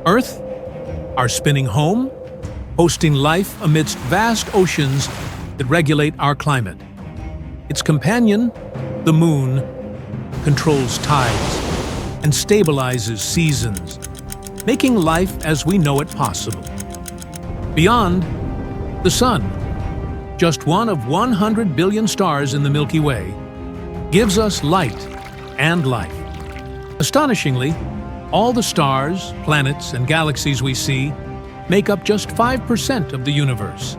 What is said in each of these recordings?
Earth, our spinning home, hosting life amidst vast oceans that regulate our climate. Its companion, the Moon, controls tides and stabilizes seasons, making life as we know it possible. Beyond, the Sun, just one of 100 billion stars in the Milky Way, gives us light and life. Astonishingly, all the stars, planets, and galaxies we see make up just 5% of the universe.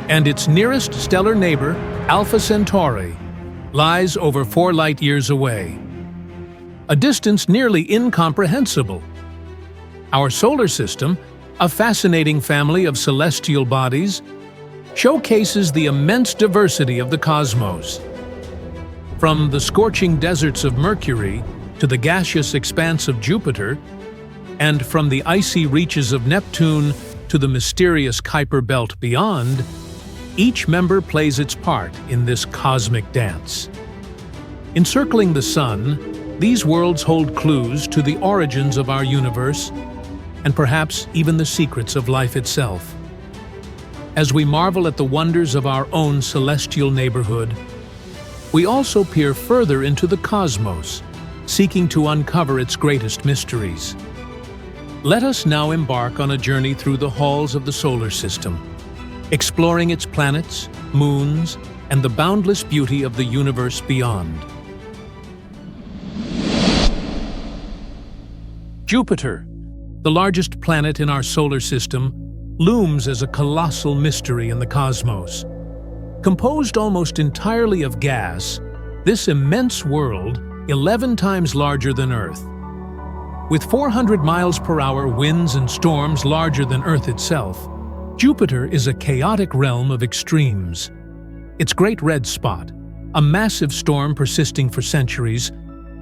And its nearest stellar neighbor, Alpha Centauri, lies over 4 light-years away, a distance nearly incomprehensible. Our solar system, a fascinating family of celestial bodies, showcases the immense diversity of the cosmos. From the scorching deserts of Mercury to the gaseous expanse of Jupiter, and from the icy reaches of Neptune to the mysterious Kuiper belt beyond, each member plays its part in this cosmic dance. Encircling the Sun, these worlds hold clues to the origins of our universe and perhaps even the secrets of life itself. As we marvel at the wonders of our own celestial neighborhood, we also peer further into the cosmos, seeking to uncover its greatest mysteries. Let us now embark on a journey through the halls of the solar system, exploring its planets, moons, and the boundless beauty of the universe beyond. Jupiter, the largest planet in our solar system, looms as a colossal mystery in the cosmos. Composed almost entirely of gas, this immense world, 11 times larger than Earth. With 400 miles per hour winds and storms larger than Earth itself, Jupiter is a chaotic realm of extremes. Its Great Red Spot, a massive storm persisting for centuries,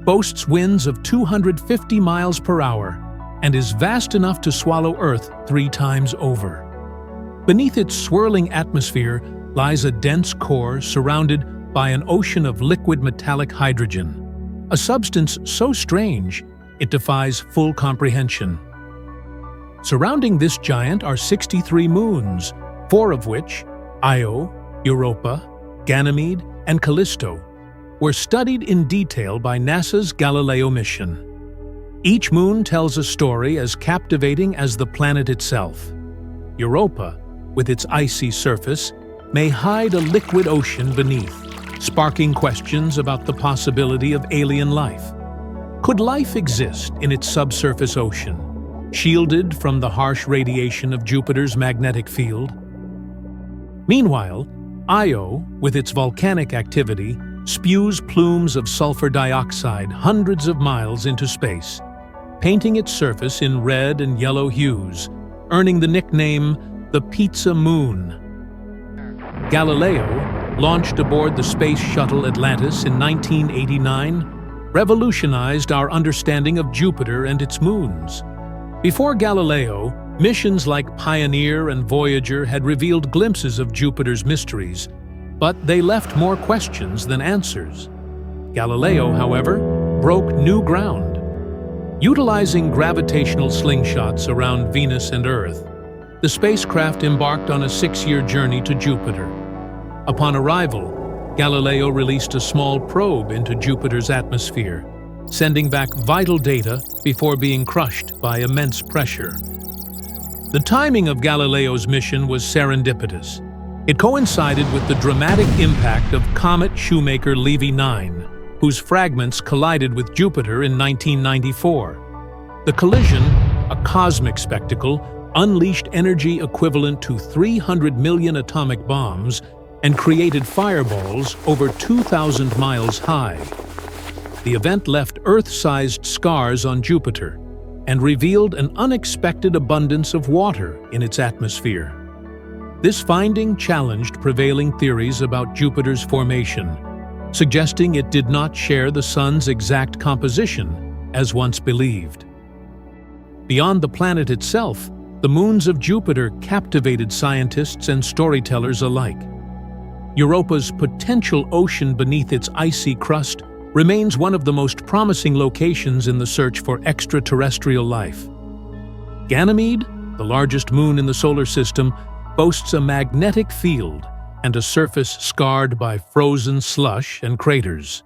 boasts winds of 250 miles per hour and is vast enough to swallow Earth 3 times over. Beneath its swirling atmosphere lies a dense core surrounded by an ocean of liquid metallic hydrogen, a substance so strange it defies full comprehension. Surrounding this giant are 63 moons, 4 of which, Io, Europa, Ganymede, and Callisto, were studied in detail by NASA's Galileo mission. Each moon tells a story as captivating as the planet itself. Europa, with its icy surface, may hide a liquid ocean beneath, sparking questions about the possibility of alien life. Could life exist in its subsurface ocean, shielded from the harsh radiation of Jupiter's magnetic field? Meanwhile, Io, with its volcanic activity, spews plumes of sulfur dioxide hundreds of miles into space, painting its surface in red and yellow hues, earning the nickname the Pizza Moon. Galileo, launched aboard the Space Shuttle Atlantis in 1989, revolutionized our understanding of Jupiter and its moons. Before Galileo, missions like Pioneer and Voyager had revealed glimpses of Jupiter's mysteries, but they left more questions than answers. Galileo, however, broke new ground. Utilizing gravitational slingshots around Venus and Earth, the spacecraft embarked on a 6-year journey to Jupiter. Upon arrival, Galileo released a small probe into Jupiter's atmosphere, sending back vital data before being crushed by immense pressure. The timing of Galileo's mission was serendipitous. It coincided with the dramatic impact of comet Shoemaker-Levy 9, whose fragments collided with Jupiter in 1994. The collision, a cosmic spectacle, unleashed energy equivalent to 300 million atomic bombs and created fireballs over 2,000 miles high. The event left Earth-sized scars on Jupiter and revealed an unexpected abundance of water in its atmosphere. This finding challenged prevailing theories about Jupiter's formation, suggesting it did not share the Sun's exact composition as once believed. Beyond the planet itself, the moons of Jupiter captivated scientists and storytellers alike. Europa's potential ocean beneath its icy crust remains one of the most promising locations in the search for extraterrestrial life. Ganymede, the largest moon in the solar system, boasts a magnetic field and a surface scarred by frozen slush and craters.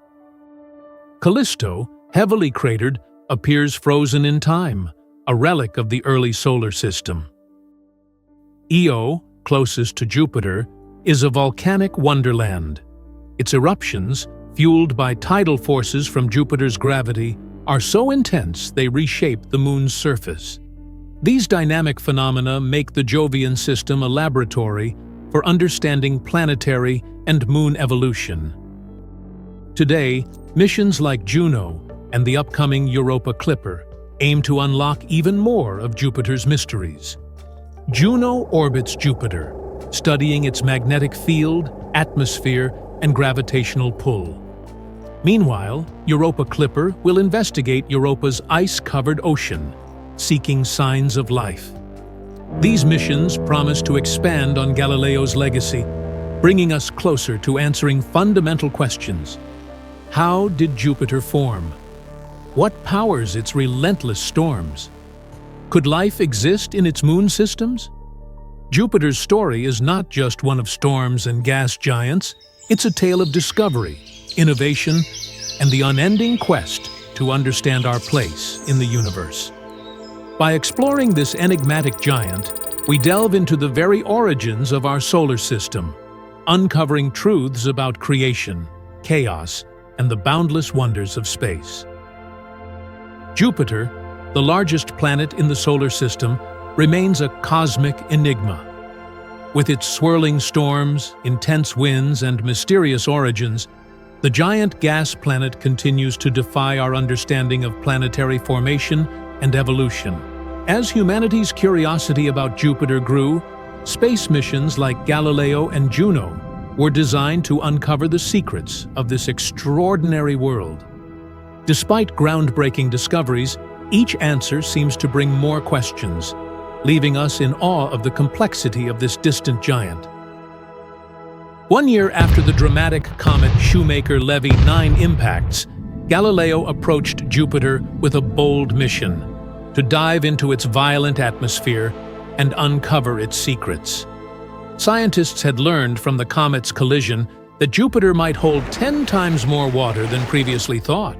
Callisto, heavily cratered, appears frozen in time, a relic of the early solar system. Io, closest to Jupiter, is a volcanic wonderland. Its eruptions, fueled by tidal forces from Jupiter's gravity, are so intense they reshape the moon's surface. These dynamic phenomena make the Jovian system a laboratory for understanding planetary and moon evolution. Today, missions like Juno and the upcoming Europa Clipper aim to unlock even more of Jupiter's mysteries. Juno orbits Jupiter, studying its magnetic field, atmosphere, and gravitational pull. Meanwhile, Europa Clipper will investigate Europa's ice-covered ocean, seeking signs of life. These missions promise to expand on Galileo's legacy, bringing us closer to answering fundamental questions. How did Jupiter form? What powers its relentless storms? Could life exist in its moon systems? Jupiter's story is not just one of storms and gas giants, it's a tale of discovery, innovation, and the unending quest to understand our place in the universe. By exploring this enigmatic giant, we delve into the very origins of our solar system, uncovering truths about creation, chaos, and the boundless wonders of space. Jupiter, the largest planet in the solar system, remains a cosmic enigma. With its swirling storms, intense winds, and mysterious origins, the giant gas planet continues to defy our understanding of planetary formation and evolution. As humanity's curiosity about Jupiter grew, space missions like Galileo and Juno were designed to uncover the secrets of this extraordinary world. Despite groundbreaking discoveries, each answer seems to bring more questions, leaving us in awe of the complexity of this distant giant. 1 year after the dramatic comet Shoemaker-Levy 9 impacts, Galileo approached Jupiter with a bold mission: to dive into its violent atmosphere and uncover its secrets. Scientists had learned from the comet's collision that Jupiter might hold 10 times more water than previously thought.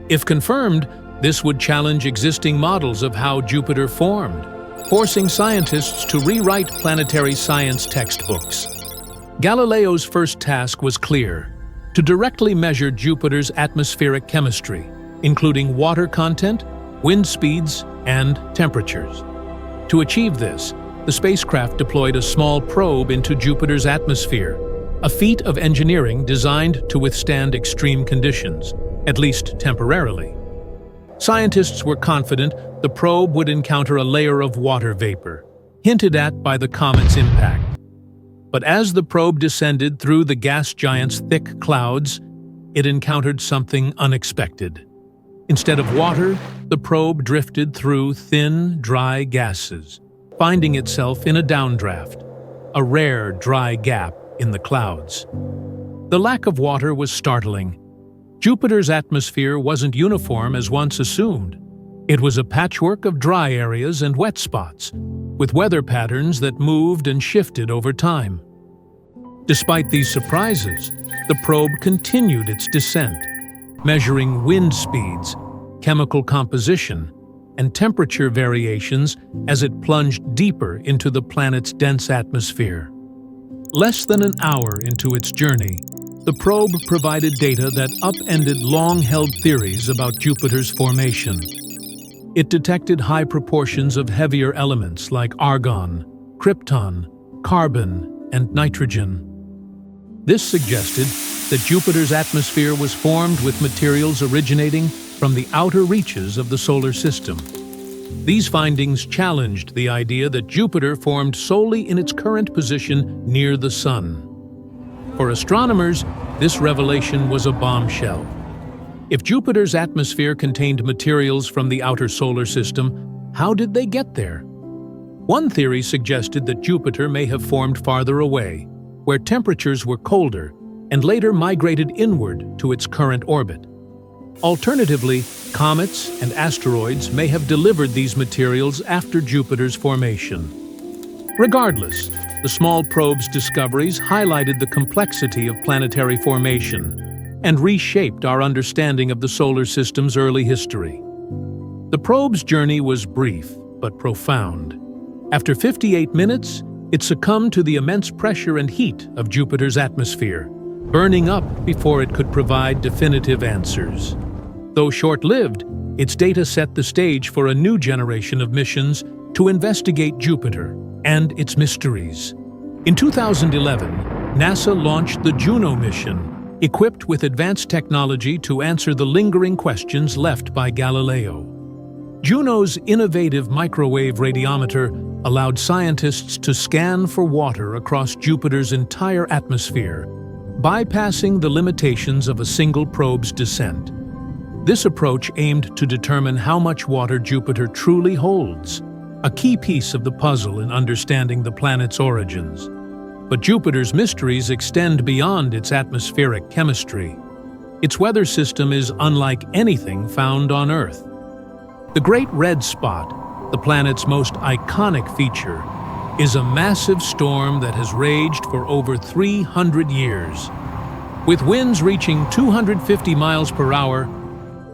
If confirmed, this would challenge existing models of how Jupiter formed, forcing scientists to rewrite planetary science textbooks. Galileo's first task was clear: to directly measure Jupiter's atmospheric chemistry, including water content, wind speeds, and temperatures. To achieve this, the spacecraft deployed a small probe into Jupiter's atmosphere, a feat of engineering designed to withstand extreme conditions, at least temporarily. Scientists were confident the probe would encounter a layer of water vapor, hinted at by the comet's impact. But as the probe descended through the gas giant's thick clouds, it encountered something unexpected. Instead of water, the probe drifted through thin, dry gases, finding itself in a downdraft, a rare dry gap in the clouds. The lack of water was startling. Jupiter's atmosphere wasn't uniform as once assumed. It was a patchwork of dry areas and wet spots, with weather patterns that moved and shifted over time. Despite these surprises, the probe continued its descent, measuring wind speeds, chemical composition, and temperature variations as it plunged deeper into the planet's dense atmosphere. Less than an hour into its journey, the probe provided data that upended long-held theories about Jupiter's formation. It detected high proportions of heavier elements like argon, krypton, carbon, and nitrogen. This suggested that Jupiter's atmosphere was formed with materials originating from the outer reaches of the solar system. These findings challenged the idea that Jupiter formed solely in its current position near the Sun. For astronomers, this revelation was a bombshell. If Jupiter's atmosphere contained materials from the outer solar system, how did they get there? One theory suggested that Jupiter may have formed farther away, where temperatures were colder, and later migrated inward to its current orbit. Alternatively, comets and asteroids may have delivered these materials after Jupiter's formation. Regardless, the small probe's discoveries highlighted the complexity of planetary formation and reshaped our understanding of the solar system's early history. The probe's journey was brief but profound. After 58 minutes, it succumbed to the immense pressure and heat of Jupiter's atmosphere, burning up before it could provide definitive answers. Though short-lived, its data set the stage for a new generation of missions to investigate Jupiter and its mysteries. In 2011, NASA launched the Juno mission, equipped with advanced technology to answer the lingering questions left by Galileo. Juno's innovative microwave radiometer allowed scientists to scan for water across Jupiter's entire atmosphere, bypassing the limitations of a single probe's descent. This approach aimed to determine how much water Jupiter truly holds, a key piece of the puzzle in understanding the planet's origins. But Jupiter's mysteries extend beyond its atmospheric chemistry. Its weather system is unlike anything found on Earth. The Great Red Spot, the planet's most iconic feature, is a massive storm that has raged for over 300 years. With winds reaching 250 miles per hour,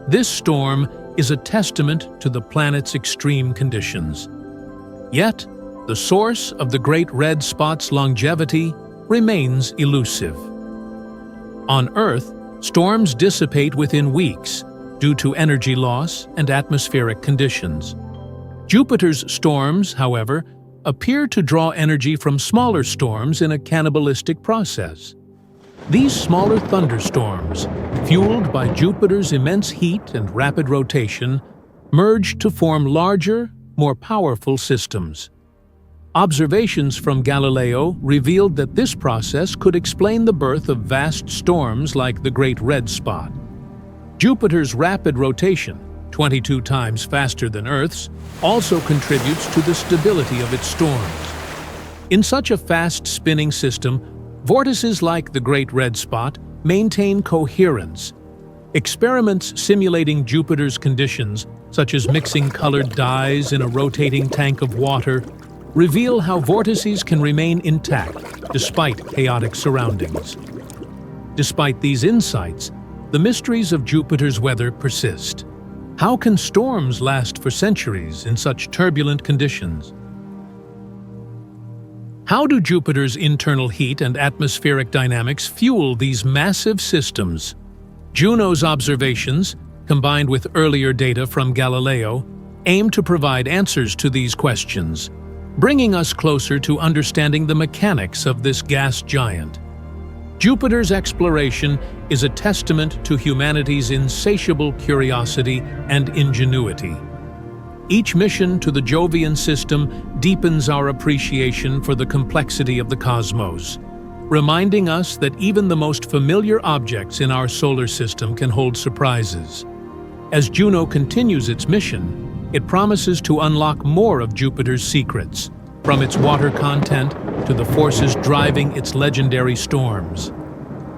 this storm is a testament to the planet's extreme conditions. Yet, the source of the Great Red Spot's longevity remains elusive. On Earth, storms dissipate within weeks due to energy loss and atmospheric conditions. Jupiter's storms, however, appear to draw energy from smaller storms in a cannibalistic process. These smaller thunderstorms, fueled by Jupiter's immense heat and rapid rotation, merge to form larger, more powerful systems. Observations from Galileo revealed that this process could explain the birth of vast storms like the Great Red Spot. Jupiter's rapid rotation, 22 times faster than Earth's, also contributes to the stability of its storms. In such a fast-spinning system, vortices like the Great Red Spot maintain coherence. Experiments simulating Jupiter's conditions, such as mixing colored dyes in a rotating tank of water, reveal how vortices can remain intact despite chaotic surroundings. Despite these insights, the mysteries of Jupiter's weather persist. How can storms last for centuries in such turbulent conditions? How do Jupiter's internal heat and atmospheric dynamics fuel these massive systems? Juno's observations, combined with earlier data from Galileo, aim to provide answers to these questions, bringing us closer to understanding the mechanics of this gas giant. Jupiter's exploration is a testament to humanity's insatiable curiosity and ingenuity. Each mission to the Jovian system deepens our appreciation for the complexity of the cosmos, reminding us that even the most familiar objects in our solar system can hold surprises. As Juno continues its mission, it promises to unlock more of Jupiter's secrets, from its water content to the forces driving its legendary storms.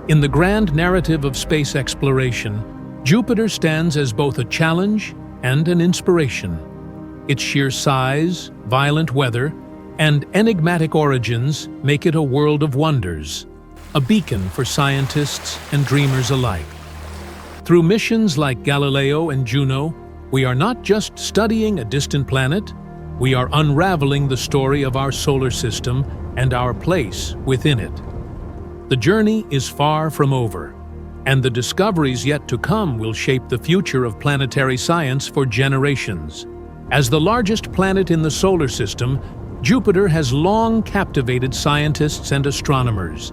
In the grand narrative of space exploration, Jupiter stands as both a challenge and an inspiration. Its sheer size, violent weather, and enigmatic origins make it a world of wonders, a beacon for scientists and dreamers alike. Through missions like Galileo and Juno, we are not just studying a distant planet, we are unraveling the story of our solar system and our place within it. The journey is far from over, and the discoveries yet to come will shape the future of planetary science for generations. As the largest planet in the solar system, Jupiter has long captivated scientists and astronomers.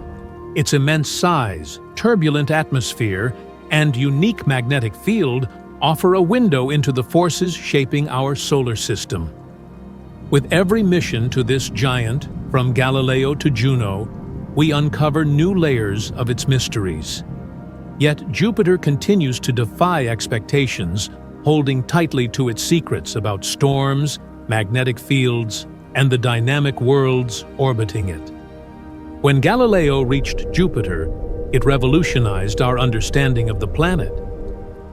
Its immense size, turbulent atmosphere, and unique magnetic field offer a window into the forces shaping our solar system. With every mission to this giant, from Galileo to Juno, we uncover new layers of its mysteries. Yet Jupiter continues to defy expectations, holding tightly to its secrets about storms, magnetic fields, and the dynamic worlds orbiting it. When Galileo reached Jupiter, it revolutionized our understanding of the planet.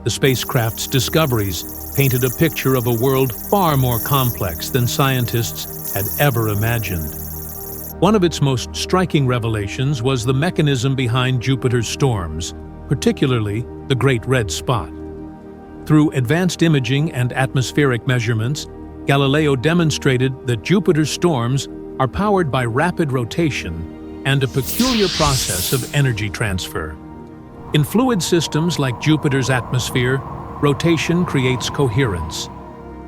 The spacecraft's discoveries painted a picture of a world far more complex than scientists had ever imagined. One of its most striking revelations was the mechanism behind Jupiter's storms, particularly the Great Red Spot. Through advanced imaging and atmospheric measurements, Galileo demonstrated that Jupiter's storms are powered by rapid rotation and a peculiar process of energy transfer. In fluid systems like Jupiter's atmosphere, rotation creates coherence.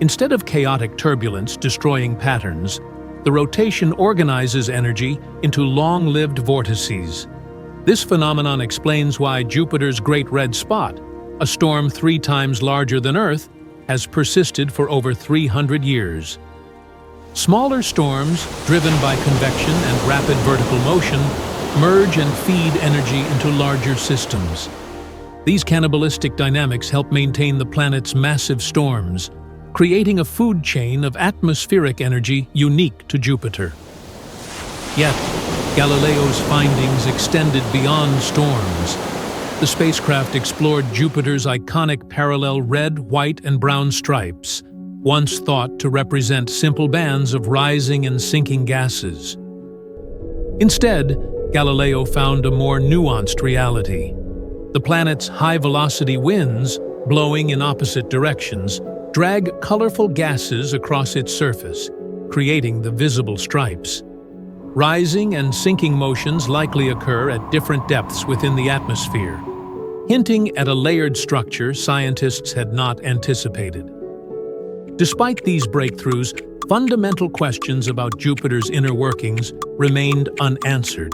Instead of chaotic turbulence destroying patterns, the rotation organizes energy into long-lived vortices. This phenomenon explains why Jupiter's Great Red Spot, a storm 3 times larger than Earth, has persisted for over 300 years. Smaller storms, driven by convection and rapid vertical motion, merge and feed energy into larger systems. These cannibalistic dynamics help maintain the planet's massive storms, creating a food chain of atmospheric energy unique to Jupiter. Yet, Galileo's findings extended beyond storms. The spacecraft explored Jupiter's iconic parallel red, white, and brown stripes, once thought to represent simple bands of rising and sinking gases. Instead, Galileo found a more nuanced reality. The planet's high-velocity winds, blowing in opposite directions, drag colorful gases across its surface, creating the visible stripes. Rising and sinking motions likely occur at different depths within the atmosphere, hinting at a layered structure scientists had not anticipated. Despite these breakthroughs, fundamental questions about Jupiter's inner workings remained unanswered.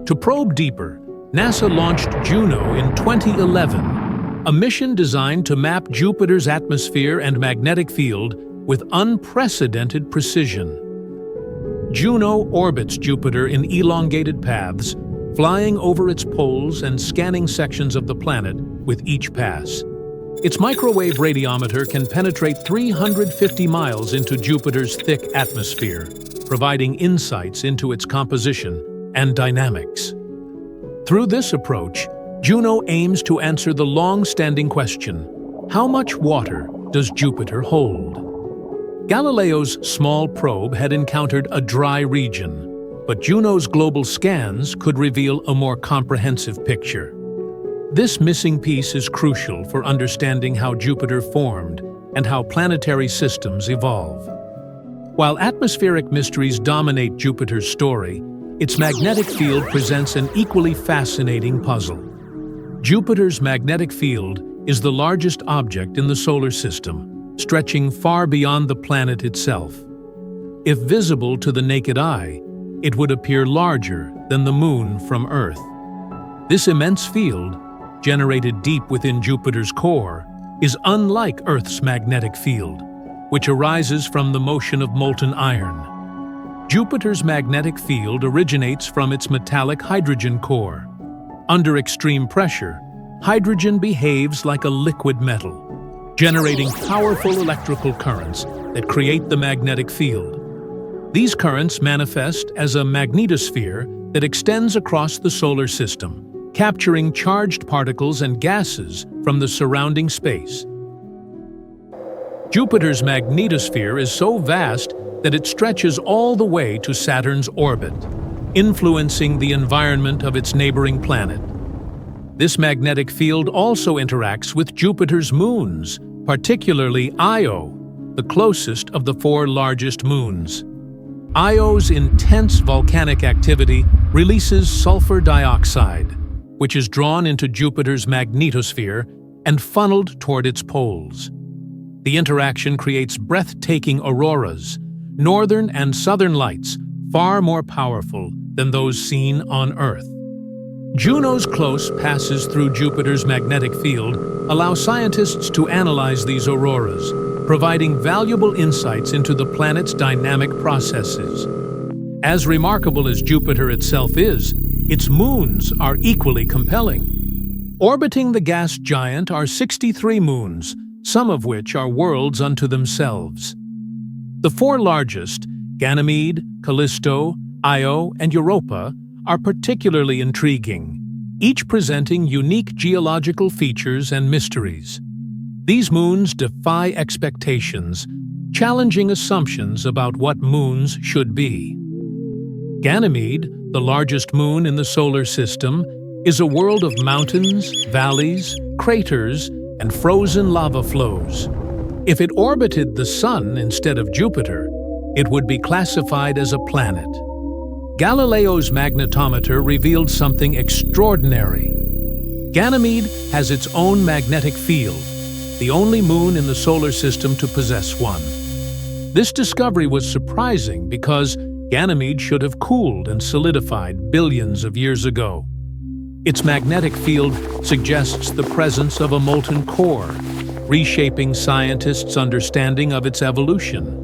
To probe deeper, NASA launched Juno in 2011, a mission designed to map Jupiter's atmosphere and magnetic field with unprecedented precision. Juno orbits Jupiter in elongated paths, flying over its poles and scanning sections of the planet with each pass. Its microwave radiometer can penetrate 350 miles into Jupiter's thick atmosphere, providing insights into its composition and dynamics. Through this approach, Juno aims to answer the long-standing question: how much water does Jupiter hold? Galileo's small probe had encountered a dry region, but Juno's global scans could reveal a more comprehensive picture. This missing piece is crucial for understanding how Jupiter formed and how planetary systems evolve. While atmospheric mysteries dominate Jupiter's story, its magnetic field presents an equally fascinating puzzle. Jupiter's magnetic field is the largest object in the solar system, stretching far beyond the planet itself. If visible to the naked eye, it would appear larger than the Moon from Earth. This immense field, generated deep within Jupiter's core, is unlike Earth's magnetic field, which arises from the motion of molten iron. Jupiter's magnetic field originates from its metallic hydrogen core. Under extreme pressure, hydrogen behaves like a liquid metal, generating powerful electrical currents that create the magnetic field. These currents manifest as a magnetosphere that extends across the solar system, capturing charged particles and gases from the surrounding space. Jupiter's magnetosphere is so vast that it stretches all the way to Saturn's orbit, influencing the environment of its neighboring planet. This magnetic field also interacts with Jupiter's moons, particularly Io, the closest of the 4 largest moons. Io's intense volcanic activity releases sulfur dioxide, which is drawn into Jupiter's magnetosphere and funneled toward its poles. The interaction creates breathtaking auroras, northern and southern lights far more powerful than those seen on Earth. Juno's close passes through Jupiter's magnetic field allow scientists to analyze these auroras, providing valuable insights into the planet's dynamic processes. As remarkable as Jupiter itself is, its moons are equally compelling. Orbiting the gas giant are 63 moons, some of which are worlds unto themselves. The 4 largest, Ganymede, Callisto, Io, and Europa, are particularly intriguing. each presenting unique geological features and mysteries. These moons defy expectations, challenging assumptions about what moons should be. Ganymede, the largest moon in the solar system, is a world of mountains, valleys, craters, and frozen lava flows. If it orbited the Sun instead of Jupiter, it would be classified as a planet. Galileo's magnetometer revealed something extraordinary. Ganymede has its own magnetic field, the only moon in the solar system to possess one. This discovery was surprising because Ganymede should have cooled and solidified billions of years ago. Its magnetic field suggests the presence of a molten core, reshaping scientists' understanding of its evolution.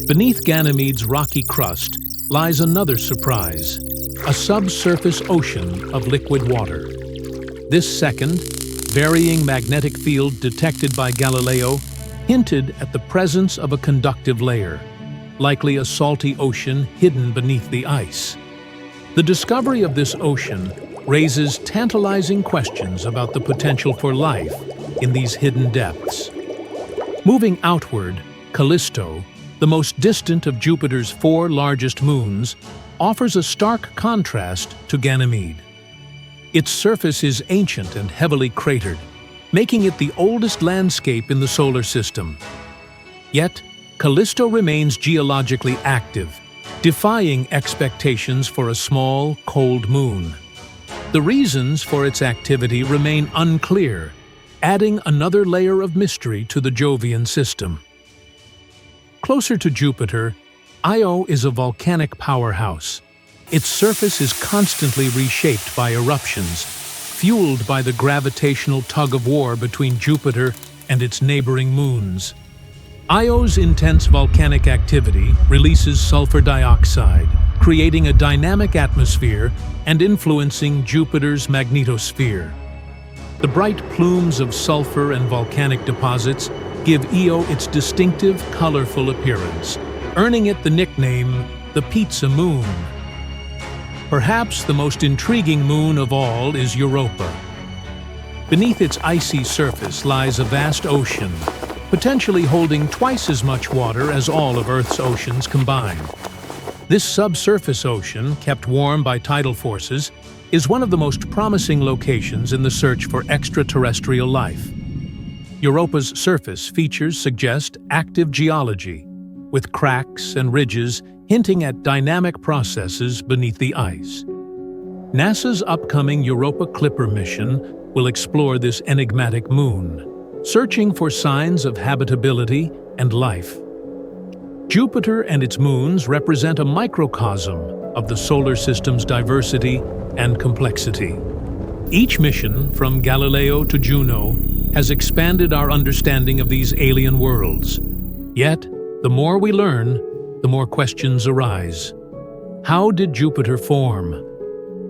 Beneath Ganymede's rocky crust lies another surprise, a subsurface ocean of liquid water. This second, varying magnetic field detected by Galileo hinted at the presence of a conductive layer, likely a salty ocean hidden beneath the ice. The discovery of this ocean raises tantalizing questions about the potential for life in these hidden depths. Moving outward, Callisto, the most distant of Jupiter's 4 largest moons, offers a stark contrast to Ganymede. Its surface is ancient and heavily cratered, making it the oldest landscape in the solar system. Yet, Callisto remains geologically active, defying expectations for a small, cold moon. The reasons for its activity remain unclear, adding another layer of mystery to the Jovian system. Closer to Jupiter, Io is a volcanic powerhouse. Its surface is constantly reshaped by eruptions, fueled by the gravitational tug-of-war between Jupiter and its neighboring moons. Io's intense volcanic activity releases sulfur dioxide, creating a dynamic atmosphere and influencing Jupiter's magnetosphere. The bright plumes of sulfur and volcanic deposits give Io its distinctive, colorful appearance, earning it the nickname the Pizza Moon. Perhaps the most intriguing moon of all is Europa. Beneath its icy surface lies a vast ocean, potentially holding twice as much water as all of Earth's oceans combined. This subsurface ocean, kept warm by tidal forces, is one of the most promising locations in the search for extraterrestrial life. Europa's surface features suggest active geology, with cracks and ridges hinting at dynamic processes beneath the ice. NASA's upcoming Europa Clipper mission will explore this enigmatic moon, searching for signs of habitability and life. Jupiter and its moons represent a microcosm of the solar system's diversity and complexity. Each mission, from Galileo to Juno, has expanded our understanding of these alien worlds. Yet, the more we learn, the more questions arise. How did Jupiter form?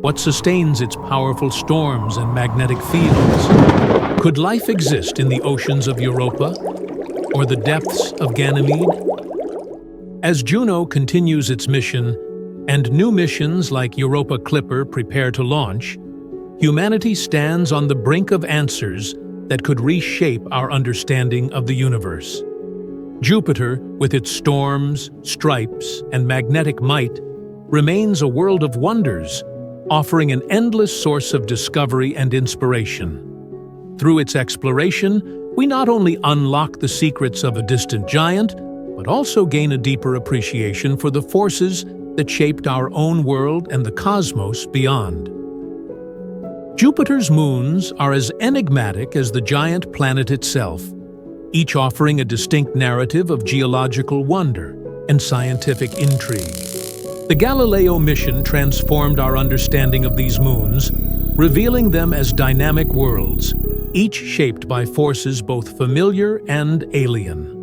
What sustains its powerful storms and magnetic fields? Could life exist in the oceans of Europa or the depths of Ganymede? As Juno continues its mission, and new missions like Europa Clipper prepare to launch, humanity stands on the brink of answers that could reshape our understanding of the universe. Jupiter, with its storms, stripes, and magnetic might, remains a world of wonders, offering an endless source of discovery and inspiration. Through its exploration, we not only unlock the secrets of a distant giant, but also gain a deeper appreciation for the forces that shaped our own world and the cosmos beyond. Jupiter's moons are as enigmatic as the giant planet itself, each offering a distinct narrative of geological wonder and scientific intrigue. The Galileo mission transformed our understanding of these moons, revealing them as dynamic worlds, each shaped by forces both familiar and alien.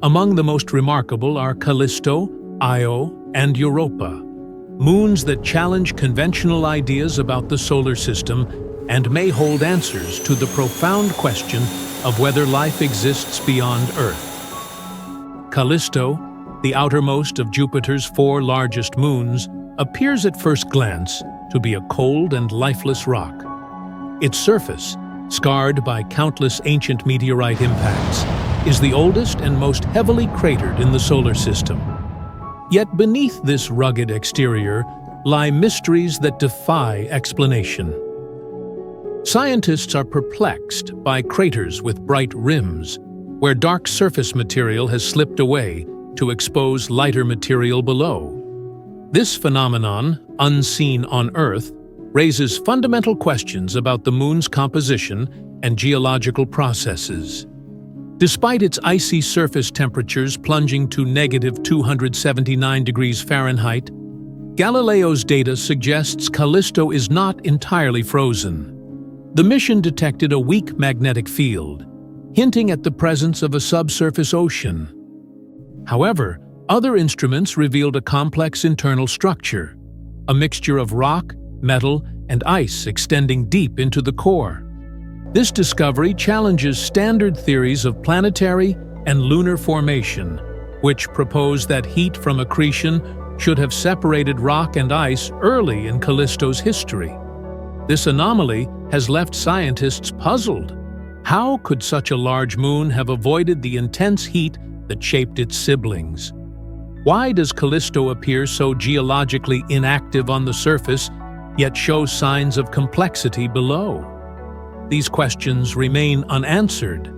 Among the most remarkable are Callisto, Io, and Europa, moons that challenge conventional ideas about the solar system and may hold answers to the profound question of whether life exists beyond Earth. Callisto, the outermost of Jupiter's 4 largest moons, appears at first glance to be a cold and lifeless rock. Its surface, scarred by countless ancient meteorite impacts, is the oldest and most heavily cratered in the solar system. Yet beneath this rugged exterior lie mysteries that defy explanation. Scientists are perplexed by craters with bright rims, where dark surface material has slipped away to expose lighter material below. This phenomenon, unseen on Earth, raises fundamental questions about the Moon's composition and geological processes. Despite its icy surface temperatures plunging to -279 degrees Fahrenheit, Galileo's data suggests Callisto is not entirely frozen. The mission detected a weak magnetic field, hinting at the presence of a subsurface ocean. However, other instruments revealed a complex internal structure, a mixture of rock, metal, and ice extending deep into the core. This discovery challenges standard theories of planetary and lunar formation, which propose that heat from accretion should have separated rock and ice early in Callisto's history. This anomaly has left scientists puzzled. How could such a large moon have avoided the intense heat that shaped its siblings? Why does Callisto appear so geologically inactive on the surface, yet show signs of complexity below? These questions remain unanswered,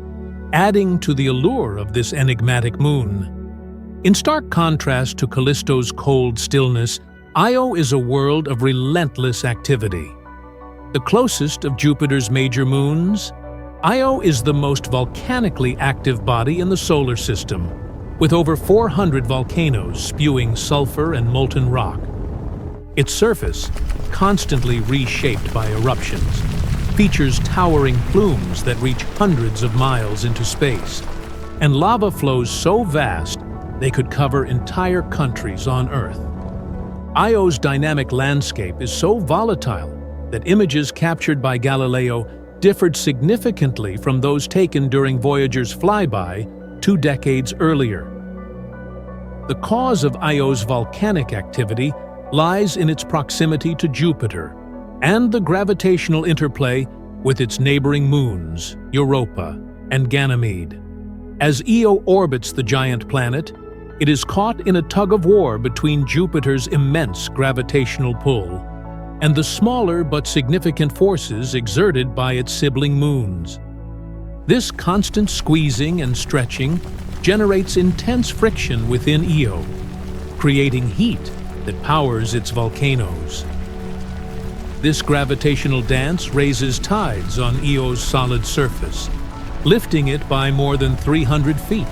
adding to the allure of this enigmatic moon. In stark contrast to Callisto's cold stillness, Io is a world of relentless activity. The closest of Jupiter's major moons, Io is the most volcanically active body in the solar system, with over 400 volcanoes spewing sulfur and molten rock. Its surface, constantly reshaped by eruptions, features towering plumes that reach hundreds of miles into space, and lava flows so vast they could cover entire countries on Earth. Io's dynamic landscape is so volatile that images captured by Galileo differed significantly from those taken during Voyager's flyby 2 decades earlier. The cause of Io's volcanic activity lies in its proximity to Jupiter and the gravitational interplay with its neighboring moons, Europa and Ganymede. As Io orbits the giant planet, it is caught in a tug-of-war between Jupiter's immense gravitational pull and the smaller but significant forces exerted by its sibling moons. This constant squeezing and stretching generates intense friction within Io, creating heat that powers its volcanoes. This gravitational dance raises tides on Io's solid surface, lifting it by more than 300 feet,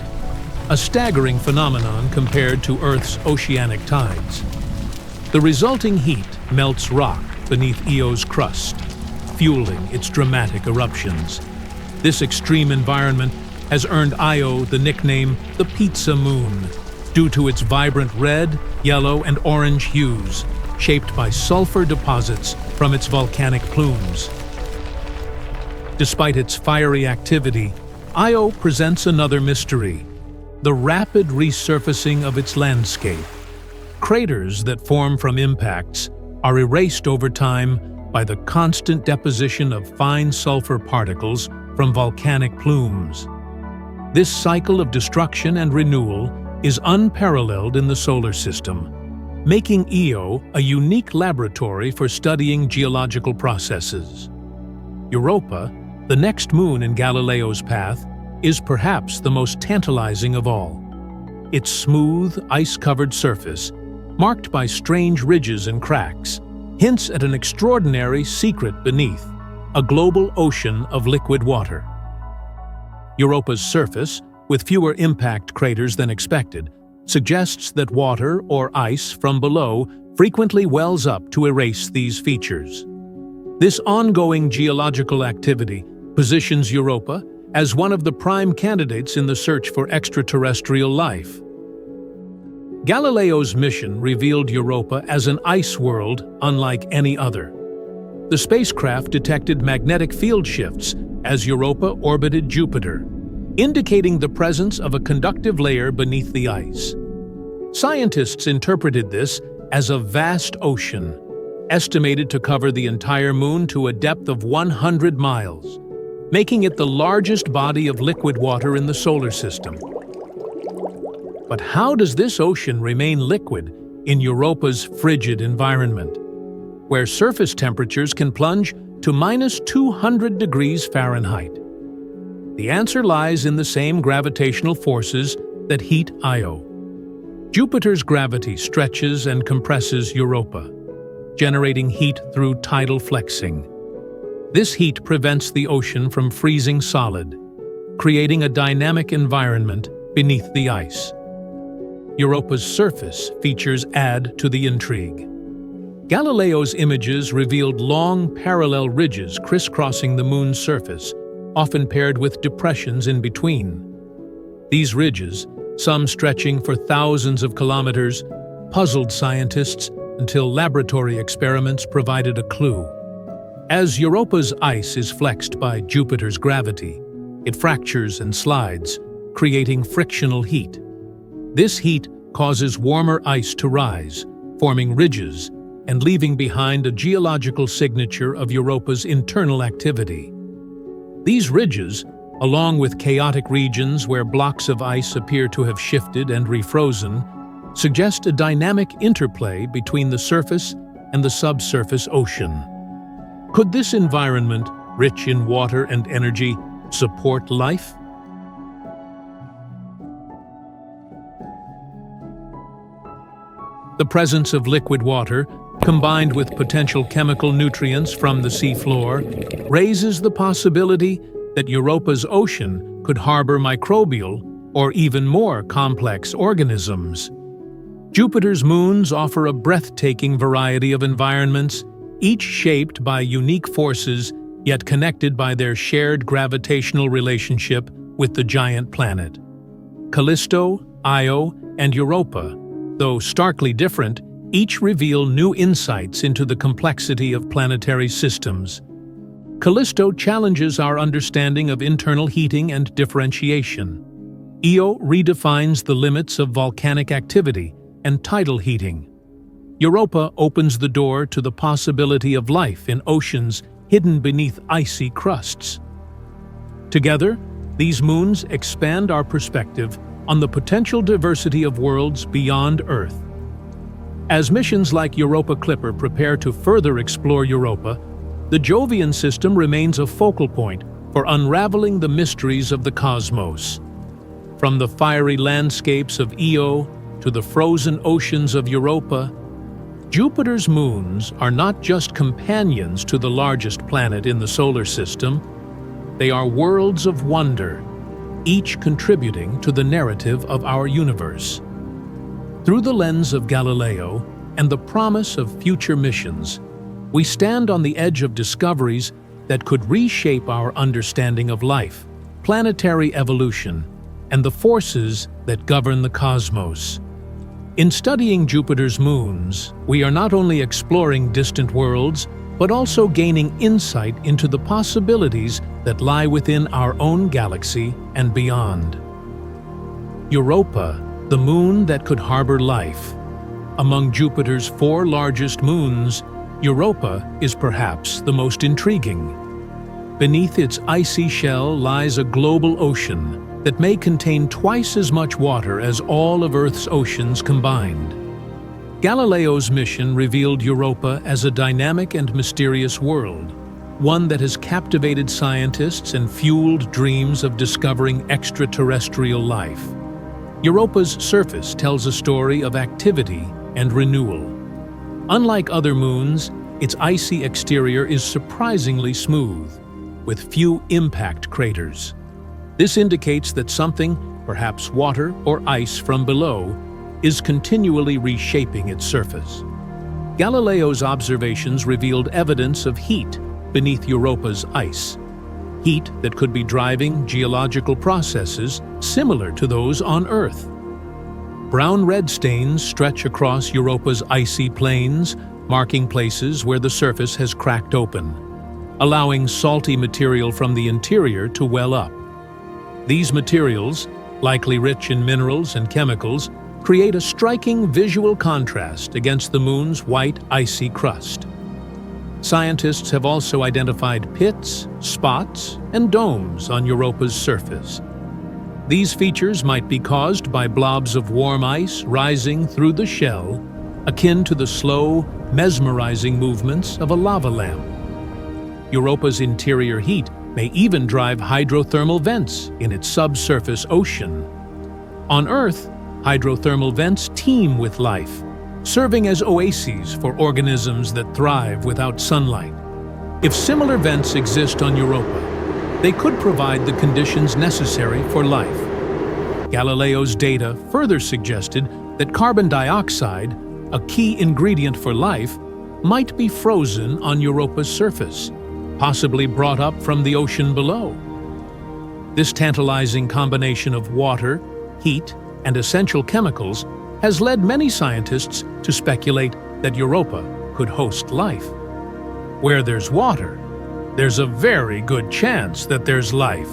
a staggering phenomenon compared to Earth's oceanic tides. The resulting heat melts rock beneath Io's crust, fueling its dramatic eruptions. This extreme environment has earned Io the nickname the Pizza Moon, due to its vibrant red, yellow, and orange hues, shaped by sulfur deposits from its volcanic plumes. Despite its fiery activity, Io presents another mystery: the rapid resurfacing of its landscape. Craters that form from impacts are erased over time by the constant deposition of fine sulfur particles from volcanic plumes. This cycle of destruction and renewal is unparalleled in the solar system, making Io a unique laboratory for studying geological processes. Europa, the next moon in Galileo's path, is perhaps the most tantalizing of all. Its smooth, ice-covered surface, marked by strange ridges and cracks, hints at an extraordinary secret beneath, a global ocean of liquid water. Europa's surface, with fewer impact craters than expected, suggests that water or ice from below frequently wells up to erase these features. This ongoing geological activity positions Europa as one of the prime candidates in the search for extraterrestrial life. Galileo's mission revealed Europa as an ice world unlike any other. The spacecraft detected magnetic field shifts as Europa orbited Jupiter, indicating the presence of a conductive layer beneath the ice. Scientists interpreted this as a vast ocean, estimated to cover the entire moon to a depth of 100 miles, making it the largest body of liquid water in the solar system. But how does this ocean remain liquid in Europa's frigid environment, where surface temperatures can plunge to -200 degrees Fahrenheit? The answer lies in the same gravitational forces that heat Io. Jupiter's gravity stretches and compresses Europa, generating heat through tidal flexing. This heat prevents the ocean from freezing solid, creating a dynamic environment beneath the ice. Europa's surface features add to the intrigue. Galileo's images revealed long, parallel ridges crisscrossing the moon's surface, often paired with depressions in between. These ridges, some stretching for thousands of kilometers, puzzled scientists until laboratory experiments provided a clue. As Europa's ice is flexed by Jupiter's gravity, it fractures and slides, creating frictional heat. This heat causes warmer ice to rise, forming ridges and leaving behind a geological signature of Europa's internal activity. These ridges, along with chaotic regions where blocks of ice appear to have shifted and refrozen, suggest a dynamic interplay between the surface and the subsurface ocean. Could this environment, rich in water and energy, support life? The presence of liquid water, combined with potential chemical nutrients from the seafloor, raises the possibility that Europa's ocean could harbor microbial or even more complex organisms. Jupiter's moons offer a breathtaking variety of environments, each shaped by unique forces yet connected by their shared gravitational relationship with the giant planet. Callisto, Io, and Europa, though starkly different, each reveal new insights into the complexity of planetary systems. Callisto challenges our understanding of internal heating and differentiation. Io redefines the limits of volcanic activity and tidal heating. Europa opens the door to the possibility of life in oceans hidden beneath icy crusts. Together, these moons expand our perspective on the potential diversity of worlds beyond Earth. As missions like Europa Clipper prepare to further explore Europa, the Jovian system remains a focal point for unraveling the mysteries of the cosmos. From the fiery landscapes of Io to the frozen oceans of Europa, Jupiter's moons are not just companions to the largest planet in the solar system, they are worlds of wonder, each contributing to the narrative of our universe. Through the lens of Galileo and the promise of future missions, we stand on the edge of discoveries that could reshape our understanding of life, planetary evolution, and the forces that govern the cosmos. In studying Jupiter's moons, we are not only exploring distant worlds, but also gaining insight into the possibilities that lie within our own galaxy and beyond. Europa, the moon that could harbor life. Among Jupiter's 4 largest moons, Europa is perhaps the most intriguing. Beneath its icy shell lies a global ocean that may contain twice as much water as all of Earth's oceans combined. Galileo's mission revealed Europa as a dynamic and mysterious world, one that has captivated scientists and fueled dreams of discovering extraterrestrial life. Europa's surface tells a story of activity and renewal. Unlike other moons, its icy exterior is surprisingly smooth, with few impact craters. This indicates that something, perhaps water or ice from below, is continually reshaping its surface. Galileo's observations revealed evidence of heat beneath Europa's ice, heat that could be driving geological processes similar to those on Earth. Brown-red stains stretch across Europa's icy plains, marking places where the surface has cracked open, allowing salty material from the interior to well up. These materials, likely rich in minerals and chemicals, create a striking visual contrast against the moon's white, icy crust. Scientists have also identified pits, spots, and domes on Europa's surface. These features might be caused by blobs of warm ice rising through the shell, akin to the slow, mesmerizing movements of a lava lamp. Europa's interior heat may even drive hydrothermal vents in its subsurface ocean. On Earth, hydrothermal vents teem with life, serving as oases for organisms that thrive without sunlight. If similar vents exist on Europa, they could provide the conditions necessary for life. Galileo's data further suggested that carbon dioxide, a key ingredient for life, might be frozen on Europa's surface, possibly brought up from the ocean below. This tantalizing combination of water, heat, and essential chemicals has led many scientists to speculate that Europa could host life. Where there's water, there's a very good chance that there's life.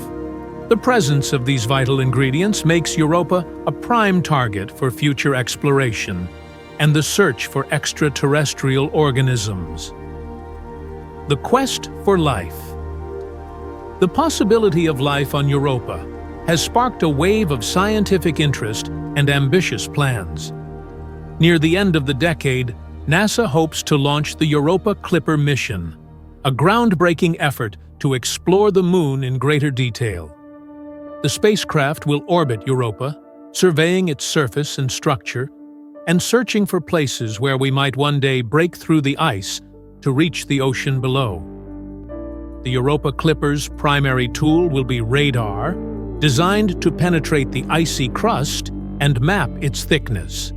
The presence of these vital ingredients makes Europa a prime target for future exploration and the search for extraterrestrial organisms. The quest for life. The possibility of life on Europa has sparked a wave of scientific interest and ambitious plans. Near the end of the decade, NASA hopes to launch the Europa Clipper mission, a groundbreaking effort to explore the Moon in greater detail. The spacecraft will orbit Europa, surveying its surface and structure, and searching for places where we might one day break through the ice to reach the ocean below. The Europa Clipper's primary tool will be radar, designed to penetrate the icy crust and map its thickness.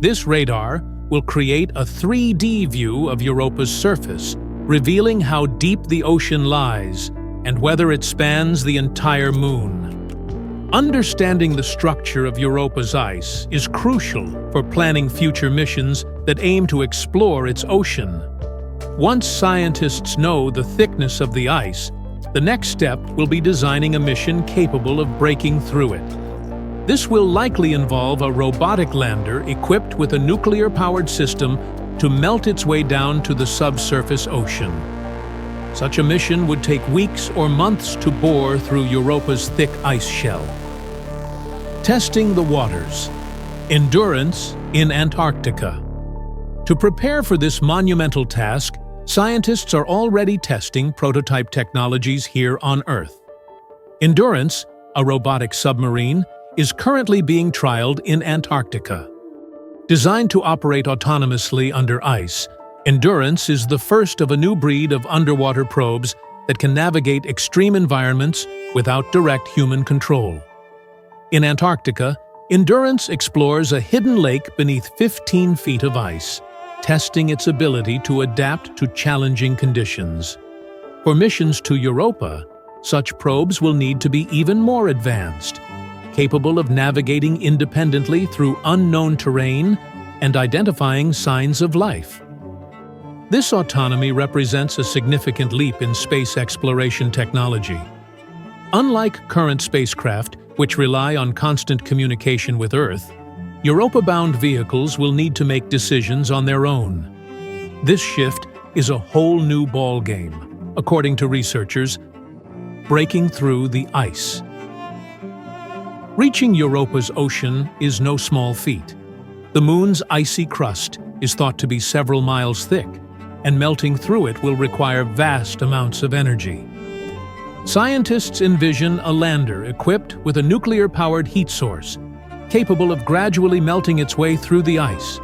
This radar will create a 3D view of Europa's surface, revealing how deep the ocean lies and whether it spans the entire Moon. Understanding the structure of Europa's ice is crucial for planning future missions that aim to explore its ocean. Once scientists know the thickness of the ice, the next step will be designing a mission capable of breaking through it. This will likely involve a robotic lander equipped with a nuclear-powered system to melt its way down to the subsurface ocean. Such a mission would take weeks or months to bore through Europa's thick ice shell. Testing the waters. Endurance in Antarctica. To prepare for this monumental task, scientists are already testing prototype technologies here on Earth. Endurance, a robotic submarine, is currently being trialed in Antarctica. Designed to operate autonomously under ice, Endurance is the first of a new breed of underwater probes that can navigate extreme environments without direct human control. In Antarctica, Endurance explores a hidden lake beneath 15 feet of ice, testing its ability to adapt to challenging conditions. For missions to Europa, such probes will need to be even more advanced, capable of navigating independently through unknown terrain and identifying signs of life. This autonomy represents a significant leap in space exploration technology. Unlike current spacecraft, which rely on constant communication with Earth, Europa-bound vehicles will need to make decisions on their own. This shift is a whole new ballgame, according to researchers, breaking through the ice. Reaching Europa's ocean is no small feat. The Moon's icy crust is thought to be several miles thick, and melting through it will require vast amounts of energy. Scientists envision a lander equipped with a nuclear-powered heat source, capable of gradually melting its way through the ice.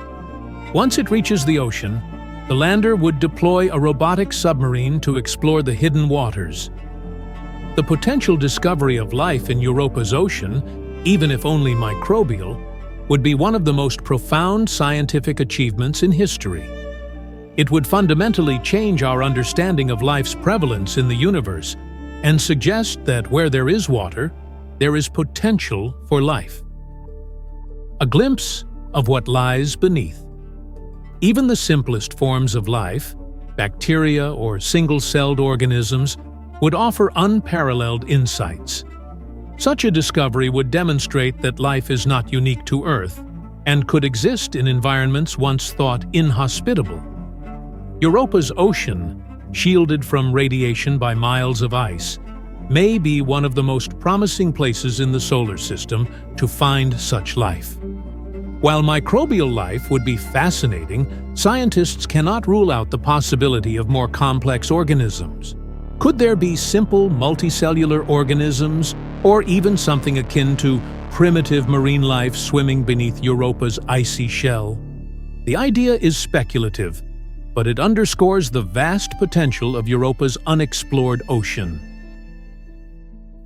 Once it reaches the ocean, the lander would deploy a robotic submarine to explore the hidden waters. The potential discovery of life in Europa's ocean, even if only microbial, would be one of the most profound scientific achievements in history. It would fundamentally change our understanding of life's prevalence in the universe and suggest that where there is water, there is potential for life. A glimpse of what lies beneath. Even the simplest forms of life, bacteria or single-celled organisms, would offer unparalleled insights. Such a discovery would demonstrate that life is not unique to Earth and could exist in environments once thought inhospitable. Europa's ocean, shielded from radiation by miles of ice, may be one of the most promising places in the solar system to find such life. While microbial life would be fascinating, scientists cannot rule out the possibility of more complex organisms. Could there be simple multicellular organisms, or even something akin to primitive marine life swimming beneath Europa's icy shell? The idea is speculative, but it underscores the vast potential of Europa's unexplored ocean.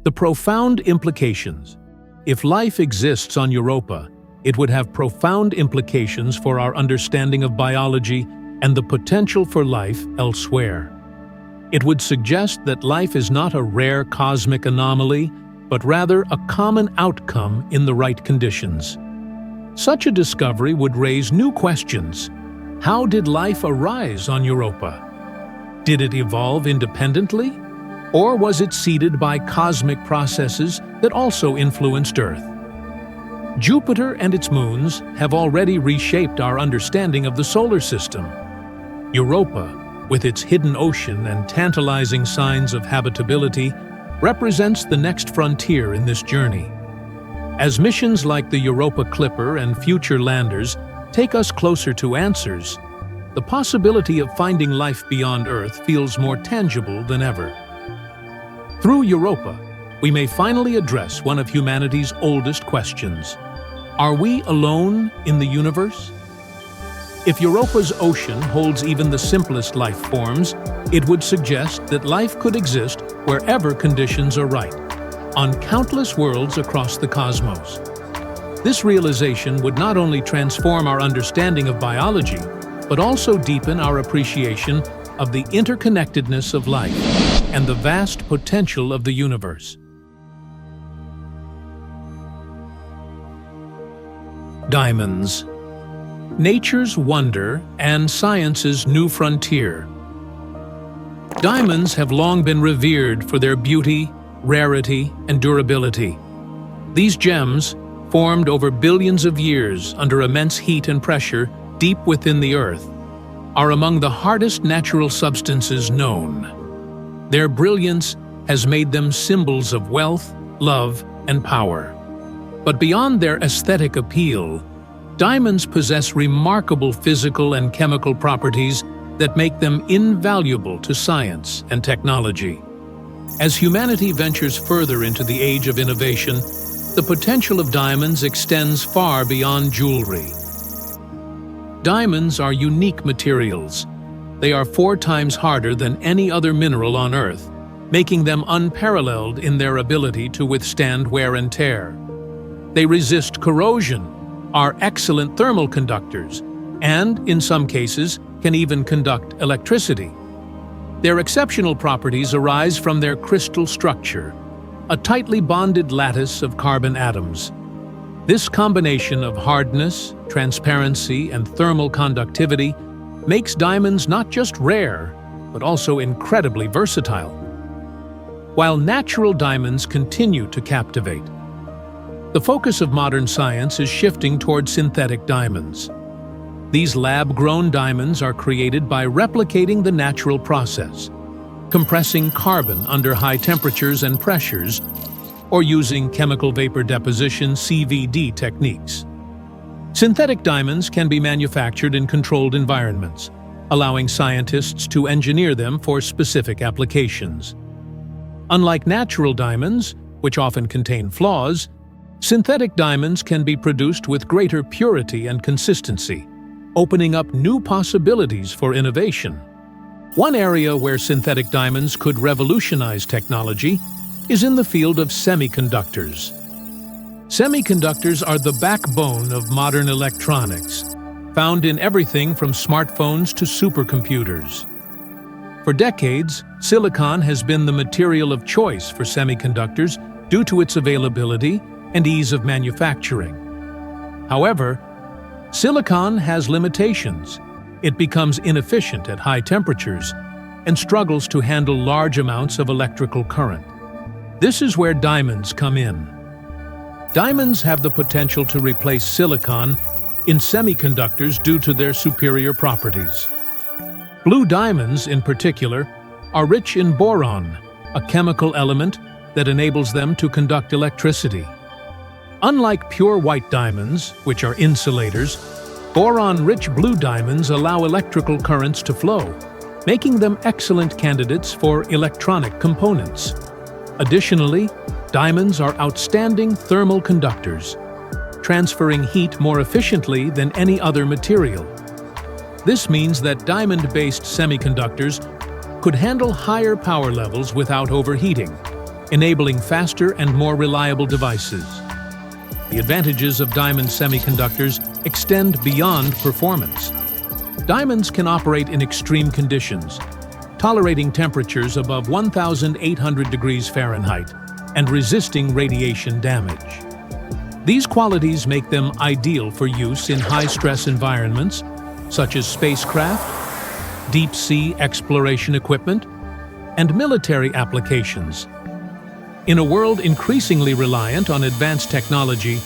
The profound implications. If life exists on Europa, it would have profound implications for our understanding of biology and the potential for life elsewhere. It would suggest that life is not a rare cosmic anomaly, but rather a common outcome in the right conditions. Such a discovery would raise new questions. How did life arise on Europa? Did it evolve independently? Or was it seeded by cosmic processes that also influenced Earth? Jupiter and its moons have already reshaped our understanding of the solar system. Europa, with its hidden ocean and tantalizing signs of habitability, represents the next frontier in this journey. As missions like the Europa Clipper and future landers take us closer to answers, the possibility of finding life beyond Earth feels more tangible than ever. Through Europa, we may finally address one of humanity's oldest questions. Are we alone in the universe? If Europa's ocean holds even the simplest life forms, it would suggest that life could exist wherever conditions are right, on countless worlds across the cosmos. This realization would not only transform our understanding of biology, but also deepen our appreciation of the interconnectedness of life and the vast potential of the universe. Diamonds. Nature's wonder and science's new frontier. Diamonds have long been revered for their beauty, rarity, and durability. These gems, formed over billions of years under immense heat and pressure deep within the Earth, are among the hardest natural substances known. Their brilliance has made them symbols of wealth, love, and power. But beyond their aesthetic appeal, diamonds possess remarkable physical and chemical properties that make them invaluable to science and technology. As humanity ventures further into the age of innovation, the potential of diamonds extends far beyond jewelry. Diamonds are unique materials. They are 4 times harder than any other mineral on Earth, making them unparalleled in their ability to withstand wear and tear. They resist corrosion, are excellent thermal conductors, and, in some cases, can even conduct electricity. Their exceptional properties arise from their crystal structure, a tightly bonded lattice of carbon atoms. This combination of hardness, transparency, and thermal conductivity makes diamonds not just rare, but also incredibly versatile. While natural diamonds continue to captivate, the focus of modern science is shifting toward synthetic diamonds. These lab-grown diamonds are created by replicating the natural process, compressing carbon under high temperatures and pressures, or using chemical vapor deposition (CVD) techniques. Synthetic diamonds can be manufactured in controlled environments, allowing scientists to engineer them for specific applications. Unlike natural diamonds, which often contain flaws, synthetic diamonds can be produced with greater purity and consistency, opening up new possibilities for innovation. One area where synthetic diamonds could revolutionize technology is in the field of semiconductors. Semiconductors are the backbone of modern electronics, found in everything from smartphones to supercomputers. For decades, silicon has been the material of choice for semiconductors due to its availability and ease of manufacturing. However, silicon has limitations. It becomes inefficient at high temperatures and struggles to handle large amounts of electrical current. This is where diamonds come in. Diamonds have the potential to replace silicon in semiconductors due to their superior properties. Blue diamonds, in particular, are rich in boron, a chemical element that enables them to conduct electricity. Unlike pure white diamonds, which are insulators, boron-rich blue diamonds allow electrical currents to flow, making them excellent candidates for electronic components. Additionally, diamonds are outstanding thermal conductors, transferring heat more efficiently than any other material. This means that diamond-based semiconductors could handle higher power levels without overheating, enabling faster and more reliable devices. The advantages of diamond semiconductors extend beyond performance. Diamonds can operate in extreme conditions, tolerating temperatures above 1,800 degrees Fahrenheit and resisting radiation damage. These qualities make them ideal for use in high-stress environments, such as spacecraft, deep-sea exploration equipment, and military applications. In a world increasingly reliant on advanced technology,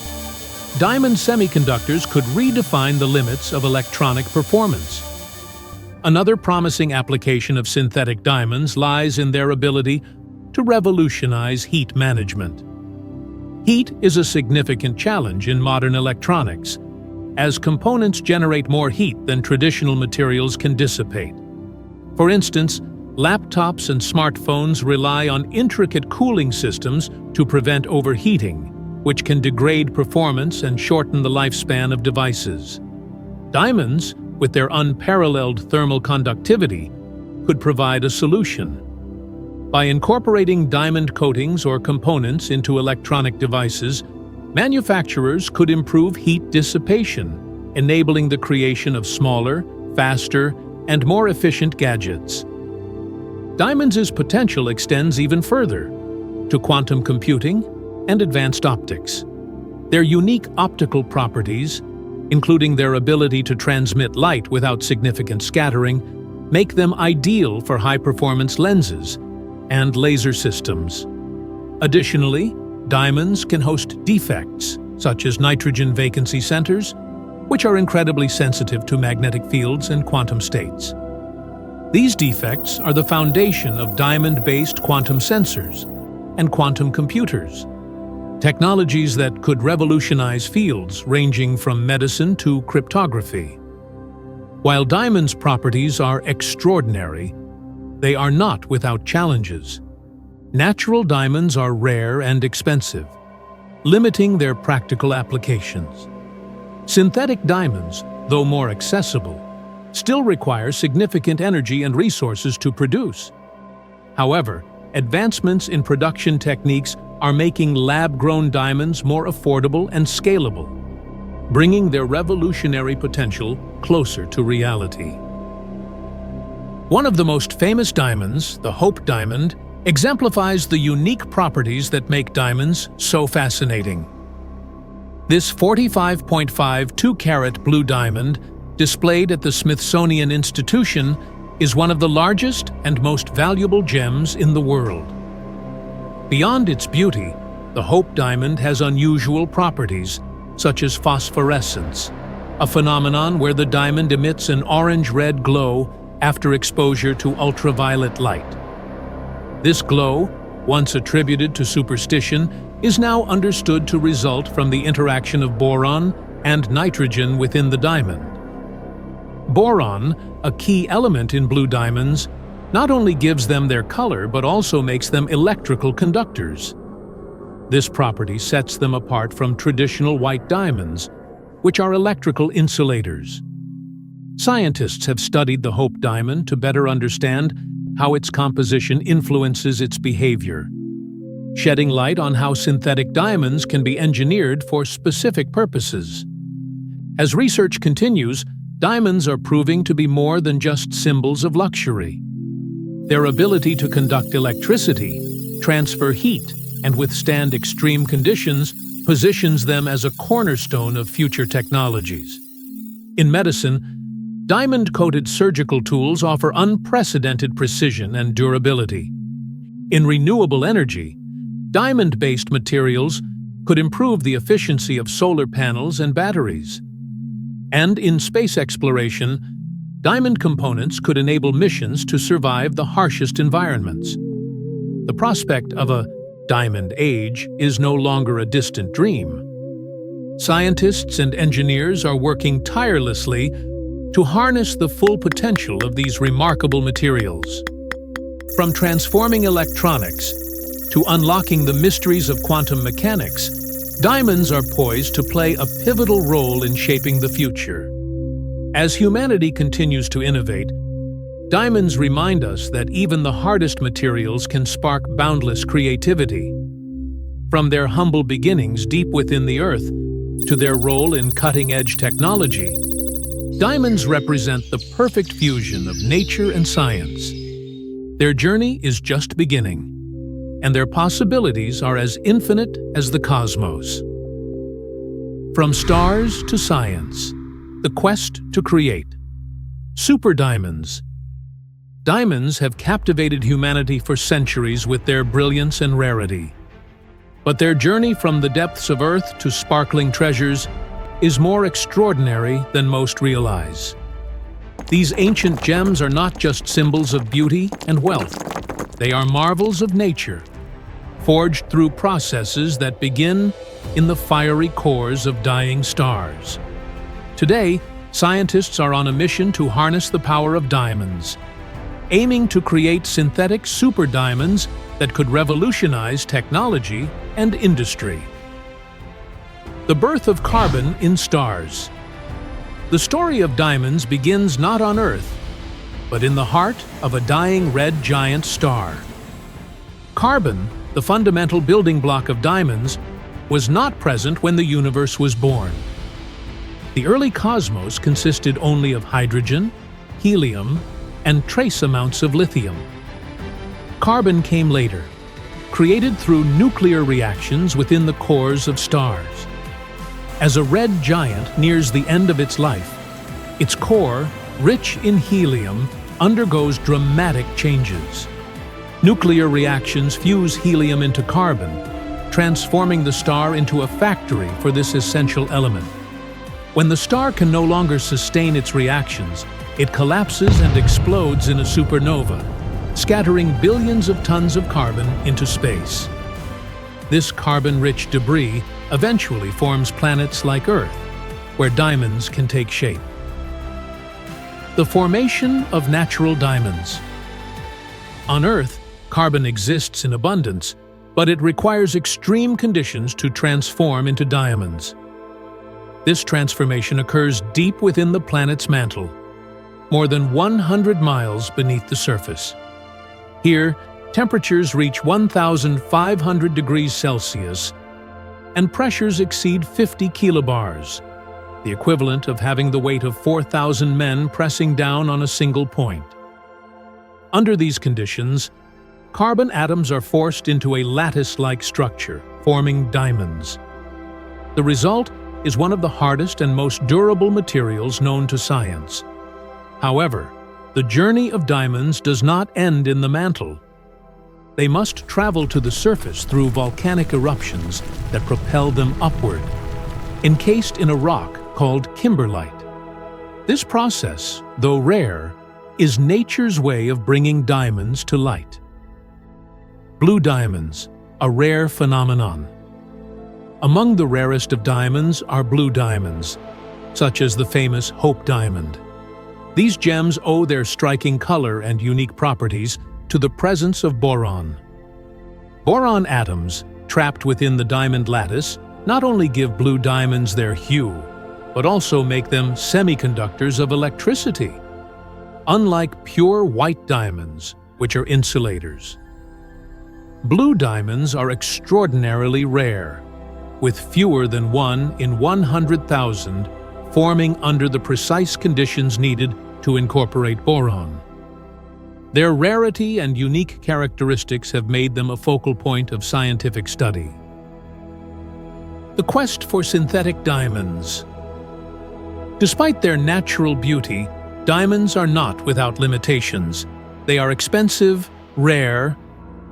diamond semiconductors could redefine the limits of electronic performance. Another promising application of synthetic diamonds lies in their ability to revolutionize heat management. Heat is a significant challenge in modern electronics, as components generate more heat than traditional materials can dissipate. For instance, laptops and smartphones rely on intricate cooling systems to prevent overheating, which can degrade performance and shorten the lifespan of devices. Diamonds, with their unparalleled thermal conductivity, could provide a solution. By incorporating diamond coatings or components into electronic devices, manufacturers could improve heat dissipation, enabling the creation of smaller, faster, and more efficient gadgets. Diamonds' potential extends even further, to quantum computing and advanced optics. Their unique optical properties, including their ability to transmit light without significant scattering, make them ideal for high-performance lenses and laser systems. Additionally, diamonds can host defects, such as nitrogen vacancy centers, which are incredibly sensitive to magnetic fields and quantum states. These defects are the foundation of diamond-based quantum sensors and quantum computers, technologies that could revolutionize fields ranging from medicine to cryptography. While diamonds' properties are extraordinary, they are not without challenges. Natural diamonds are rare and expensive, limiting their practical applications. Synthetic diamonds, though more accessible, still require significant energy and resources to produce. However, advancements in production techniques are making lab-grown diamonds more affordable and scalable, bringing their revolutionary potential closer to reality. One of the most famous diamonds, the Hope Diamond, exemplifies the unique properties that make diamonds so fascinating. This 45.5 2-carat blue diamond, displayed at the Smithsonian Institution, is one of the largest and most valuable gems in the world. Beyond its beauty, the Hope Diamond has unusual properties, such as phosphorescence, a phenomenon where the diamond emits an orange-red glow after exposure to ultraviolet light. This glow, once attributed to superstition, is now understood to result from the interaction of boron and nitrogen within the diamond. Boron, a key element in blue diamonds, not only gives them their color but also makes them electrical conductors. This property sets them apart from traditional white diamonds, which are electrical insulators. Scientists have studied the Hope Diamond to better understand how its composition influences its behavior, shedding light on how synthetic diamonds can be engineered for specific purposes. As research continues, diamonds are proving to be more than just symbols of luxury. Their ability to conduct electricity, transfer heat, and withstand extreme conditions positions them as a cornerstone of future technologies. In medicine, diamond-coated surgical tools offer unprecedented precision and durability. In renewable energy, diamond-based materials could improve the efficiency of solar panels and batteries. And in space exploration, Diamond components could enable missions to survive the harshest environments. The prospect of a diamond age is no longer a distant dream. Scientists and engineers are working tirelessly to harness the full potential of these remarkable materials. From transforming electronics to unlocking the mysteries of quantum mechanics, diamonds are poised to play a pivotal role in shaping the future. As humanity continues to innovate, diamonds remind us that even the hardest materials can spark boundless creativity. From their humble beginnings deep within the earth to their role in cutting-edge technology, diamonds represent the perfect fusion of nature and science. Their journey is just beginning, and their possibilities are as infinite as the cosmos. From stars to science, the quest to create. Super diamonds. Diamonds have captivated humanity for centuries with their brilliance and rarity. But their journey from the depths of Earth to sparkling treasures is more extraordinary than most realize. These ancient gems are not just symbols of beauty and wealth. They are marvels of nature, forged through processes that begin in the fiery cores of dying stars. Today, scientists are on a mission to harness the power of diamonds, aiming to create synthetic super diamonds that could revolutionize technology and industry. The birth of carbon in stars. The story of diamonds begins not on Earth, but in the heart of a dying red giant star. Carbon, the fundamental building block of diamonds, was not present when the universe was born. The early cosmos consisted only of hydrogen, helium, and trace amounts of lithium. Carbon came later, created through nuclear reactions within the cores of stars. As a red giant nears the end of its life, its core, rich in helium, undergoes dramatic changes. Nuclear reactions fuse helium into carbon, transforming the star into a factory for this essential element. When the star can no longer sustain its reactions, it collapses and explodes in a supernova, scattering billions of tons of carbon into space. This carbon-rich debris eventually forms planets like Earth, where diamonds can take shape. The formation of natural diamonds. On Earth, carbon exists in abundance, but it requires extreme conditions to transform into diamonds. This transformation occurs deep within the planet's mantle, more than 100 miles beneath the surface. Here, temperatures reach 1,500 degrees Celsius, and pressures exceed 50 kilobars, the equivalent of having the weight of 4,000 men pressing down on a single point. Under these conditions, carbon atoms are forced into a lattice-like structure, forming diamonds. The result is one of the hardest and most durable materials known to science. However, the journey of diamonds does not end in the mantle. They must travel to the surface through volcanic eruptions that propel them upward, encased in a rock called kimberlite. This process, though rare, is nature's way of bringing diamonds to light. Blue diamonds, a rare phenomenon. Among the rarest of diamonds are blue diamonds, such as the famous Hope Diamond. These gems owe their striking color and unique properties to the presence of boron. Boron atoms, trapped within the diamond lattice, not only give blue diamonds their hue, but also make them semiconductors of electricity, unlike pure white diamonds, which are insulators. Blue diamonds are extraordinarily rare, with fewer than 1 in 100,000 forming under the precise conditions needed to incorporate boron. Their rarity and unique characteristics have made them a focal point of scientific study. The quest for synthetic diamonds. Despite their natural beauty, diamonds are not without limitations. They are expensive, rare,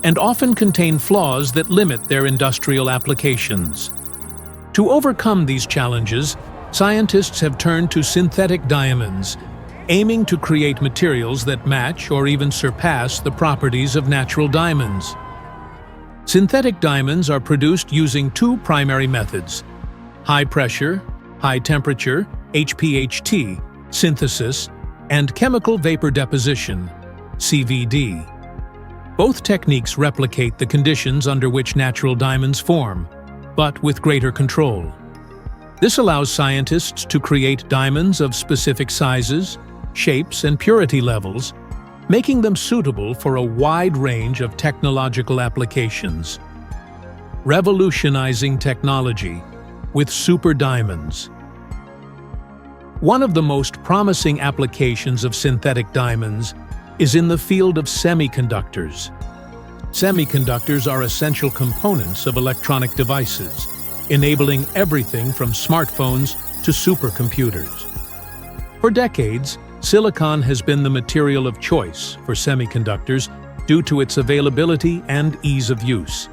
and often contain flaws that limit their industrial applications. To overcome these challenges, scientists have turned to synthetic diamonds, aiming to create materials that match or even surpass the properties of natural diamonds. Synthetic diamonds are produced using two primary methods: high pressure, high temperature, HPHT, synthesis, and chemical vapor deposition, CVD. Both techniques replicate the conditions under which natural diamonds form, but with greater control. This allows scientists to create diamonds of specific sizes, shapes, and purity levels, making them suitable for a wide range of technological applications. Revolutionizing technology with super diamonds. One of the most promising applications of synthetic diamonds is in the field of semiconductors. Semiconductors are essential components of electronic devices, enabling everything from smartphones to supercomputers. For decades, silicon has been the material of choice for semiconductors due to its availability and ease of use.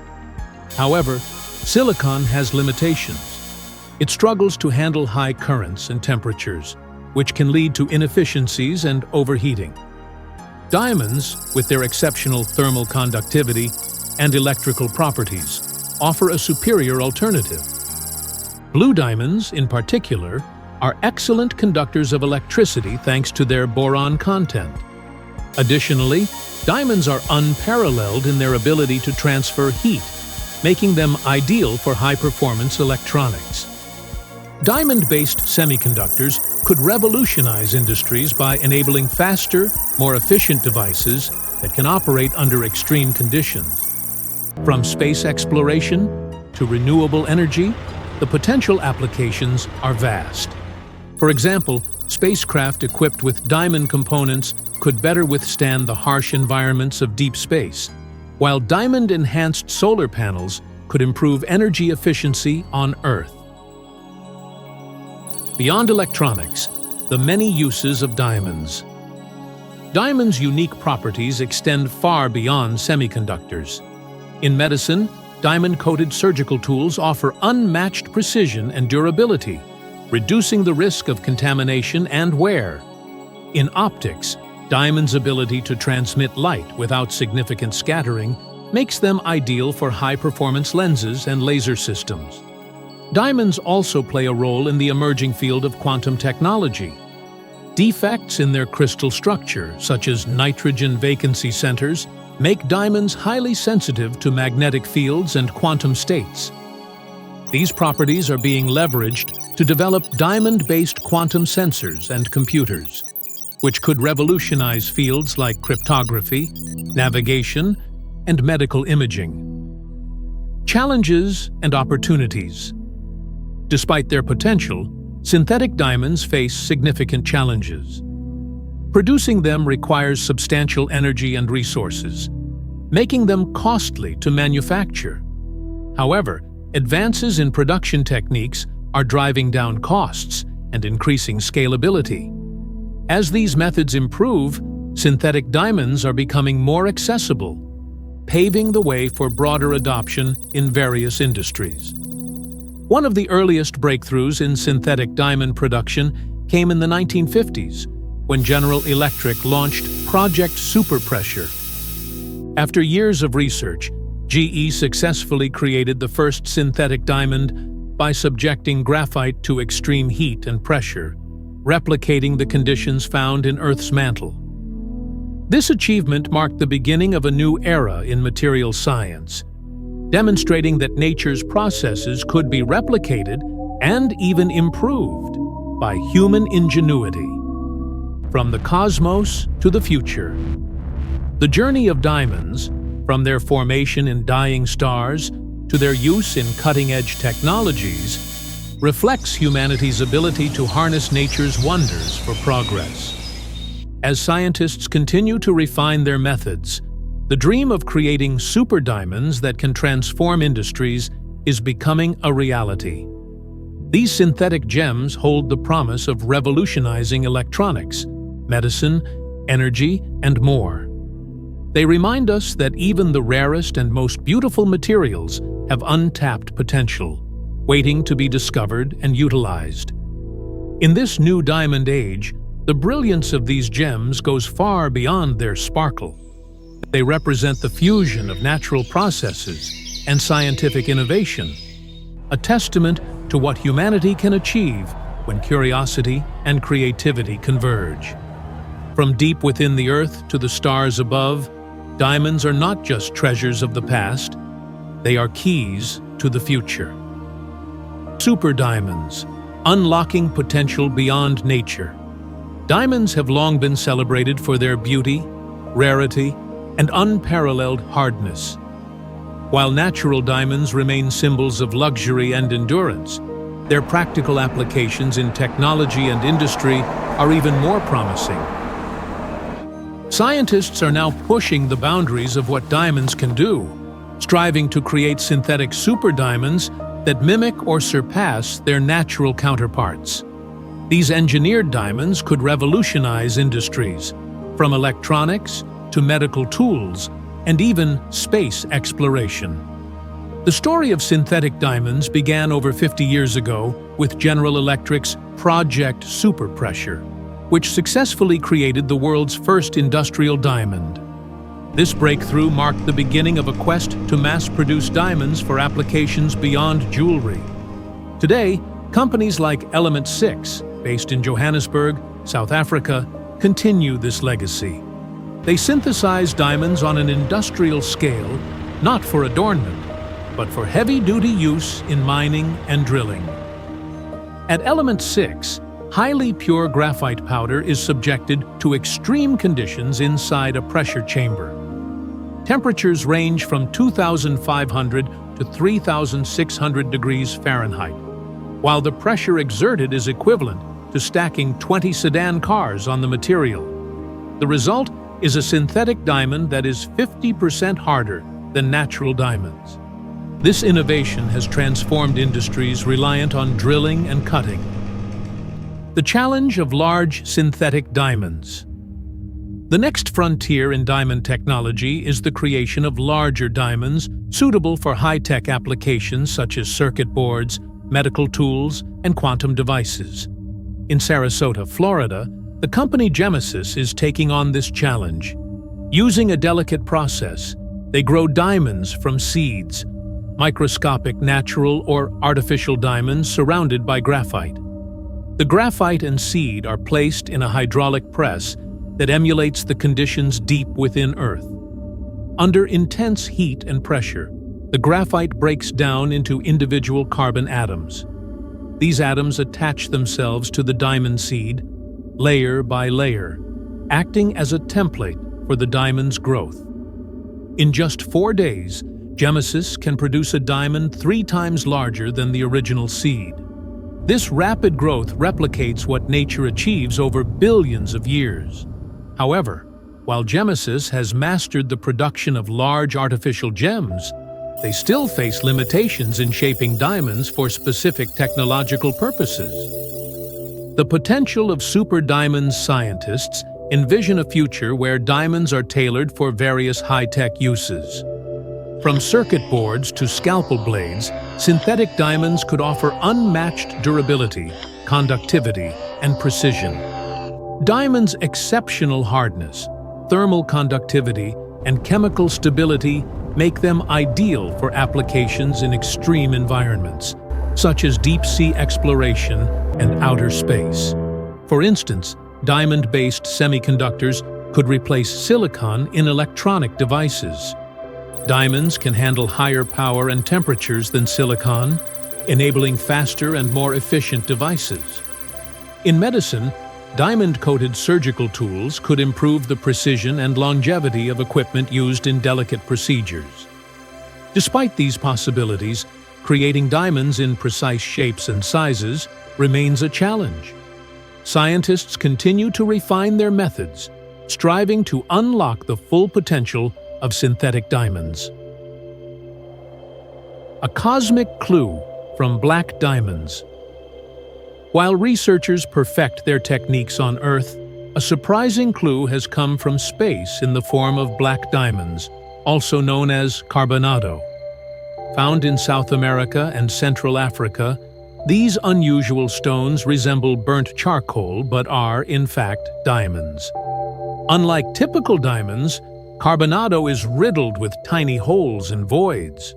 However, silicon has limitations. It struggles to handle high currents and temperatures, which can lead to inefficiencies and overheating. Diamonds, with their exceptional thermal conductivity and electrical properties, offer a superior alternative. Blue diamonds, in particular, are excellent conductors of electricity thanks to their boron content. Additionally, diamonds are unparalleled in their ability to transfer heat, making them ideal for high-performance electronics. Diamond-based semiconductors could revolutionize industries by enabling faster, more efficient devices that can operate under extreme conditions. From space exploration to renewable energy, the potential applications are vast. For example, spacecraft equipped with diamond components could better withstand the harsh environments of deep space, while diamond-enhanced solar panels could improve energy efficiency on Earth. Beyond electronics, the many uses of diamonds. Diamonds' unique properties extend far beyond semiconductors. In medicine, diamond-coated surgical tools offer unmatched precision and durability, reducing the risk of contamination and wear. In optics, diamonds' ability to transmit light without significant scattering makes them ideal for high-performance lenses and laser systems. Diamonds also play a role in the emerging field of quantum technology. Defects in their crystal structure, such as nitrogen vacancy centers, make diamonds highly sensitive to magnetic fields and quantum states. These properties are being leveraged to develop diamond-based quantum sensors and computers, which could revolutionize fields like cryptography, navigation, and medical imaging. Challenges and opportunities. Despite their potential, synthetic diamonds face significant challenges. Producing them requires substantial energy and resources, making them costly to manufacture. However, advances in production techniques are driving down costs and increasing scalability. As these methods improve, synthetic diamonds are becoming more accessible, paving the way for broader adoption in various industries. One of the earliest breakthroughs in synthetic diamond production came in the 1950s, when General Electric launched Project Superpressure. After years of research, GE successfully created the first synthetic diamond by subjecting graphite to extreme heat and pressure, replicating the conditions found in Earth's mantle. This achievement marked the beginning of a new era in materials science, demonstrating that nature's processes could be replicated and even improved by human ingenuity. From the cosmos to the future. The journey of diamonds, from their formation in dying stars to their use in cutting-edge technologies, reflects humanity's ability to harness nature's wonders for progress. As scientists continue to refine their methods, the dream of creating super diamonds that can transform industries is becoming a reality. These synthetic gems hold the promise of revolutionizing electronics, medicine, energy, and more. They remind us that even the rarest and most beautiful materials have untapped potential, waiting to be discovered and utilized. In this new diamond age, The brilliance of these gems goes far beyond their sparkle. They represent the fusion of natural processes and scientific innovation, a testament to what humanity can achieve when curiosity and creativity converge. From deep within the earth to the stars above, diamonds are not just treasures of the past, they are keys to the future. Super diamonds, unlocking potential beyond nature. Diamonds have long been celebrated for their beauty, rarity, and unparalleled hardness. While natural diamonds remain symbols of luxury and endurance, their practical applications in technology and industry are even more promising. Scientists are now pushing the boundaries of what diamonds can do, striving to create synthetic super diamonds that mimic or surpass their natural counterparts. These engineered diamonds could revolutionize industries, from electronics to medical tools and even space exploration. The story of synthetic diamonds began over 50 years ago with General Electric's Project Superpressure, which successfully created the world's first industrial diamond. This breakthrough marked the beginning of a quest to mass-produce diamonds for applications beyond jewelry. Today, companies like Element 6, based in Johannesburg, South Africa, continue this legacy. They synthesize diamonds on an industrial scale, not for adornment, but for heavy-duty use in mining and drilling. At Element 6, highly pure graphite powder is subjected to extreme conditions inside a pressure chamber. Temperatures range from 2,500 to 3,600 degrees Fahrenheit, while the pressure exerted is equivalent to stacking 20 sedan cars on the material. The result is a synthetic diamond that is 50% harder than natural diamonds. This innovation has transformed industries reliant on drilling and cutting. The challenge of large synthetic diamonds. The next frontier in diamond technology is the creation of larger diamonds suitable for high-tech applications such as circuit boards, medical tools, and quantum devices. In Sarasota, Florida, the company Genesis is taking on this challenge. Using a delicate process, they grow diamonds from seeds, microscopic natural or artificial diamonds surrounded by graphite. The graphite and seed are placed in a hydraulic press that emulates the conditions deep within Earth. Under intense heat and pressure, the graphite breaks down into individual carbon atoms. These atoms attach themselves to the diamond seed, layer by layer, acting as a template for the diamond's growth. In just 4 days, Genesis can produce a diamond 3 times larger than the original seed. This rapid growth replicates what nature achieves over billions of years. However, while Genesis has mastered the production of large artificial gems, they still face limitations in shaping diamonds for specific technological purposes. The potential of super diamonds scientists envision a future where diamonds are tailored for various high-tech uses. From circuit boards to scalpel blades, synthetic diamonds could offer unmatched durability, conductivity, and precision. Diamonds' exceptional hardness, thermal conductivity, and chemical stability make them ideal for applications in extreme environments, such as deep-sea exploration and outer space. For instance, diamond-based semiconductors could replace silicon in electronic devices. Diamonds can handle higher power and temperatures than silicon, enabling faster and more efficient devices. In medicine, diamond-coated surgical tools could improve the precision and longevity of equipment used in delicate procedures. Despite these possibilities, creating diamonds in precise shapes and sizes remains a challenge. Scientists continue to refine their methods, striving to unlock the full potential of synthetic diamonds. A cosmic clue from black diamonds. While researchers perfect their techniques on Earth, a surprising clue has come from space in the form of black diamonds, also known as carbonado. Found in South America and Central Africa, These unusual stones resemble burnt charcoal but are, in fact, diamonds. Unlike typical diamonds, carbonado is riddled with tiny holes and voids.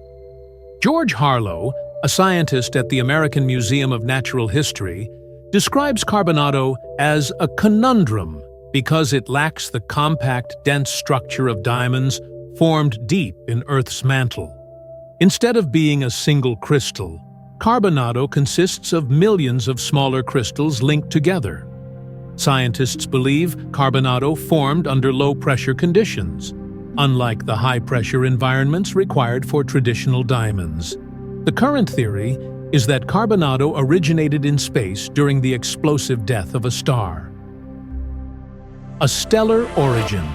George Harlow, a scientist at the American Museum of Natural History, describes carbonado as a conundrum because it lacks the compact, dense structure of diamonds formed deep in Earth's mantle. Instead of being a single crystal, carbonado consists of millions of smaller crystals linked together. Scientists believe carbonado formed under low-pressure conditions, unlike the high-pressure environments required for traditional diamonds. The current theory is that carbonado originated in space during the explosive death of a star. A stellar origin.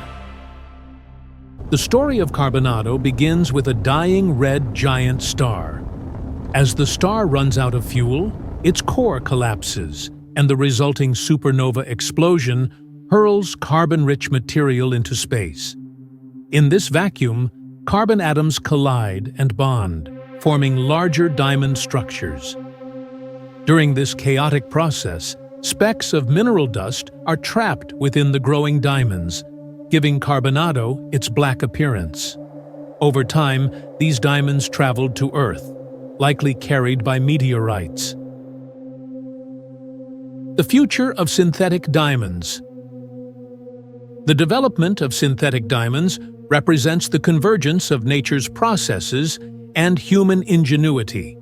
The story of carbonado begins with a dying red giant star. As the star runs out of fuel, its core collapses, and the resulting supernova explosion hurls carbon-rich material into space. In this vacuum, carbon atoms collide and bond, forming larger diamond structures. During this chaotic process, specks of mineral dust are trapped within the growing diamonds, giving carbonado its black appearance. Over time, these diamonds traveled to Earth, likely carried by meteorites. The future of synthetic diamonds. The development of synthetic diamonds represents the convergence of nature's processes and human ingenuity.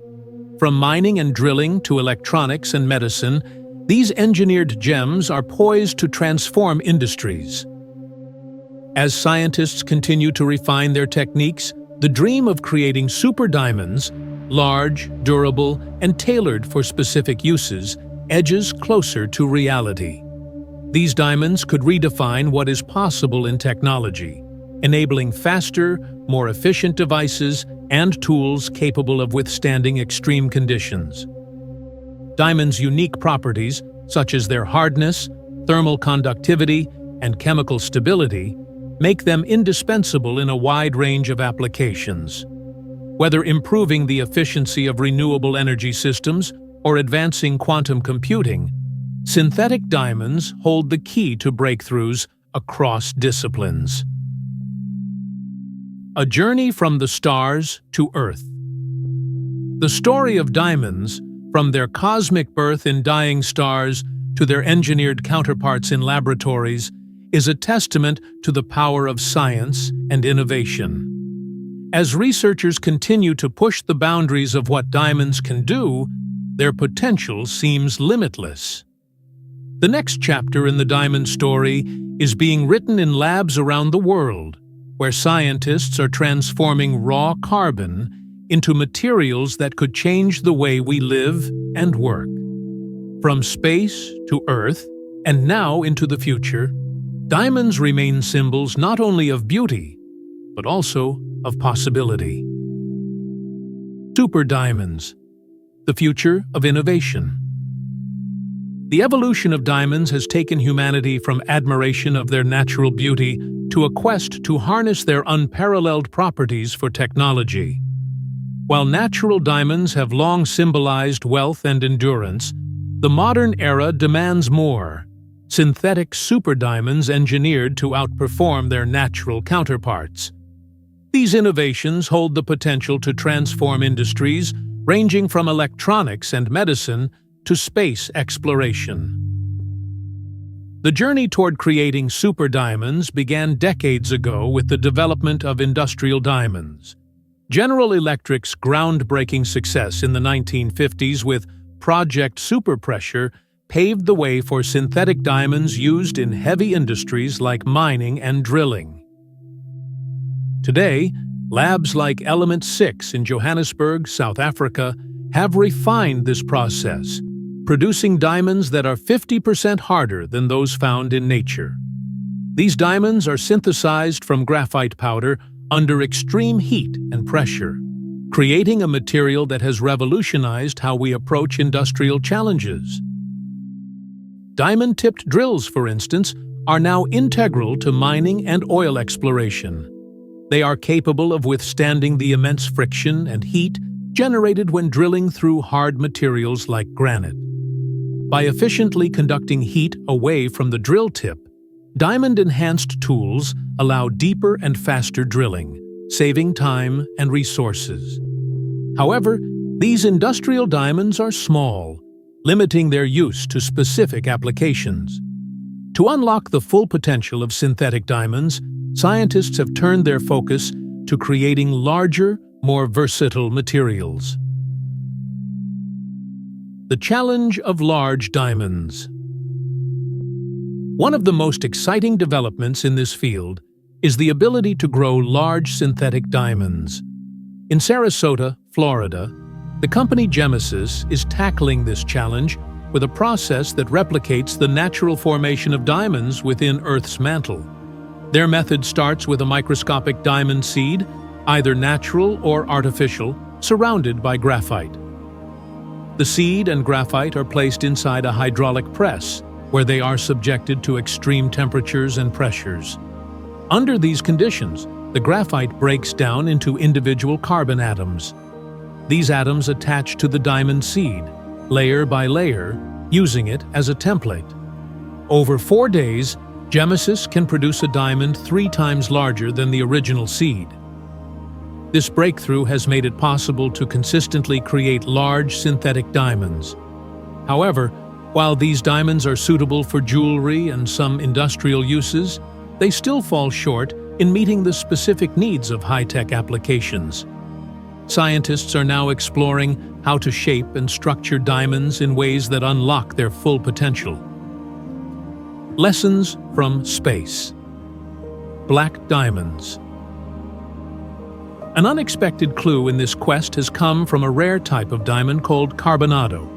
From mining and drilling to electronics and medicine, these engineered gems are poised to transform industries. As scientists continue to refine their techniques, the dream of creating super diamonds, large, durable, and tailored for specific uses, edges closer to reality. These diamonds could redefine what is possible in technology, enabling faster, more efficient devices and tools capable of withstanding extreme conditions. Diamonds' unique properties, such as their hardness, thermal conductivity, and chemical stability, make them indispensable in a wide range of applications. Whether improving the efficiency of renewable energy systems or advancing quantum computing, synthetic diamonds hold the key to breakthroughs across disciplines. A journey from the stars to Earth. The story of diamonds, from their cosmic birth in dying stars to their engineered counterparts in laboratories, is a testament to the power of science and innovation. As researchers continue to push the boundaries of what diamonds can do, their potential seems limitless. The next chapter in the diamond story is being written in labs around the world, where scientists are transforming raw carbon into materials that could change the way we live and work. From space to Earth, and now into the future, diamonds remain symbols not only of beauty, but also of possibility. Super diamonds, the future of innovation. The evolution of diamonds has taken humanity from admiration of their natural beauty to a quest to harness their unparalleled properties for technology. While natural diamonds have long symbolized wealth and endurance, the modern era demands more: synthetic super diamonds engineered to outperform their natural counterparts. These innovations hold the potential to transform industries ranging from electronics and medicine to space exploration. The journey toward creating super diamonds began decades ago with the development of industrial diamonds. General Electric's groundbreaking success in the 1950s with Project Superpressure paved the way for synthetic diamonds used in heavy industries like mining and drilling. Today, labs like Element 6 in Johannesburg, South Africa, have refined this process, producing diamonds that are 50% harder than those found in nature. These diamonds are synthesized from graphite powder under extreme heat and pressure, creating a material that has revolutionized how we approach industrial challenges. Diamond-tipped drills, for instance, are now integral to mining and oil exploration. They are capable of withstanding the immense friction and heat generated when drilling through hard materials like granite. By efficiently conducting heat away from the drill tip, diamond-enhanced tools allow deeper and faster drilling, saving time and resources. However, these industrial diamonds are small, limiting their use to specific applications. To unlock the full potential of synthetic diamonds, scientists have turned their focus to creating larger, more versatile materials. The challenge of large diamonds. One of the most exciting developments in this field is the ability to grow large synthetic diamonds. In Sarasota, Florida, the company Genesis is tackling this challenge with a process that replicates the natural formation of diamonds within Earth's mantle. Their method starts with a microscopic diamond seed, either natural or artificial, surrounded by graphite. The seed and graphite are placed inside a hydraulic press, where they are subjected to extreme temperatures and pressures. Under these conditions, the graphite breaks down into individual carbon atoms. These atoms attach to the diamond seed, layer by layer, using it as a template. Over 4 days, Genesis can produce a diamond 3 times larger than the original seed. This breakthrough has made it possible to consistently create large synthetic diamonds. However, while these diamonds are suitable for jewelry and some industrial uses, they still fall short in meeting the specific needs of high-tech applications. Scientists are now exploring how to shape and structure diamonds in ways that unlock their full potential. Lessons from space. Black diamonds. An unexpected clue in this quest has come from a rare type of diamond called carbonado,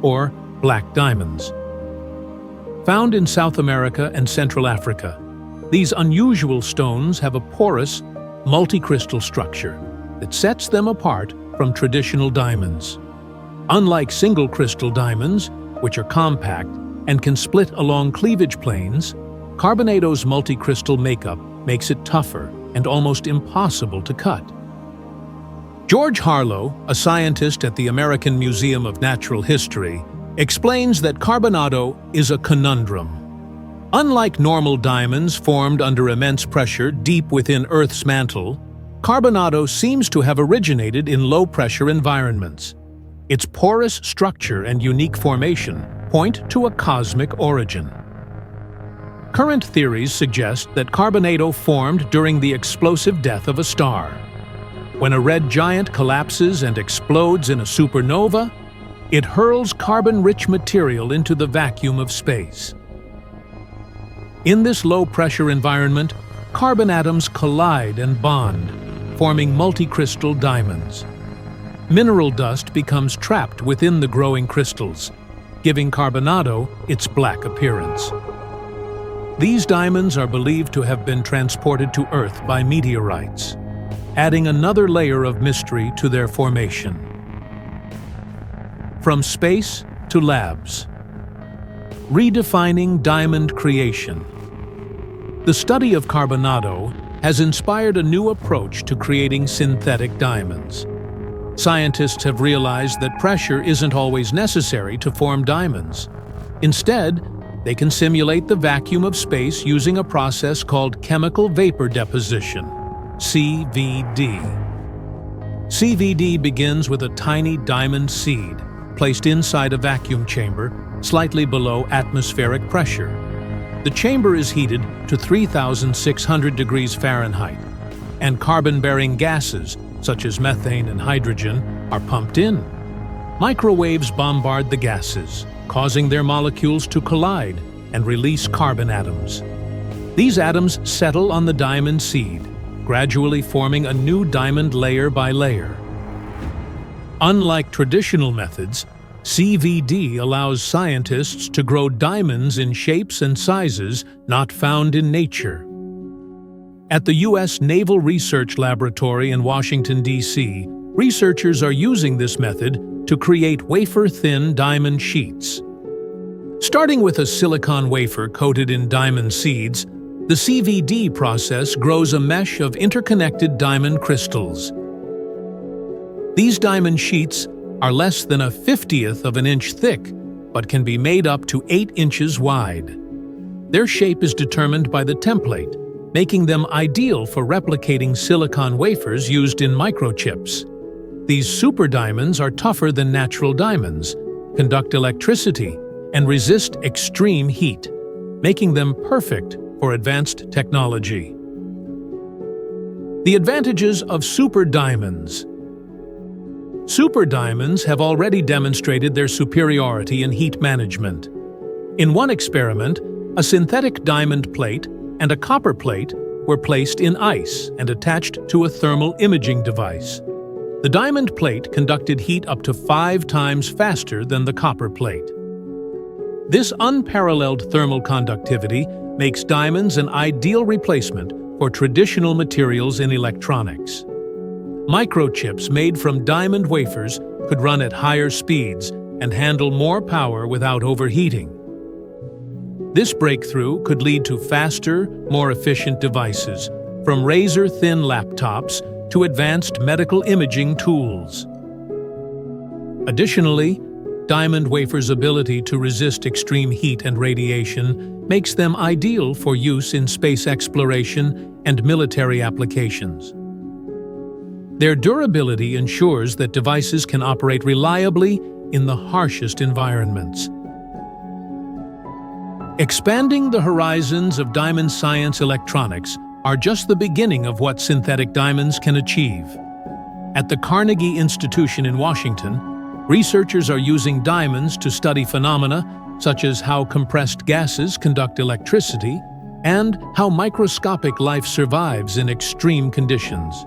or black diamonds. Found in South America and Central Africa, these unusual stones have a porous, multi-crystal structure that sets them apart from traditional diamonds. Unlike single-crystal diamonds, which are compact and can split along cleavage planes, carbonado's multi-crystal makeup makes it tougher and almost impossible to cut. George Harlow, a scientist at the American Museum of Natural History, explains that carbonado is a conundrum. Unlike normal diamonds formed under immense pressure deep within Earth's mantle, carbonado seems to have originated in low-pressure environments. Its porous structure and unique formation point to a cosmic origin. Current theories suggest that carbonado formed during the explosive death of a star. When a red giant collapses and explodes in a supernova, it hurls carbon-rich material into the vacuum of space. In this low-pressure environment, carbon atoms collide and bond, forming multi-crystal diamonds. Mineral dust becomes trapped within the growing crystals, giving carbonado its black appearance. These diamonds are believed to have been transported to Earth by meteorites, adding another layer of mystery to their formation. From space to labs. Redefining diamond creation. The study of carbonado has inspired a new approach to creating synthetic diamonds. Scientists have realized that pressure isn't always necessary to form diamonds. Instead, they can simulate the vacuum of space using a process called chemical vapor deposition, CVD. CVD begins with a tiny diamond seed placed inside a vacuum chamber slightly below atmospheric pressure. The chamber is heated to 3,600 degrees Fahrenheit, and carbon-bearing gases, such as methane and hydrogen, are pumped in. Microwaves bombard the gases, causing their molecules to collide and release carbon atoms. These atoms settle on the diamond seed, gradually forming a new diamond layer by layer. Unlike traditional methods, CVD allows scientists to grow diamonds in shapes and sizes not found in nature. At the U.S. Naval Research Laboratory in Washington, D.C., researchers are using this method to create wafer-thin diamond sheets. Starting with a silicon wafer coated in diamond seeds, the CVD process grows a mesh of interconnected diamond crystals. These diamond sheets are less than a 50th of an inch thick, but can be made up to 8 inches wide. Their shape is determined by the template, making them ideal for replicating silicon wafers used in microchips. These super diamonds are tougher than natural diamonds, conduct electricity, and resist extreme heat, making them perfect for advanced technology. The advantages of super diamonds. Super diamonds have already demonstrated their superiority in heat management. In one experiment, a synthetic diamond plate and a copper plate were placed in ice and attached to a thermal imaging device. The diamond plate conducted heat up to 5 times faster than the copper plate. This unparalleled thermal conductivity makes diamonds an ideal replacement for traditional materials in electronics. Microchips made from diamond wafers could run at higher speeds and handle more power without overheating. This breakthrough could lead to faster, more efficient devices, from razor-thin laptops to advanced medical imaging tools. Additionally, diamond wafers' ability to resist extreme heat and radiation makes them ideal for use in space exploration and military applications. Their durability ensures that devices can operate reliably in the harshest environments. Expanding the horizons of diamond science electronics are just the beginning of what synthetic diamonds can achieve. At the Carnegie Institution in Washington, researchers are using diamonds to study phenomena such as how compressed gases conduct electricity and how microscopic life survives in extreme conditions.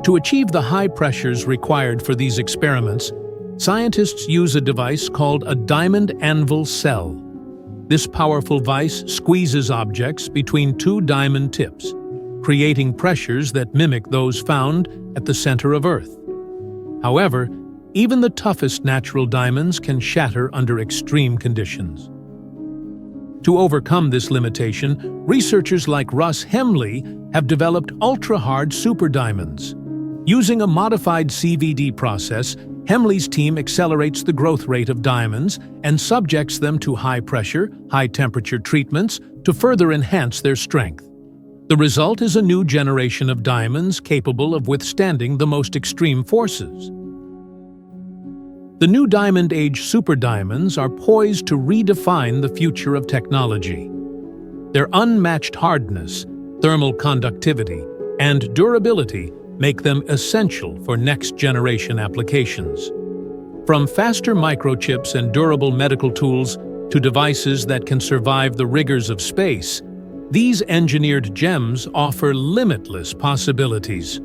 To achieve the high pressures required for these experiments, scientists use a device called a diamond anvil cell. This powerful vise squeezes objects between 2 diamond tips, creating pressures that mimic those found at the center of Earth. However, even the toughest natural diamonds can shatter under extreme conditions. To overcome this limitation, researchers like Russ Hemley have developed ultra-hard super diamonds. Using a modified CVD process, Hemley's team accelerates the growth rate of diamonds and subjects them to high-pressure, high-temperature treatments to further enhance their strength. The result is a new generation of diamonds capable of withstanding the most extreme forces. The new Diamond Age super diamonds are poised to redefine the future of technology. Their unmatched hardness, thermal conductivity, and durability make them essential for next-generation applications. From faster microchips and durable medical tools to devices that can survive the rigors of space, these engineered gems offer limitless possibilities.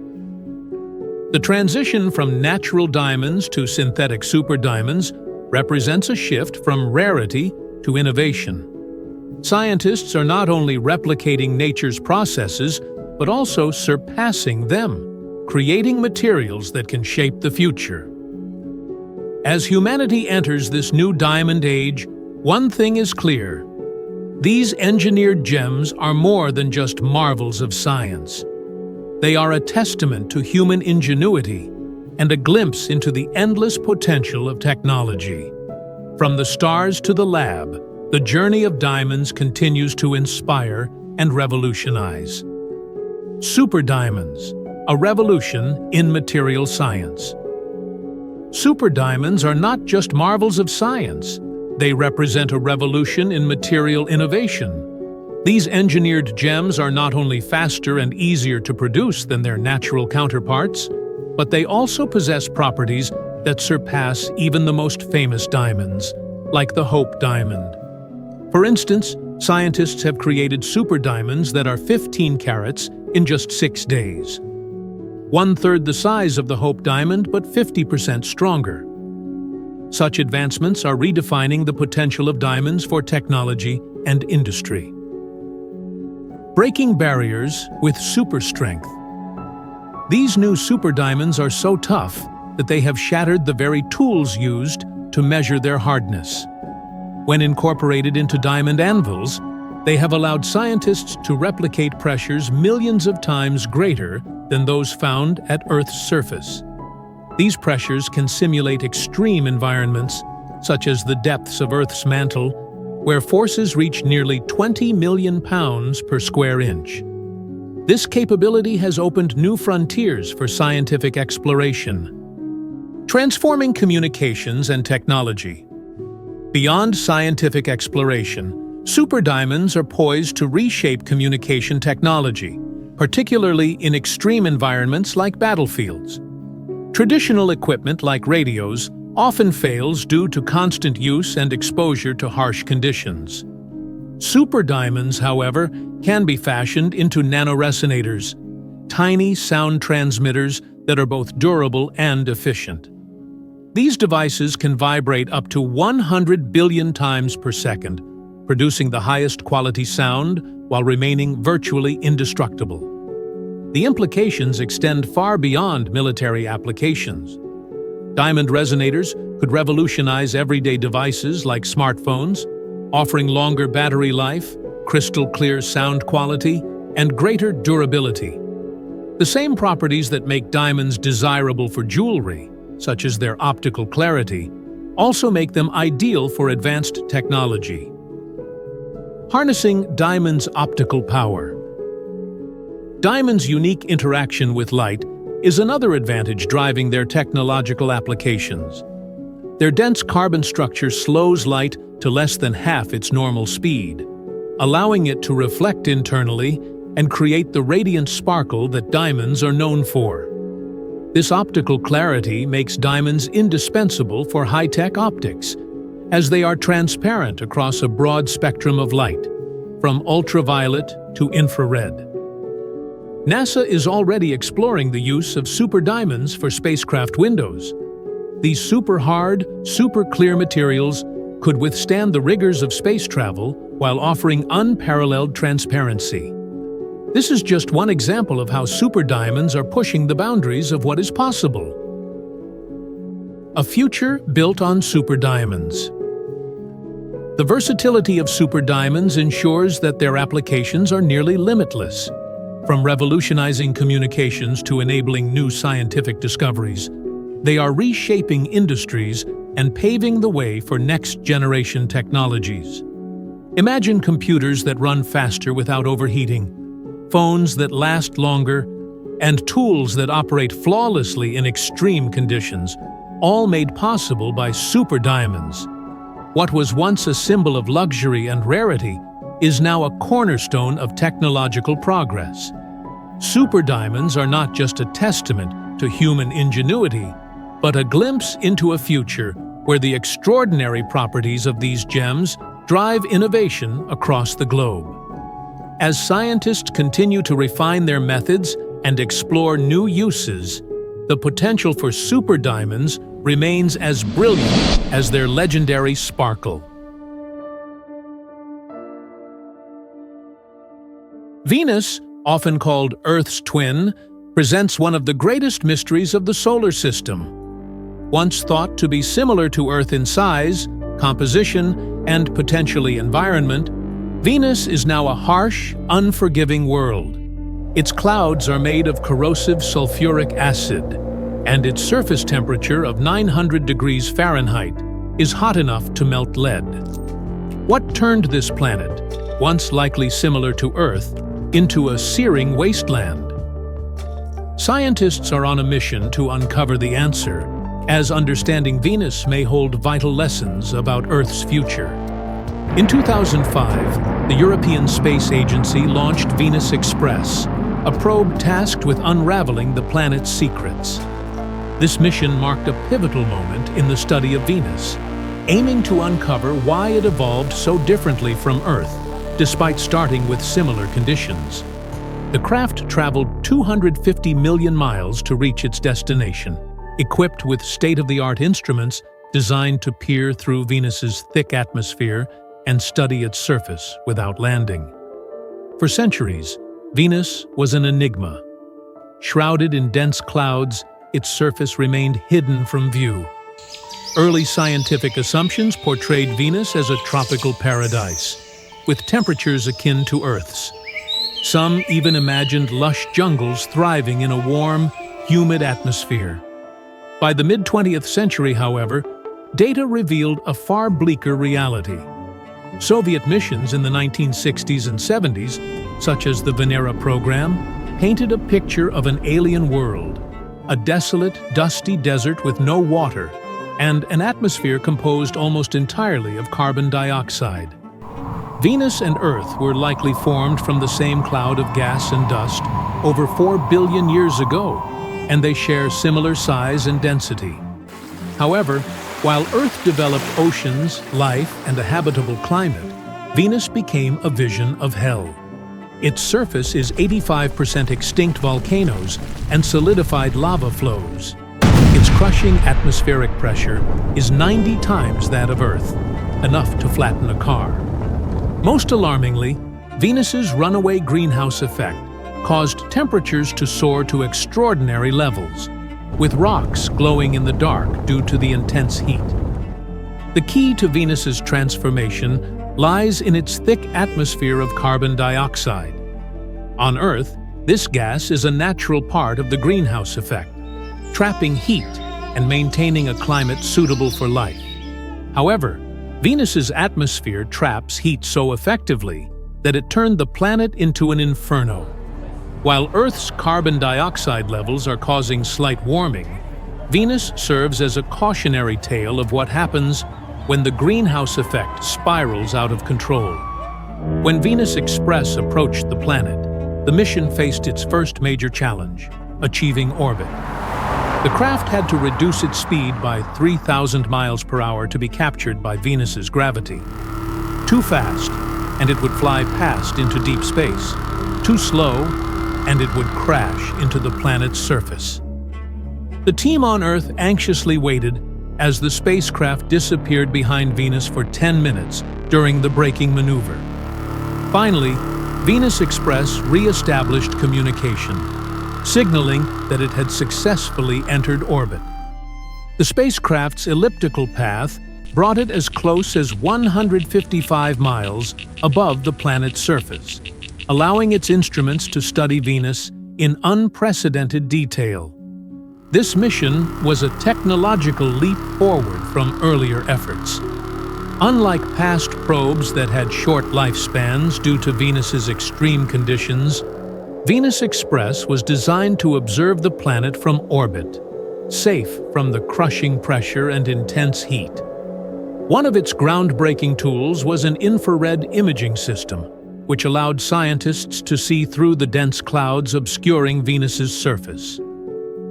The transition from natural diamonds to synthetic super diamonds represents a shift from rarity to innovation. Scientists are not only replicating nature's processes, but also surpassing them, creating materials that can shape the future. As humanity enters this new diamond age, one thing is clear. These engineered gems are more than just marvels of science. They are a testament to human ingenuity and a glimpse into the endless potential of technology. From the stars to the lab, the journey of diamonds continues to inspire and revolutionize. Super diamonds, a revolution in material science. Super diamonds are not just marvels of science. They represent a revolution in material innovation. These engineered gems are not only faster and easier to produce than their natural counterparts, but they also possess properties that surpass even the most famous diamonds, like the Hope Diamond. For instance, scientists have created super diamonds that are 15 carats in just 6 days. 1/3 the size of the Hope Diamond, but 50% stronger. Such advancements are redefining the potential of diamonds for technology and industry. Breaking barriers with super strength. These new super diamonds are so tough that they have shattered the very tools used to measure their hardness. When incorporated into diamond anvils, they have allowed scientists to replicate pressures millions of times greater than those found at Earth's surface. These pressures can simulate extreme environments, such as the depths of Earth's mantle, where forces reach nearly 20 million pounds per square inch. This capability has opened new frontiers for scientific exploration, transforming communications and technology. Beyond scientific exploration, superdiamonds are poised to reshape communication technology, particularly in extreme environments like battlefields. Traditional equipment like radios often fails due to constant use and exposure to harsh conditions. Superdiamonds, however, can be fashioned into nanoresonators, tiny sound transmitters that are both durable and efficient. These devices can vibrate up to 100 billion times per second, producing the highest quality sound while remaining virtually indestructible. The implications extend far beyond military applications. Diamond resonators could revolutionize everyday devices like smartphones, offering longer battery life, crystal-clear sound quality, and greater durability. The same properties that make diamonds desirable for jewelry, such as their optical clarity, also make them ideal for advanced technology. Harnessing diamonds' optical power. Diamonds' unique interaction with light is another advantage driving their technological applications. Their dense carbon structure slows light to less than half its normal speed, allowing it to reflect internally and create the radiant sparkle that diamonds are known for. This optical clarity makes diamonds indispensable for high-tech optics, as they are transparent across a broad spectrum of light, from ultraviolet to infrared. NASA is already exploring the use of superdiamonds for spacecraft windows. These super-hard, super-clear materials could withstand the rigors of space travel while offering unparalleled transparency. This is just one example of how superdiamonds are pushing the boundaries of what is possible. A future built on superdiamonds. The versatility of superdiamonds ensures that their applications are nearly limitless. From revolutionizing communications to enabling new scientific discoveries, they are reshaping industries and paving the way for next-generation technologies. Imagine computers that run faster without overheating, phones that last longer, and tools that operate flawlessly in extreme conditions, all made possible by superdiamonds. What was once a symbol of luxury and rarity is now a cornerstone of technological progress. Superdiamonds are not just a testament to human ingenuity, but a glimpse into a future where the extraordinary properties of these gems drive innovation across the globe. As scientists continue to refine their methods and explore new uses, the potential for superdiamonds remains as brilliant as their legendary sparkle. Venus, often called Earth's twin, presents one of the greatest mysteries of the solar system. Once thought to be similar to Earth in size, composition, and potentially environment, Venus is now a harsh, unforgiving world. Its clouds are made of corrosive sulfuric acid, and its surface temperature of 900 degrees Fahrenheit is hot enough to melt lead. What turned this planet, once likely similar to Earth, into a searing wasteland? Scientists are on a mission to uncover the answer, as understanding Venus may hold vital lessons about Earth's future. In 2005, the European Space Agency launched Venus Express, a probe tasked with unraveling the planet's secrets. This mission marked a pivotal moment in the study of Venus, aiming to uncover why it evolved so differently from Earth, despite starting with similar conditions. The craft traveled 250 million miles to reach its destination, equipped with state-of-the-art instruments designed to peer through Venus's thick atmosphere and study its surface without landing. For centuries, Venus was an enigma. Shrouded in dense clouds, its surface remained hidden from view. Early scientific assumptions portrayed Venus as a tropical paradise, with temperatures akin to Earth's. Some even imagined lush jungles thriving in a warm, humid atmosphere. By the mid-20th century, however, data revealed a far bleaker reality. Soviet missions in the 1960s and 70s, such as the Venera program, painted a picture of an alien world, a desolate, dusty desert with no water, and an atmosphere composed almost entirely of carbon dioxide. Venus and Earth were likely formed from the same cloud of gas and dust over 4 billion years ago, and they share similar size and density. However, while Earth developed oceans, life, and a habitable climate, Venus became a vision of hell. Its surface is 85% extinct volcanoes and solidified lava flows. Its crushing atmospheric pressure is 90 times that of Earth, enough to flatten a car. Most alarmingly, Venus's runaway greenhouse effect caused temperatures to soar to extraordinary levels, with rocks glowing in the dark due to the intense heat. The key to Venus's transformation lies in its thick atmosphere of carbon dioxide. On Earth, this gas is a natural part of the greenhouse effect, trapping heat and maintaining a climate suitable for life. However, Venus's atmosphere traps heat so effectively that it turned the planet into an inferno. While Earth's carbon dioxide levels are causing slight warming, Venus serves as a cautionary tale of what happens when the greenhouse effect spirals out of control. When Venus Express approached the planet, the mission faced its first major challenge: achieving orbit. The craft had to reduce its speed by 3,000 miles per hour to be captured by Venus's gravity. Too fast, and it would fly past into deep space. Too slow, and it would crash into the planet's surface. The team on Earth anxiously waited as the spacecraft disappeared behind Venus for 10 minutes during the braking maneuver. Finally, Venus Express re-established communication, signaling that it had successfully entered orbit. The spacecraft's elliptical path brought it as close as 155 miles above the planet's surface, allowing its instruments to study Venus in unprecedented detail. This mission was a technological leap forward from earlier efforts. Unlike past probes that had short lifespans due to Venus's extreme conditions, Venus Express was designed to observe the planet from orbit, safe from the crushing pressure and intense heat. One of its groundbreaking tools was an infrared imaging system, which allowed scientists to see through the dense clouds obscuring Venus's surface.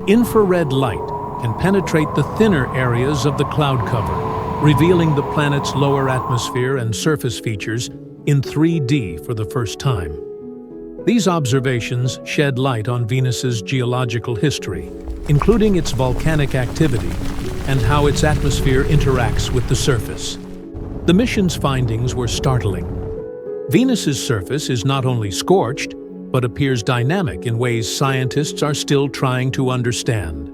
Infrared light can penetrate the thinner areas of the cloud cover, revealing the planet's lower atmosphere and surface features in 3D for the first time. These observations shed light on Venus's geological history, including its volcanic activity and how its atmosphere interacts with the surface. The mission's findings were startling. Venus's surface is not only scorched, but appears dynamic in ways scientists are still trying to understand.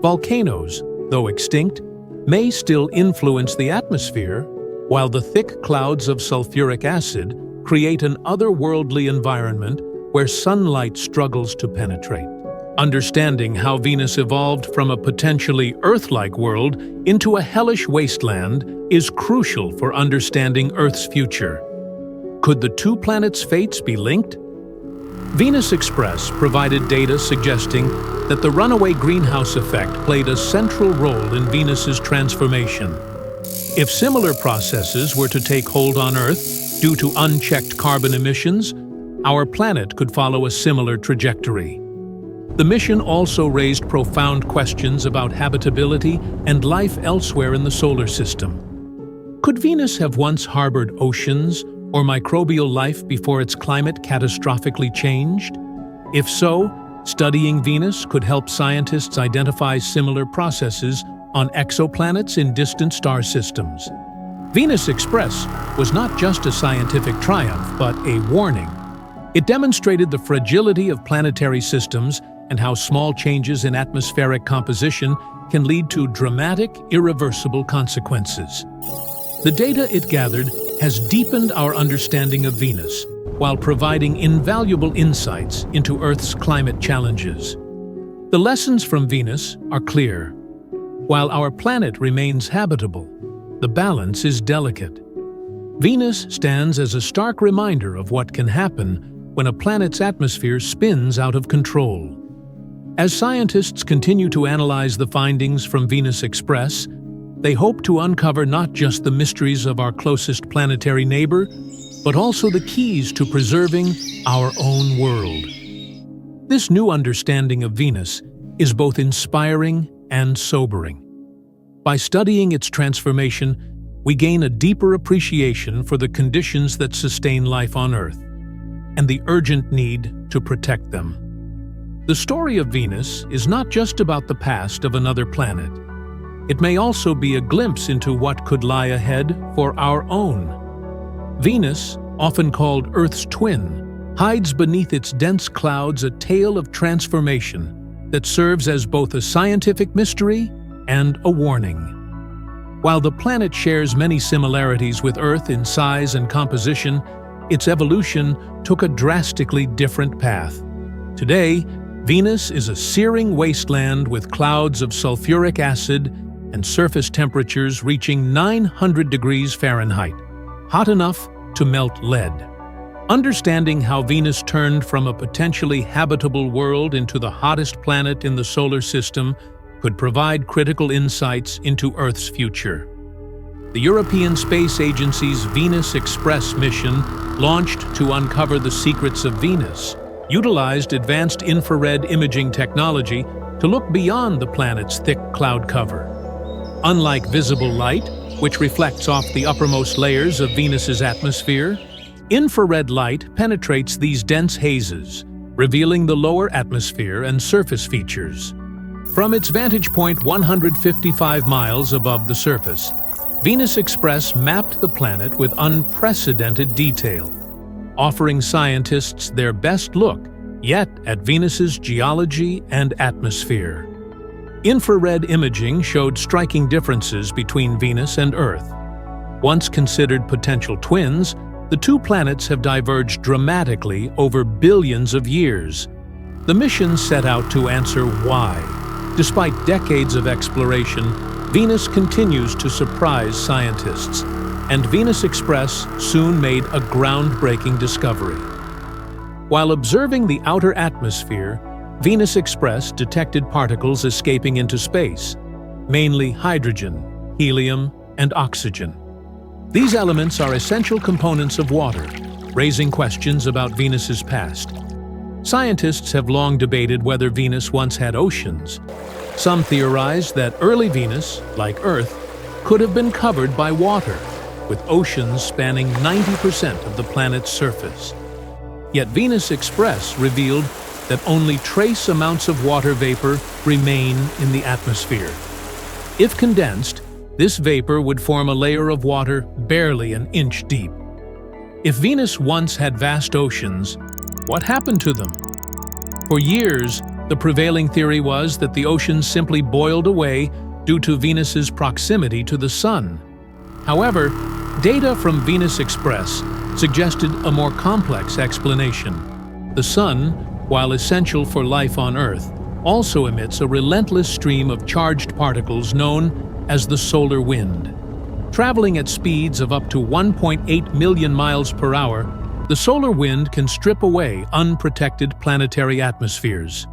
Volcanoes, though extinct, may still influence the atmosphere, while the thick clouds of sulfuric acid create an otherworldly environment where sunlight struggles to penetrate. Understanding how Venus evolved from a potentially Earth-like world into a hellish wasteland is crucial for understanding Earth's future. Could the two planets' fates be linked? Venus Express provided data suggesting that the runaway greenhouse effect played a central role in Venus's transformation. If similar processes were to take hold on Earth due to unchecked carbon emissions, our planet could follow a similar trajectory. The mission also raised profound questions about habitability and life elsewhere in the solar system. Could Venus have once harbored oceans or microbial life before its climate catastrophically changed? If so, studying Venus could help scientists identify similar processes on exoplanets in distant star systems. Venus Express was not just a scientific triumph, but a warning. It demonstrated the fragility of planetary systems and how small changes in atmospheric composition can lead to dramatic, irreversible consequences. The data it gathered has deepened our understanding of Venus, while providing invaluable insights into Earth's climate challenges. The lessons from Venus are clear. While our planet remains habitable, the balance is delicate. Venus stands as a stark reminder of what can happen when a planet's atmosphere spins out of control. As scientists continue to analyze the findings from Venus Express, they hope to uncover not just the mysteries of our closest planetary neighbor, but also the keys to preserving our own world. This new understanding of Venus is both inspiring and sobering. By studying its transformation, we gain a deeper appreciation for the conditions that sustain life on Earth and the urgent need to protect them. The story of Venus is not just about the past of another planet. It may also be a glimpse into what could lie ahead for our own. Venus, often called Earth's twin, hides beneath its dense clouds a tale of transformation that serves as both a scientific mystery and a warning. While the planet shares many similarities with Earth in size and composition, its evolution took a drastically different path. Today, Venus is a searing wasteland with clouds of sulfuric acid and surface temperatures reaching 900 degrees Fahrenheit, hot enough to melt lead. Understanding how Venus turned from a potentially habitable world into the hottest planet in the solar system could provide critical insights into Earth's future. The European Space Agency's Venus Express mission, launched to uncover the secrets of Venus, utilized advanced infrared imaging technology to look beyond the planet's thick cloud cover. Unlike visible light, which reflects off the uppermost layers of Venus's atmosphere, infrared light penetrates these dense hazes, revealing the lower atmosphere and surface features. From its vantage point 155 miles above the surface, Venus Express mapped the planet with unprecedented detail, offering scientists their best look yet at Venus's geology and atmosphere. Infrared imaging showed striking differences between Venus and Earth. Once considered potential twins, the two planets have diverged dramatically over billions of years. The mission set out to answer why. Despite decades of exploration, Venus continues to surprise scientists, and Venus Express soon made a groundbreaking discovery. While observing the outer atmosphere, Venus Express detected particles escaping into space, mainly hydrogen, helium, and oxygen. These elements are essential components of water, raising questions about Venus's past. Scientists have long debated whether Venus once had oceans. Some theorize that early Venus, like Earth, could have been covered by water, with oceans spanning 90% of the planet's surface. Yet Venus Express revealed that only trace amounts of water vapor remain in the atmosphere. If condensed, this vapor would form a layer of water barely an inch deep. If Venus once had vast oceans, what happened to them? For years, the prevailing theory was that the oceans simply boiled away due to Venus's proximity to the Sun. However, data from Venus Express suggested a more complex explanation. The Sun, while essential for life on Earth, also emits a relentless stream of charged particles known as the solar wind. Traveling at speeds of up to 1.8 million miles per hour, the solar wind can strip away unprotected planetary atmospheres.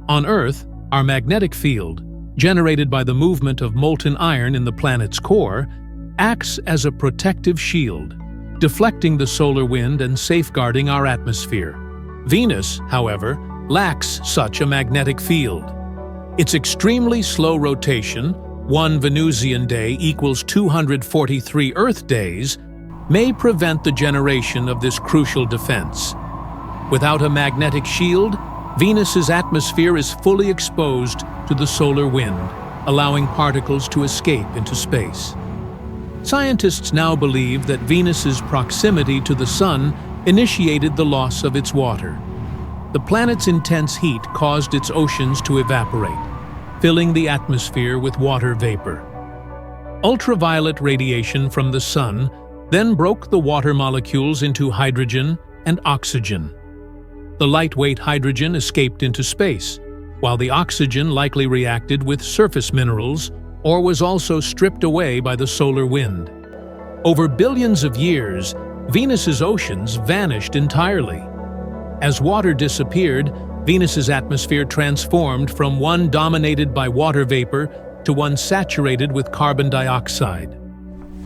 On Earth, our magnetic field, generated by the movement of molten iron in the planet's core, acts as a protective shield, deflecting the solar wind and safeguarding our atmosphere. Venus, however, lacks such a magnetic field. Its extremely slow rotation, 1 Venusian day equals 243 Earth days, may prevent the generation of this crucial defense. Without a magnetic shield, Venus's atmosphere is fully exposed to the solar wind, allowing particles to escape into space. Scientists now believe that Venus's proximity to the Sun initiated the loss of its water. The planet's intense heat caused its oceans to evaporate, filling the atmosphere with water vapor. Ultraviolet radiation from the Sun then broke the water molecules into hydrogen and oxygen. The lightweight hydrogen escaped into space, while the oxygen likely reacted with surface minerals or was also stripped away by the solar wind. Over billions of years, Venus's oceans vanished entirely. As water disappeared, Venus's atmosphere transformed from one dominated by water vapor to one saturated with carbon dioxide.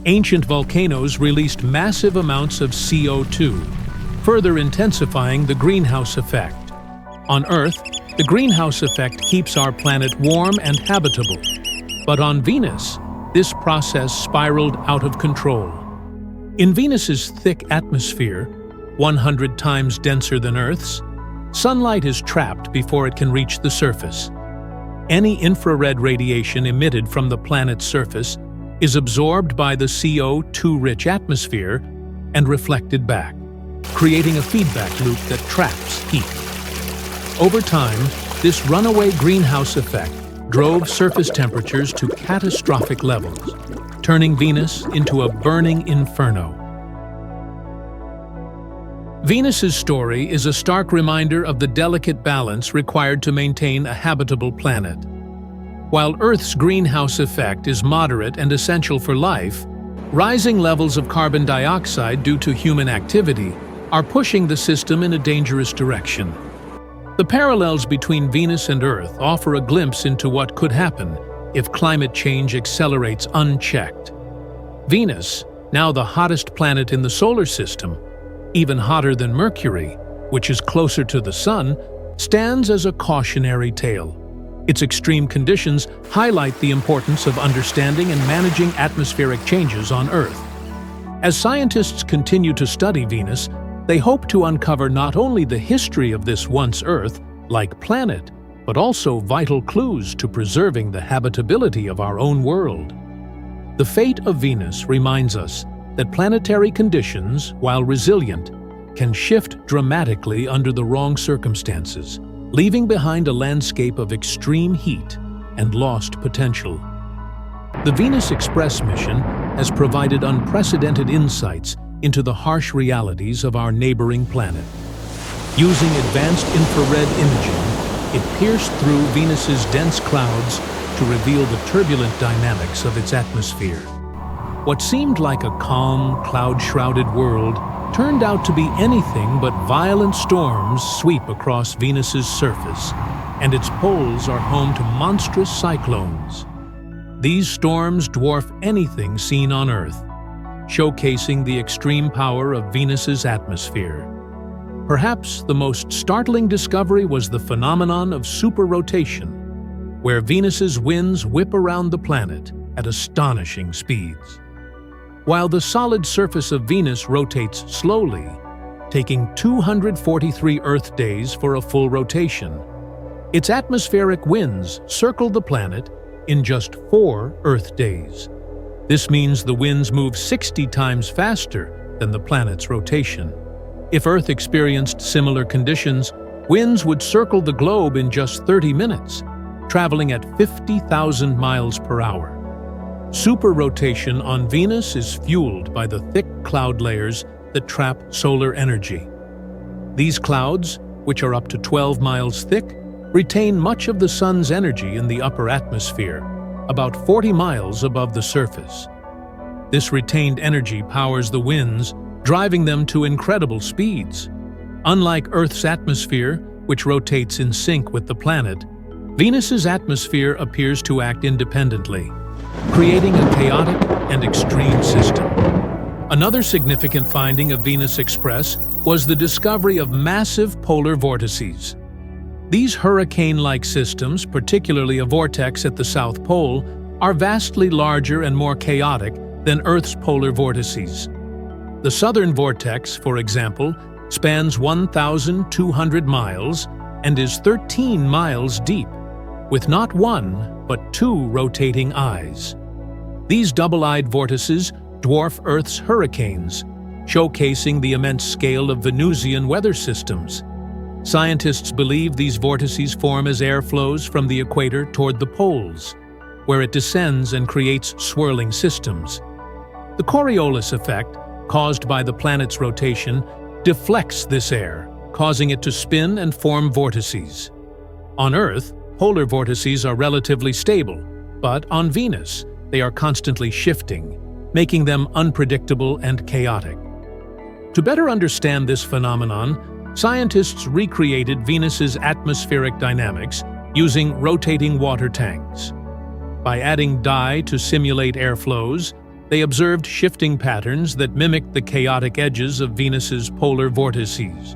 Ancient volcanoes released massive amounts of CO2, further intensifying the greenhouse effect. On Earth, the greenhouse effect keeps our planet warm and habitable. But on Venus, this process spiraled out of control. In Venus's thick atmosphere, 100 times denser than Earth's, sunlight is trapped before it can reach the surface. Any infrared radiation emitted from the planet's surface is absorbed by the CO2-rich atmosphere and reflected back, creating a feedback loop that traps heat. Over time, this runaway greenhouse effect drove surface temperatures to catastrophic levels, turning Venus into a burning inferno. Venus's story is a stark reminder of the delicate balance required to maintain a habitable planet. While Earth's greenhouse effect is moderate and essential for life, rising levels of carbon dioxide due to human activity are pushing the system in a dangerous direction. The parallels between Venus and Earth offer a glimpse into what could happen if climate change accelerates unchecked. Venus, now the hottest planet in the solar system, even hotter than Mercury, which is closer to the Sun, stands as a cautionary tale. Its extreme conditions highlight the importance of understanding and managing atmospheric changes on Earth. As scientists continue to study Venus, they hope to uncover not only the history of this once Earth-like planet, but also vital clues to preserving the habitability of our own world. The fate of Venus reminds us that planetary conditions, while resilient, can shift dramatically under the wrong circumstances, leaving behind a landscape of extreme heat and lost potential. The Venus Express mission has provided unprecedented insights into the harsh realities of our neighboring planet. Using advanced infrared imaging, it pierced through Venus's dense clouds to reveal the turbulent dynamics of its atmosphere. What seemed like a calm, cloud-shrouded world turned out to be anything but violent storms sweep across Venus's surface, and its poles are home to monstrous cyclones. These storms dwarf anything seen on Earth, showcasing the extreme power of Venus's atmosphere. Perhaps the most startling discovery was the phenomenon of superrotation, where Venus's winds whip around the planet at astonishing speeds. While the solid surface of Venus rotates slowly, taking 243 Earth days for a full rotation, its atmospheric winds circle the planet in just 4 Earth days. This means the winds move 60 times faster than the planet's rotation. If Earth experienced similar conditions, winds would circle the globe in just 30 minutes, traveling at 50,000 miles per hour. Superrotation on Venus is fueled by the thick cloud layers that trap solar energy. These clouds, which are up to 12 miles thick, retain much of the sun's energy in the upper atmosphere, about 40 miles above the surface. This retained energy powers the winds, driving them to incredible speeds. Unlike Earth's atmosphere, which rotates in sync with the planet, Venus's atmosphere appears to act independently, creating a chaotic and extreme system. Another significant finding of Venus Express was the discovery of massive polar vortices. These hurricane-like systems, particularly a vortex at the South Pole, are vastly larger and more chaotic than Earth's polar vortices. The southern vortex, for example, spans 1,200 miles and is 13 miles deep, with not one, but 2 rotating eyes. These double-eyed vortices dwarf Earth's hurricanes, showcasing the immense scale of Venusian weather systems. Scientists believe these vortices form as airflows from the equator toward the poles, where it descends and creates swirling systems. The Coriolis effect, caused by the planet's rotation, deflects this air, causing it to spin and form vortices. On Earth, polar vortices are relatively stable, But on Venus, they are constantly shifting, making them unpredictable and chaotic. To better understand this phenomenon, scientists recreated Venus's atmospheric dynamics using rotating water tanks. By adding dye to simulate airflows, they observed shifting patterns that mimicked the chaotic edges of Venus's polar vortices.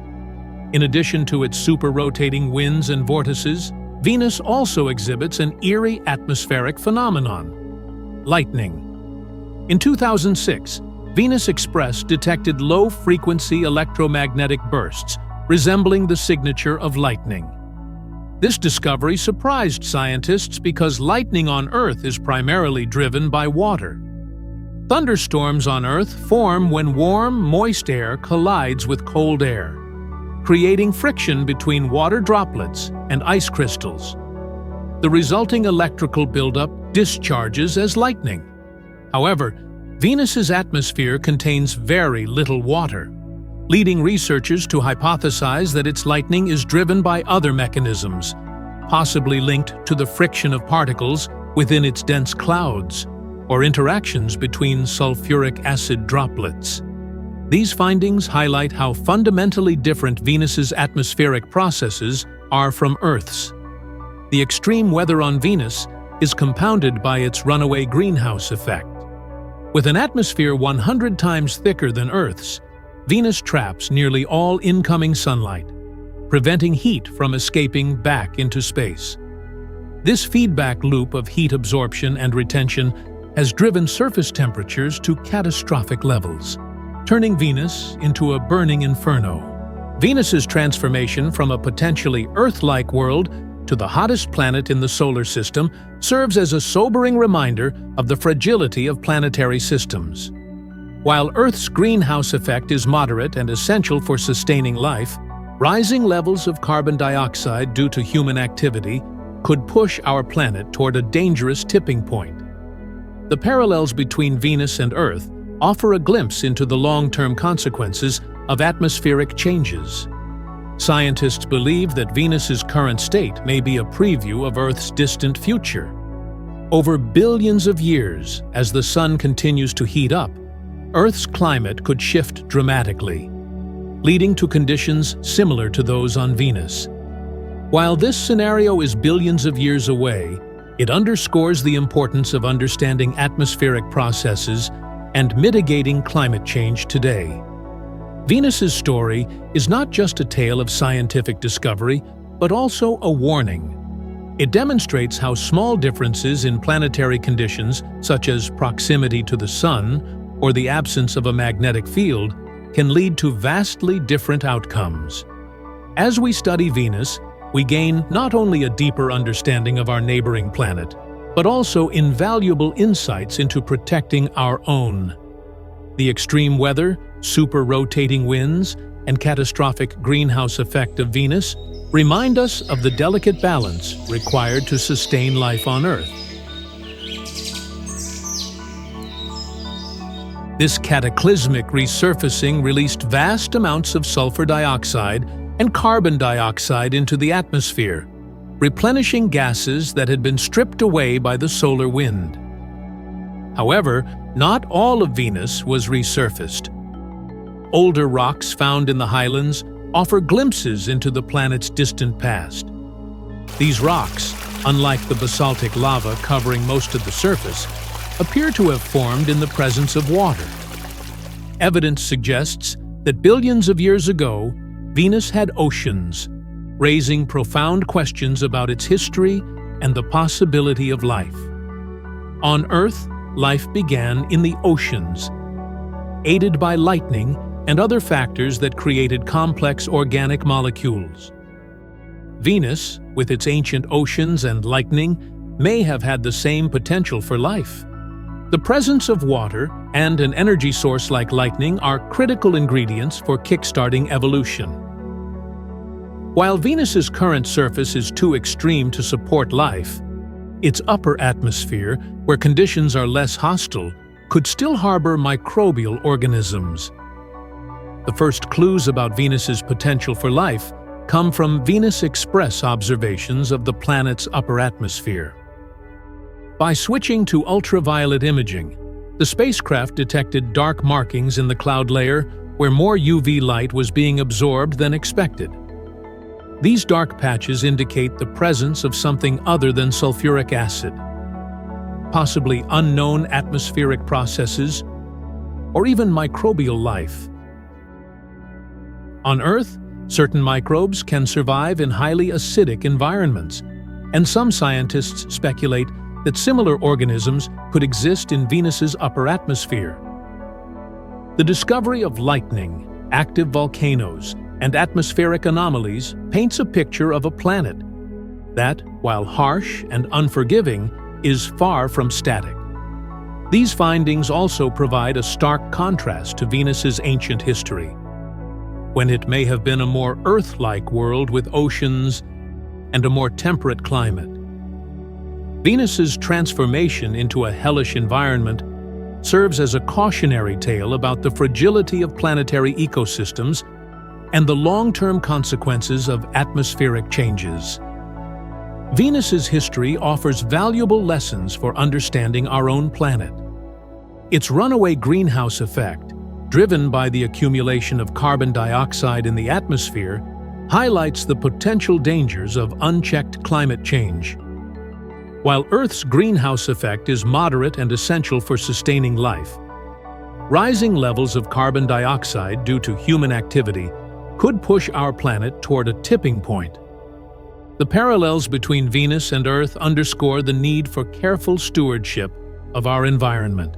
In addition to its super-rotating winds and vortices, Venus also exhibits an eerie atmospheric phenomenon: lightning. In 2006, Venus Express detected low-frequency electromagnetic bursts resembling the signature of lightning. This discovery surprised scientists because lightning on Earth is primarily driven by water. Thunderstorms on Earth form when warm, moist air collides with cold air, creating friction between water droplets and ice crystals. The resulting electrical buildup discharges as lightning. However, Venus's atmosphere contains very little water, leading researchers to hypothesize that its lightning is driven by other mechanisms, possibly linked to the friction of particles within its dense clouds, or interactions between sulfuric acid droplets. These findings highlight how fundamentally different Venus's atmospheric processes are from Earth's. The extreme weather on Venus is compounded by its runaway greenhouse effect. With an atmosphere 100 times thicker than Earth's, Venus traps nearly all incoming sunlight, preventing heat from escaping back into space. This feedback loop of heat absorption and retention has driven surface temperatures to catastrophic levels, turning Venus into a burning inferno. Venus's transformation from a potentially Earth-like world to the hottest planet in the solar system serves as a sobering reminder of the fragility of planetary systems. While Earth's greenhouse effect is moderate and essential for sustaining life, rising levels of carbon dioxide due to human activity could push our planet toward a dangerous tipping point. The parallels between Venus and Earth offer a glimpse into the long-term consequences of atmospheric changes. Scientists believe that Venus's current state may be a preview of Earth's distant future. Over billions of years, as the Sun continues to heat up, Earth's climate could shift dramatically, leading to conditions similar to those on Venus. While this scenario is billions of years away, it underscores the importance of understanding atmospheric processes and mitigating climate change today. Venus's story is not just a tale of scientific discovery, but also a warning. It demonstrates how small differences in planetary conditions, such as proximity to the Sun or the absence of a magnetic field, can lead to vastly different outcomes. As we study Venus, we gain not only a deeper understanding of our neighboring planet, but also invaluable insights into protecting our own. The extreme weather, super-rotating winds, and catastrophic greenhouse effect of Venus remind us of the delicate balance required to sustain life on Earth. This cataclysmic resurfacing released vast amounts of sulfur dioxide and carbon dioxide into the atmosphere, replenishing gases that had been stripped away by the solar wind. However, not all of Venus was resurfaced. Older rocks found in the highlands offer glimpses into the planet's distant past. These rocks, unlike the basaltic lava covering most of the surface, appear to have formed in the presence of water. Evidence suggests that billions of years ago, Venus had oceans, raising profound questions about its history and the possibility of life. On Earth, life began in the oceans, aided by lightning and other factors that created complex organic molecules. Venus, with its ancient oceans and lightning, may have had the same potential for life. The presence of water and an energy source like lightning are critical ingredients for kickstarting evolution. While Venus's current surface is too extreme to support life, its upper atmosphere, where conditions are less hostile, could still harbor microbial organisms. The first clues about Venus's potential for life come from Venus Express observations of the planet's upper atmosphere. By switching to ultraviolet imaging, the spacecraft detected dark markings in the cloud layer where more UV light was being absorbed than expected. These dark patches indicate the presence of something other than sulfuric acid, possibly unknown atmospheric processes, or even microbial life. On Earth, certain microbes can survive in highly acidic environments, and some scientists speculate that similar organisms could exist in Venus's upper atmosphere. The discovery of lightning, active volcanoes, and atmospheric anomalies paints a picture of a planet that, while harsh and unforgiving, is far from static. These findings also provide a stark contrast to Venus's ancient history, when it may have been a more Earth-like world with oceans and a more temperate climate. Venus's transformation into a hellish environment serves as a cautionary tale about the fragility of planetary ecosystems and the long-term consequences of atmospheric changes. Venus's history offers valuable lessons for understanding our own planet. Its runaway greenhouse effect, driven by the accumulation of carbon dioxide in the atmosphere, highlights the potential dangers of unchecked climate change. While Earth's greenhouse effect is moderate and essential for sustaining life, rising levels of carbon dioxide due to human activity could push our planet toward a tipping point. The parallels between Venus and Earth underscore the need for careful stewardship of our environment.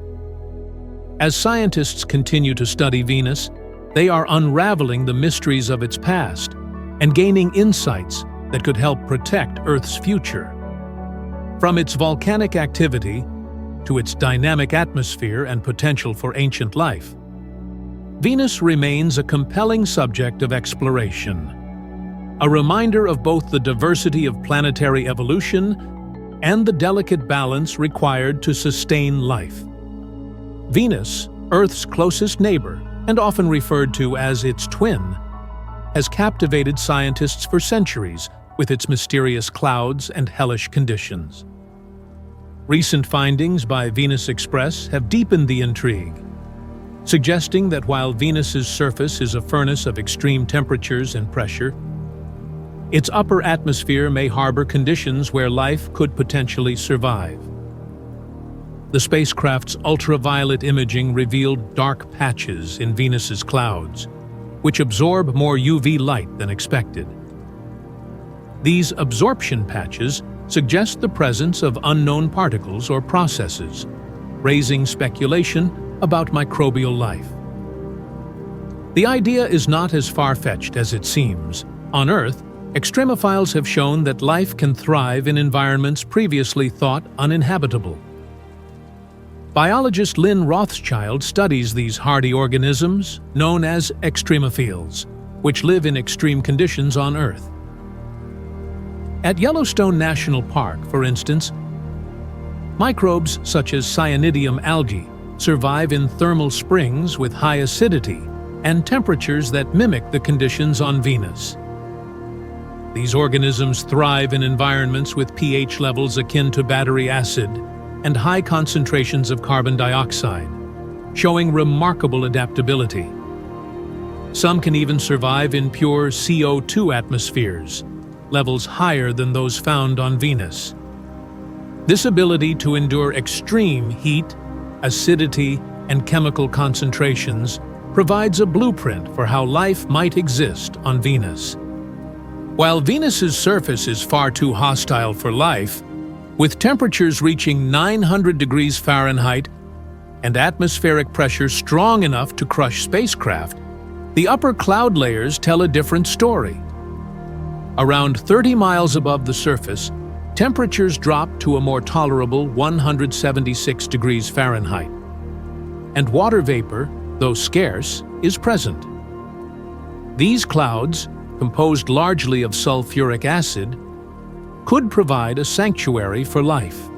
As scientists continue to study Venus, they are unraveling the mysteries of its past and gaining insights that could help protect Earth's future. From its volcanic activity to its dynamic atmosphere and potential for ancient life, Venus remains a compelling subject of exploration, a reminder of both the diversity of planetary evolution and the delicate balance required to sustain life. Venus, Earth's closest neighbor, and often referred to as its twin, has captivated scientists for centuries with its mysterious clouds and hellish conditions. Recent findings by Venus Express have deepened the intrigue, suggesting that while Venus's surface is a furnace of extreme temperatures and pressure, its upper atmosphere may harbor conditions where life could potentially survive. The spacecraft's ultraviolet imaging revealed dark patches in Venus's clouds, which absorb more UV light than expected. These absorption patches suggest the presence of unknown particles or processes, raising speculation about microbial life. The idea is not as far-fetched as it seems. On Earth, extremophiles have shown that life can thrive in environments previously thought uninhabitable. Biologist Lynn Rothschild studies these hardy organisms, known as extremophiles, which live in extreme conditions on Earth. At Yellowstone National Park, for instance, microbes such as cyanidium algae survive in thermal springs with high acidity and temperatures that mimic the conditions on Venus. These organisms thrive in environments with pH levels akin to battery acid and high concentrations of carbon dioxide, showing remarkable adaptability. Some can even survive in pure CO2 atmospheres, levels higher than those found on Venus. This ability to endure extreme heat, acidity, and chemical concentrations provides a blueprint for how life might exist on Venus. While Venus's surface is far too hostile for life, with temperatures reaching 900 degrees Fahrenheit and atmospheric pressure strong enough to crush spacecraft, the upper cloud layers tell a different story. Around 30 miles above the surface, temperatures drop to a more tolerable 176 degrees Fahrenheit, and water vapor, though scarce, is present. These clouds, composed largely of sulfuric acid, could provide a sanctuary for life.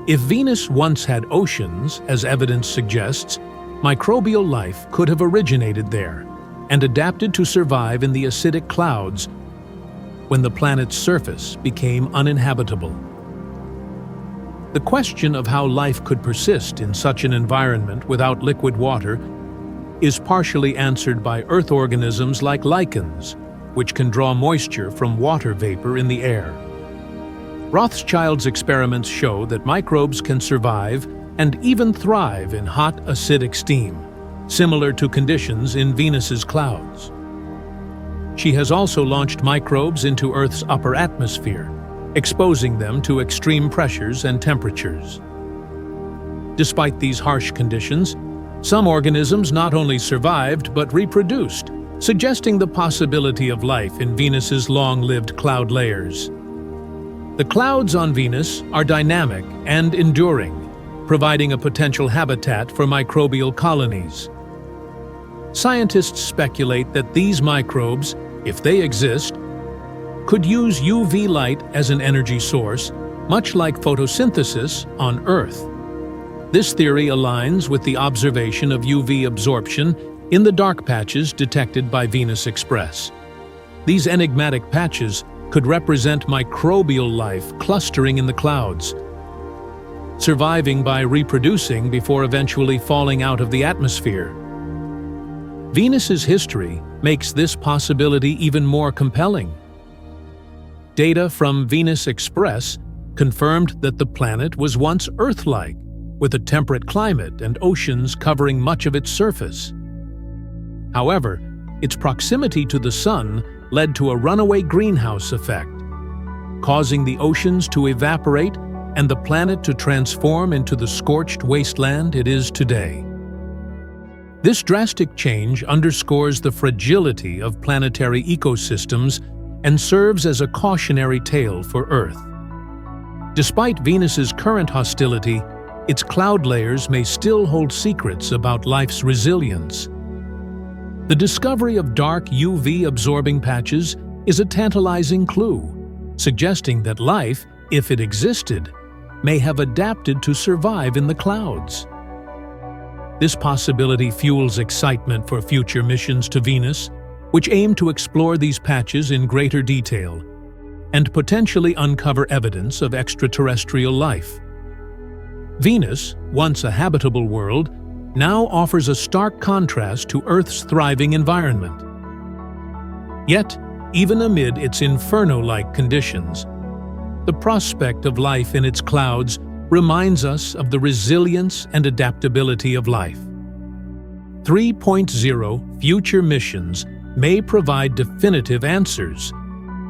If Venus once had oceans, as evidence suggests, microbial life could have originated there and adapted to survive in the acidic clouds when the planet's surface became uninhabitable. The question of how life could persist in such an environment without liquid water is partially answered by Earth organisms like lichens, which can draw moisture from water vapor in the air. Rothschild's experiments show that microbes can survive and even thrive in hot, acidic steam, similar to conditions in Venus's clouds. She has also launched microbes into Earth's upper atmosphere, exposing them to extreme pressures and temperatures. Despite these harsh conditions, some organisms not only survived but reproduced, suggesting the possibility of life in Venus's long-lived cloud layers. The clouds on Venus are dynamic and enduring, providing a potential habitat for microbial colonies. Scientists speculate that these microbes, if they exist, could use UV light as an energy source, much like photosynthesis on Earth. This theory aligns with the observation of UV absorption in the dark patches detected by Venus Express. These enigmatic patches could represent microbial life clustering in the clouds, surviving by reproducing before eventually falling out of the atmosphere. Venus's history makes this possibility even more compelling. Data from Venus Express confirmed that the planet was once Earth-like, with a temperate climate and oceans covering much of its surface. However, its proximity to the Sun led to a runaway greenhouse effect, causing the oceans to evaporate and the planet to transform into the scorched wasteland it is today. This drastic change underscores the fragility of planetary ecosystems and serves as a cautionary tale for Earth. Despite Venus's current hostility, its cloud layers may still hold secrets about life's resilience. The discovery of dark UV-absorbing patches is a tantalizing clue, suggesting that life, if it existed, may have adapted to survive in the clouds. This possibility fuels excitement for future missions to Venus, which aim to explore these patches in greater detail and potentially uncover evidence of extraterrestrial life. Venus, once a habitable world, now offers a stark contrast to Earth's thriving environment. Yet, even amid its inferno-like conditions, the prospect of life in its clouds reminds us of the resilience and adaptability of life. 3.0 future missions may provide definitive answers,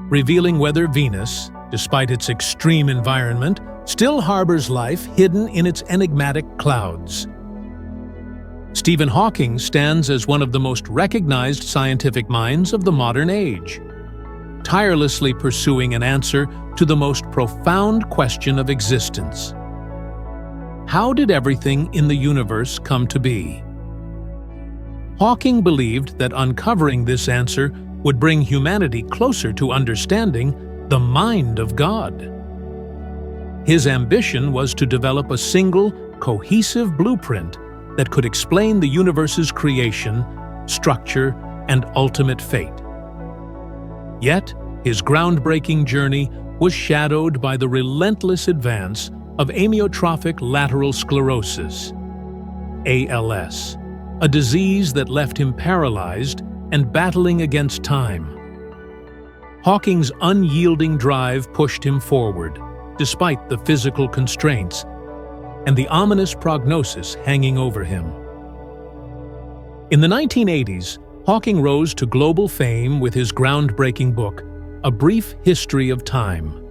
revealing whether Venus, despite its extreme environment, still harbors life hidden in its enigmatic clouds. Stephen Hawking stands as one of the most recognized scientific minds of the modern age, tirelessly pursuing an answer to the most profound question of existence. How did everything in the universe come to be? Hawking believed that uncovering this answer would bring humanity closer to understanding the mind of God. His ambition was to develop a single, cohesive blueprint that could explain the universe's creation, structure, and ultimate fate. Yet, his groundbreaking journey was shadowed by the relentless advance of amyotrophic lateral sclerosis, ALS, a disease that left him paralyzed and battling against time. Hawking's unyielding drive pushed him forward, despite the physical constraints and the ominous prognosis hanging over him. In the 1980s, Hawking rose to global fame with his groundbreaking book, A Brief History of Time.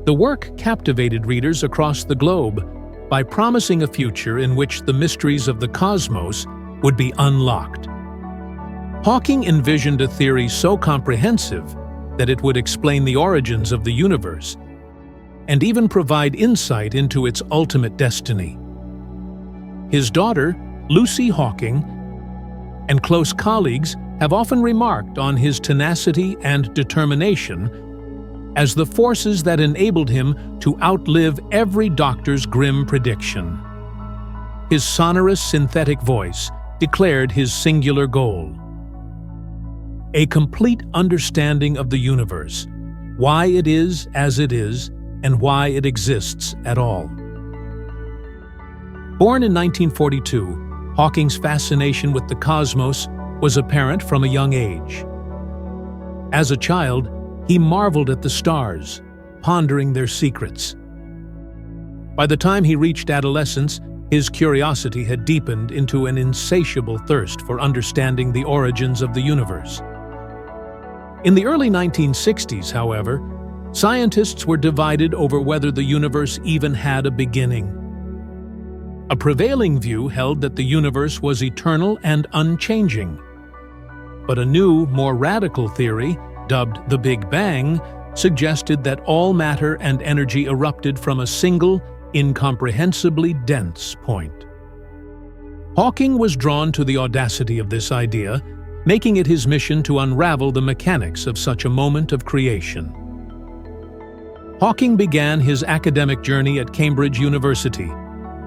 The work captivated readers across the globe by promising a future in which the mysteries of the cosmos would be unlocked. Hawking envisioned a theory so comprehensive that it would explain the origins of the universe and even provide insight into its ultimate destiny. His daughter, Lucy Hawking, and close colleagues have often remarked on his tenacity and determination as the forces that enabled him to outlive every doctor's grim prediction. His sonorous synthetic voice declared his singular goal: a complete understanding of the universe, why it is as it is, and why it exists at all. Born in 1942, Hawking's fascination with the cosmos was apparent from a young age. As a child, he marveled at the stars, pondering their secrets. By the time he reached adolescence, his curiosity had deepened into an insatiable thirst for understanding the origins of the universe. In the early 1960s, however, scientists were divided over whether the universe even had a beginning. A prevailing view held that the universe was eternal and unchanging. But a new, more radical theory, dubbed the Big Bang, suggested that all matter and energy erupted from a single, incomprehensibly dense point. Hawking was drawn to the audacity of this idea, making it his mission to unravel the mechanics of such a moment of creation. Hawking began his academic journey at Cambridge University,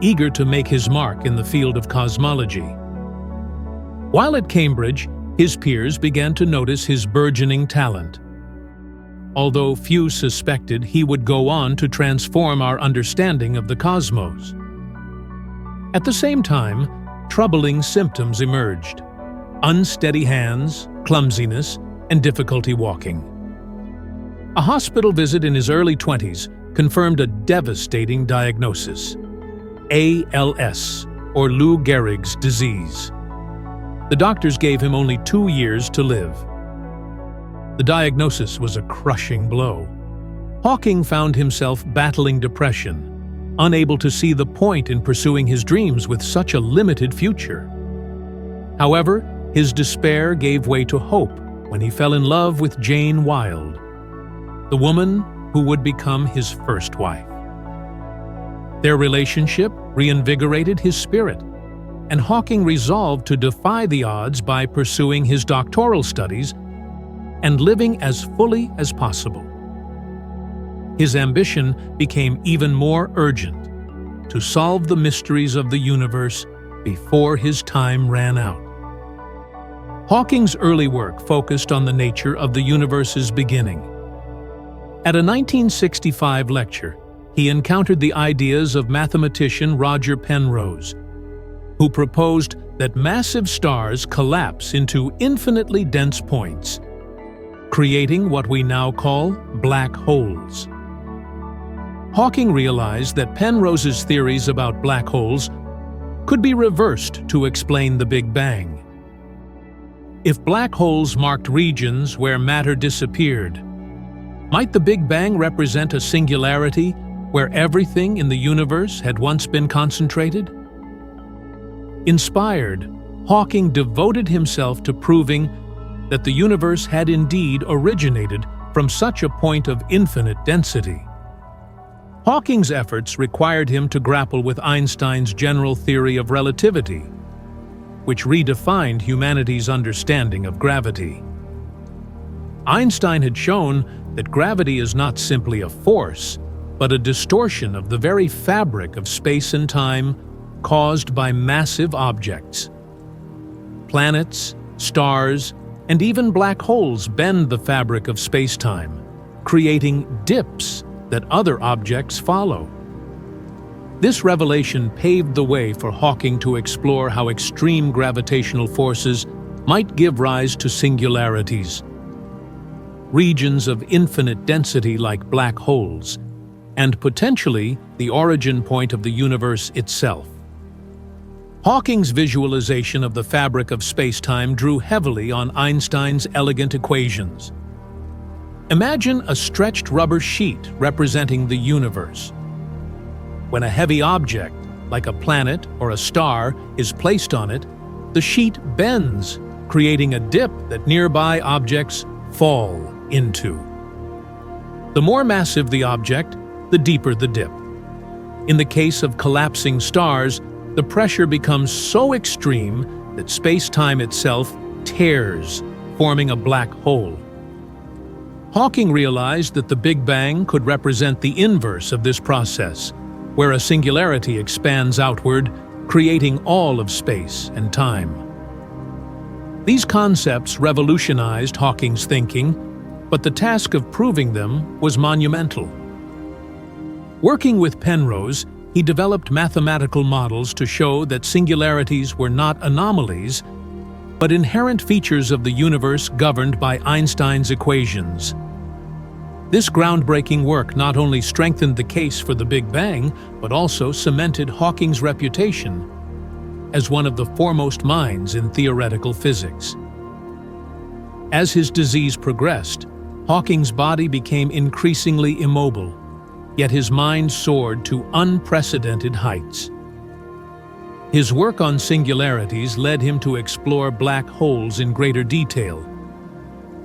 eager to make his mark in the field of cosmology. While at Cambridge, his peers began to notice his burgeoning talent. Although few suspected he would go on to transform our understanding of the cosmos. At the same time, troubling symptoms emerged: unsteady hands, clumsiness, and difficulty walking. A hospital visit in his early 20s confirmed a devastating diagnosis: ALS, or Lou Gehrig's disease. The doctors gave him only 2 years to live. The diagnosis was a crushing blow. Hawking found himself battling depression, unable to see the point in pursuing his dreams with such a limited future. However, his despair gave way to hope when he fell in love with Jane Wilde, the woman who would become his first wife. Their relationship reinvigorated his spirit, and Hawking resolved to defy the odds by pursuing his doctoral studies and living as fully as possible. His ambition became even more urgent: to solve the mysteries of the universe before his time ran out. Hawking's early work focused on the nature of the universe's beginning. At a 1965 lecture, he encountered the ideas of mathematician Roger Penrose, who proposed that massive stars collapse into infinitely dense points, creating what we now call black holes. Hawking realized that Penrose's theories about black holes could be reversed to explain the Big Bang. If black holes marked regions where matter disappeared, might the Big Bang represent a singularity where everything in the universe had once been concentrated? Inspired, Hawking devoted himself to proving that the universe had indeed originated from such a point of infinite density. Hawking's efforts required him to grapple with Einstein's general theory of relativity, which redefined humanity's understanding of gravity. Einstein had shown that gravity is not simply a force, but a distortion of the very fabric of space and time caused by massive objects. Planets, stars, and even black holes bend the fabric of space-time, creating dips that other objects follow. This revelation paved the way for Hawking to explore how extreme gravitational forces might give rise to singularities, regions of infinite density like black holes, and potentially the origin point of the universe itself. Hawking's visualization of the fabric of space-time drew heavily on Einstein's elegant equations. Imagine a stretched rubber sheet representing the universe. When a heavy object, like a planet or a star, is placed on it, the sheet bends, creating a dip that nearby objects fall into. The more massive the object, the deeper the dip. In the case of collapsing stars, the pressure becomes so extreme that space-time itself tears, forming a black hole. Hawking realized that the Big Bang could represent the inverse of this process, where a singularity expands outward, creating all of space and time. These concepts revolutionized Hawking's thinking, but the task of proving them was monumental. Working with Penrose, he developed mathematical models to show that singularities were not anomalies, but inherent features of the universe governed by Einstein's equations. This groundbreaking work not only strengthened the case for the Big Bang, but also cemented Hawking's reputation as one of the foremost minds in theoretical physics. As his disease progressed, Hawking's body became increasingly immobile, yet his mind soared to unprecedented heights. His work on singularities led him to explore black holes in greater detail,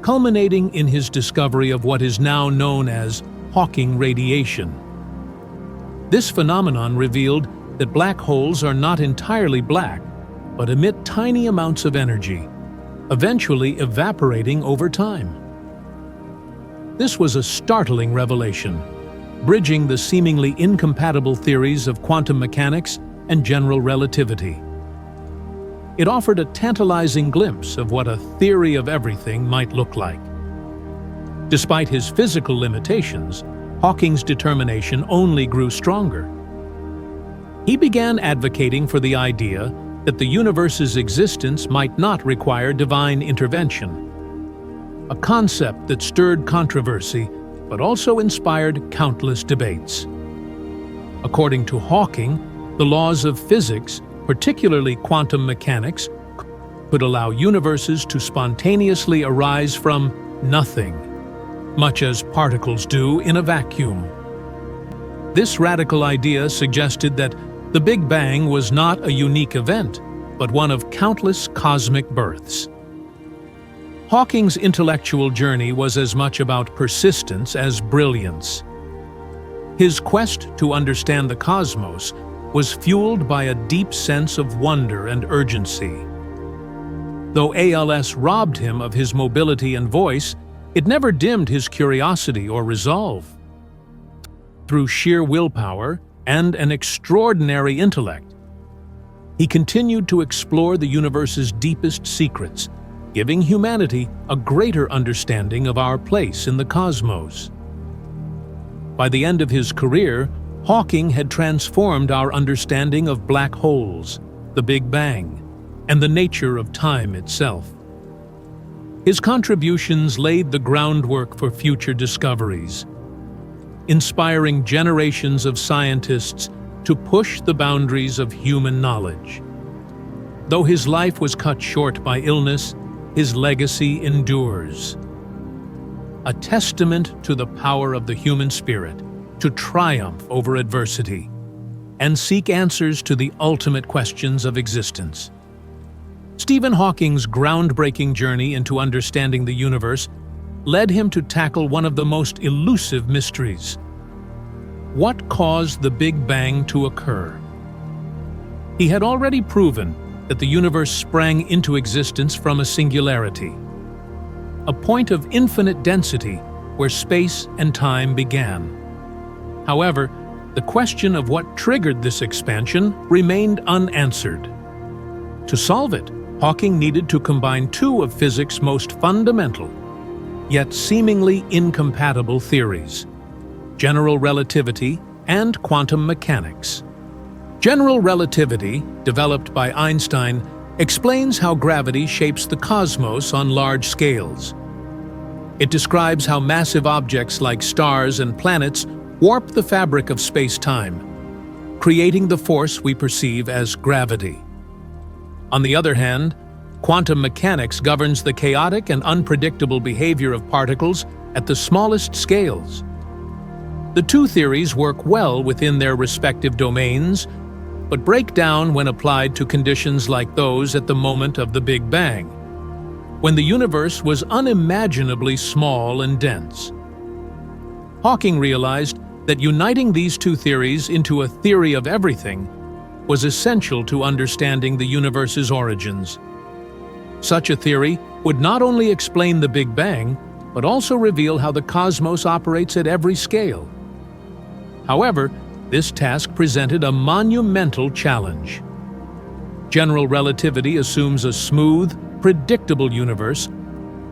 culminating in his discovery of what is now known as Hawking radiation. This phenomenon revealed that black holes are not entirely black, but emit tiny amounts of energy, eventually evaporating over time. This was a startling revelation, bridging the seemingly incompatible theories of quantum mechanics and general relativity. It offered a tantalizing glimpse of what a theory of everything might look like. Despite his physical limitations, Hawking's determination only grew stronger. He began advocating for the idea that the universe's existence might not require divine intervention, a concept that stirred controversy but also inspired countless debates. According to Hawking, the laws of physics, particularly quantum mechanics, could allow universes to spontaneously arise from nothing, much as particles do in a vacuum. This radical idea suggested that the Big Bang was not a unique event, but one of countless cosmic births. Hawking's intellectual journey was as much about persistence as brilliance. His quest to understand the cosmos was fueled by a deep sense of wonder and urgency. Though ALS robbed him of his mobility and voice, it never dimmed his curiosity or resolve. Through sheer willpower and an extraordinary intellect, he continued to explore the universe's deepest secrets, giving humanity a greater understanding of our place in the cosmos. By the end of his career, Hawking had transformed our understanding of black holes, the Big Bang, and the nature of time itself. His contributions laid the groundwork for future discoveries, inspiring generations of scientists to push the boundaries of human knowledge. Though his life was cut short by illness, his legacy endures, a testament to the power of the human spirit to triumph over adversity and seek answers to the ultimate questions of existence. Stephen Hawking's groundbreaking journey into understanding the universe led him to tackle one of the most elusive mysteries. What caused the Big Bang to occur? He had already proven that the universe sprang into existence from a singularity, a point of infinite density where space and time began. However, the question of what triggered this expansion remained unanswered. To solve it, Hawking needed to combine two of physics' most fundamental, yet seemingly incompatible theories: general relativity and quantum mechanics. General relativity, developed by Einstein, explains how gravity shapes the cosmos on large scales. It describes how massive objects like stars and planets warp the fabric of space-time, creating the force we perceive as gravity. On the other hand, quantum mechanics governs the chaotic and unpredictable behavior of particles at the smallest scales. The two theories work well within their respective domains, but break down when applied to conditions like those at the moment of the Big Bang, when the universe was unimaginably small and dense. Hawking realized that uniting these two theories into a theory of everything was essential to understanding the universe's origins. Such a theory would not only explain the Big Bang, but also reveal how the cosmos operates at every scale. However, this task presented a monumental challenge. General relativity assumes a smooth, predictable universe,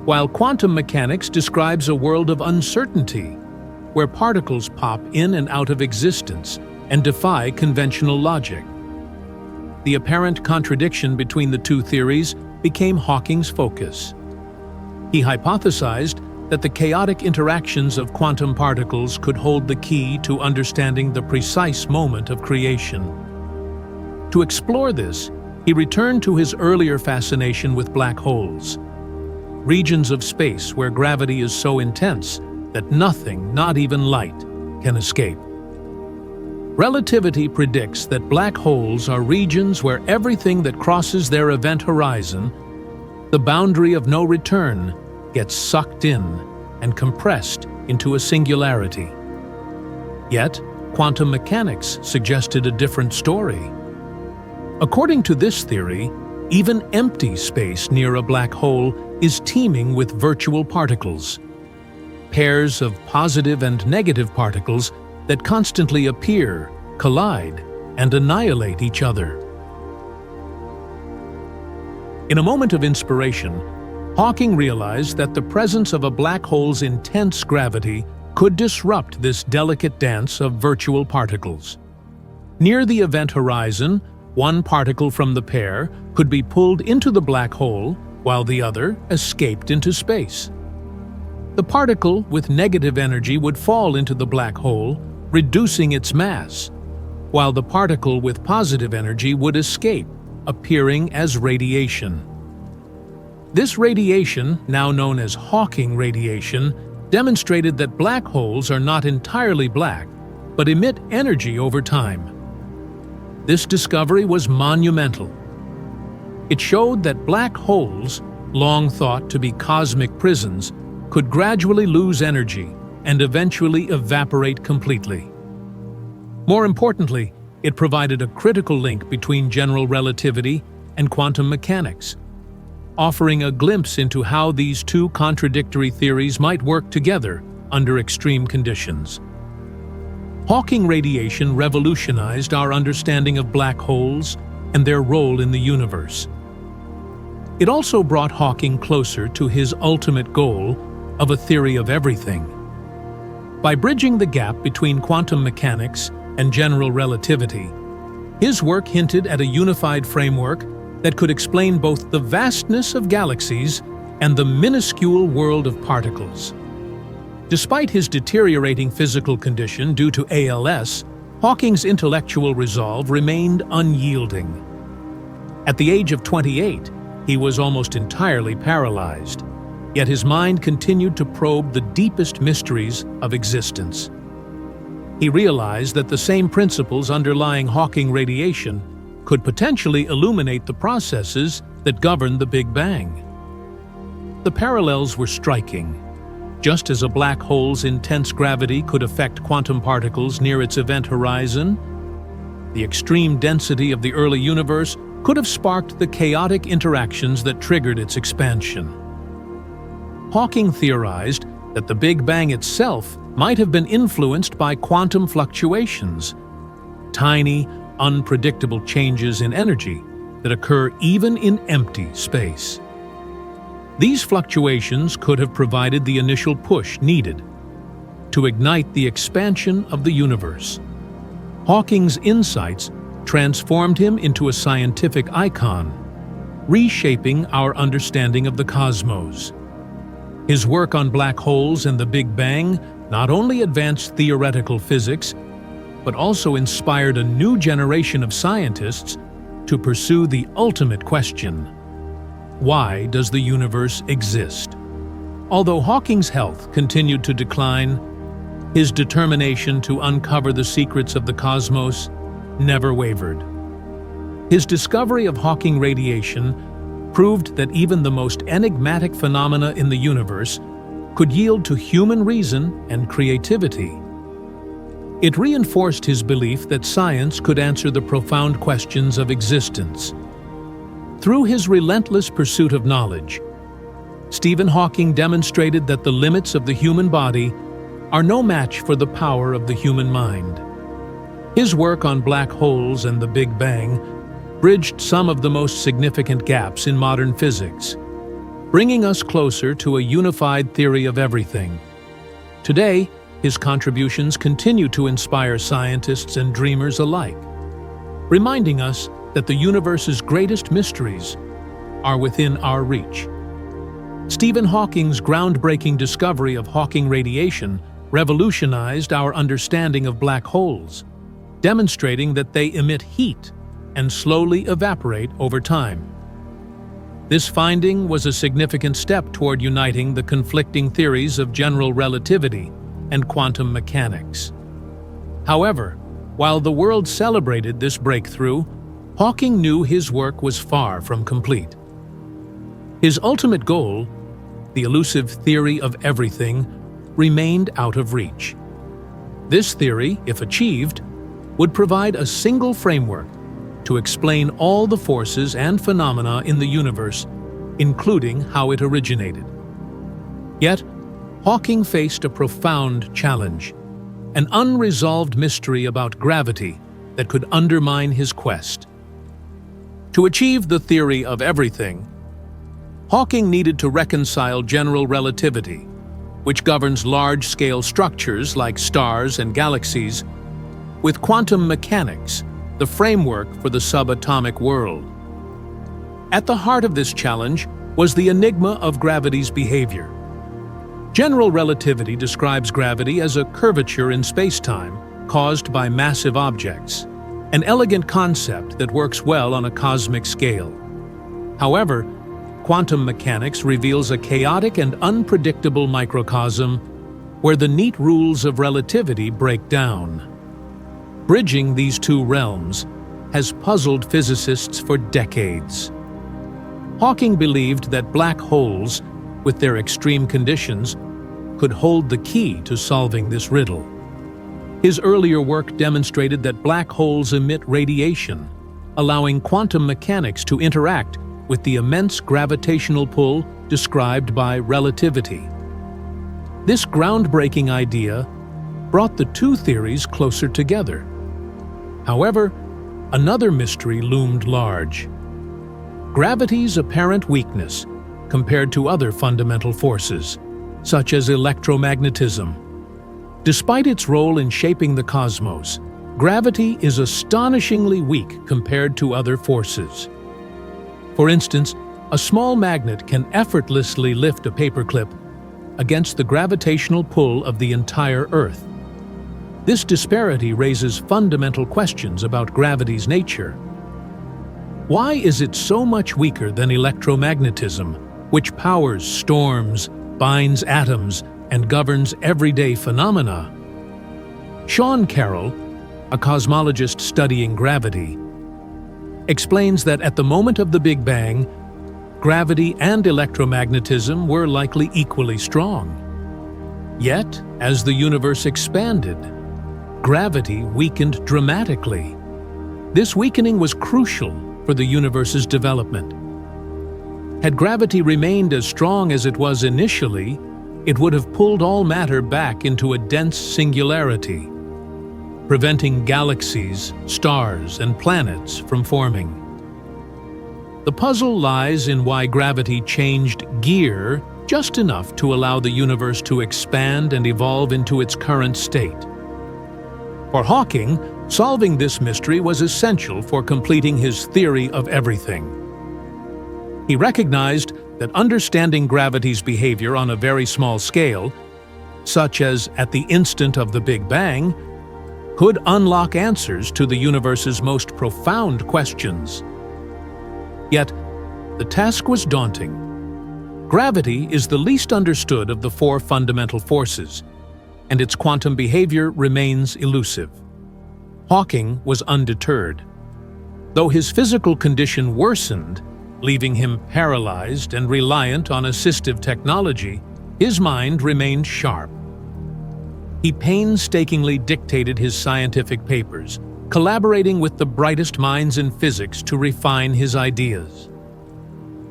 while quantum mechanics describes a world of uncertainty, where particles pop in and out of existence and defy conventional logic. The apparent contradiction between the two theories became Hawking's focus. He hypothesized that the chaotic interactions of quantum particles could hold the key to understanding the precise moment of creation. To explore this, he returned to his earlier fascination with black holes, regions of space where gravity is so intense that nothing, not even light, can escape. Relativity predicts that black holes are regions where everything that crosses their event horizon, the boundary of no return, gets sucked in and compressed into a singularity. Yet, quantum mechanics suggested a different story. According to this theory, even empty space near a black hole is teeming with virtual particles, pairs of positive and negative particles that constantly appear, collide, and annihilate each other. In a moment of inspiration, Hawking realized that the presence of a black hole's intense gravity could disrupt this delicate dance of virtual particles. Near the event horizon, one particle from the pair could be pulled into the black hole while the other escaped into space. The particle with negative energy would fall into the black hole, reducing its mass, while the particle with positive energy would escape, appearing as radiation. This radiation, now known as Hawking radiation, demonstrated that black holes are not entirely black, but emit energy over time. This discovery was monumental. It showed that black holes, long thought to be cosmic prisons, could gradually lose energy and eventually evaporate completely. More importantly, it provided a critical link between general relativity and quantum mechanics, offering a glimpse into how these two contradictory theories might work together under extreme conditions. Hawking radiation revolutionized our understanding of black holes and their role in the universe. It also brought Hawking closer to his ultimate goal of a theory of everything. By bridging the gap between quantum mechanics and general relativity, his work hinted at a unified framework that could explain both the vastness of galaxies and the minuscule world of particles. Despite his deteriorating physical condition due to ALS, Hawking's intellectual resolve remained unyielding. At the age of 28, he was almost entirely paralyzed, yet his mind continued to probe the deepest mysteries of existence. He realized that the same principles underlying Hawking radiation could potentially illuminate the processes that govern the Big Bang. The parallels were striking. Just as a black hole's intense gravity could affect quantum particles near its event horizon, the extreme density of the early universe could have sparked the chaotic interactions that triggered its expansion. Hawking theorized that the Big Bang itself might have been influenced by quantum fluctuations, tiny, unpredictable changes in energy that occur even in empty space. These fluctuations could have provided the initial push needed to ignite the expansion of the universe. Hawking's insights transformed him into a scientific icon, reshaping our understanding of the cosmos. His work on black holes and the Big Bang not only advanced theoretical physics, but also inspired a new generation of scientists to pursue the ultimate question: why does the universe exist? Although Hawking's health continued to decline, his determination to uncover the secrets of the cosmos never wavered. His discovery of Hawking radiation proved that even the most enigmatic phenomena in the universe could yield to human reason and creativity. It reinforced his belief that science could answer the profound questions of existence. Through his relentless pursuit of knowledge, Stephen Hawking demonstrated that the limits of the human body are no match for the power of the human mind. His work on black holes and the Big Bang bridged some of the most significant gaps in modern physics, bringing us closer to a unified theory of everything. Today, his contributions continue to inspire scientists and dreamers alike, reminding us that the universe's greatest mysteries are within our reach. Stephen Hawking's groundbreaking discovery of Hawking radiation revolutionized our understanding of black holes, demonstrating that they emit heat and slowly evaporate over time. This finding was a significant step toward uniting the conflicting theories of general relativity and quantum mechanics. However, while the world celebrated this breakthrough, Hawking knew his work was far from complete. His ultimate goal, the elusive theory of everything, remained out of reach. This theory, if achieved, would provide a single framework to explain all the forces and phenomena in the universe, including how it originated. Yet, Hawking faced a profound challenge, an unresolved mystery about gravity that could undermine his quest. To achieve the theory of everything, Hawking needed to reconcile general relativity, which governs large-scale structures like stars and galaxies, with quantum mechanics, the framework for the subatomic world. At the heart of this challenge was the enigma of gravity's behavior. General relativity describes gravity as a curvature in space-time caused by massive objects, an elegant concept that works well on a cosmic scale. However, quantum mechanics reveals a chaotic and unpredictable microcosm where the neat rules of relativity break down. Bridging these two realms has puzzled physicists for decades. Hawking believed that black holes, with their extreme conditions, could hold the key to solving this riddle. His earlier work demonstrated that black holes emit radiation, allowing quantum mechanics to interact with the immense gravitational pull described by relativity. This groundbreaking idea brought the two theories closer together. However, another mystery loomed large: gravity's apparent weakness compared to other fundamental forces, such as electromagnetism. Despite its role in shaping the cosmos, gravity is astonishingly weak compared to other forces. For instance, a small magnet can effortlessly lift a paperclip against the gravitational pull of the entire Earth. This disparity raises fundamental questions about gravity's nature. Why is it so much weaker than electromagnetism, which powers storms, binds atoms, and governs everyday phenomena? Sean Carroll, a cosmologist studying gravity, explains that at the moment of the Big Bang, gravity and electromagnetism were likely equally strong. Yet, as the universe expanded, gravity weakened dramatically. This weakening was crucial for the universe's development. Had gravity remained as strong as it was initially, it would have pulled all matter back into a dense singularity, preventing galaxies, stars, and planets from forming. The puzzle lies in why gravity changed gear just enough to allow the universe to expand and evolve into its current state. For Hawking, solving this mystery was essential for completing his theory of everything. He recognized that understanding gravity's behavior on a very small scale, such as at the instant of the Big Bang, could unlock answers to the universe's most profound questions. Yet, the task was daunting. Gravity is the least understood of the four fundamental forces, and its quantum behavior remains elusive. Hawking was undeterred. Though his physical condition worsened, leaving him paralyzed and reliant on assistive technology, his mind remained sharp. He painstakingly dictated his scientific papers, collaborating with the brightest minds in physics to refine his ideas.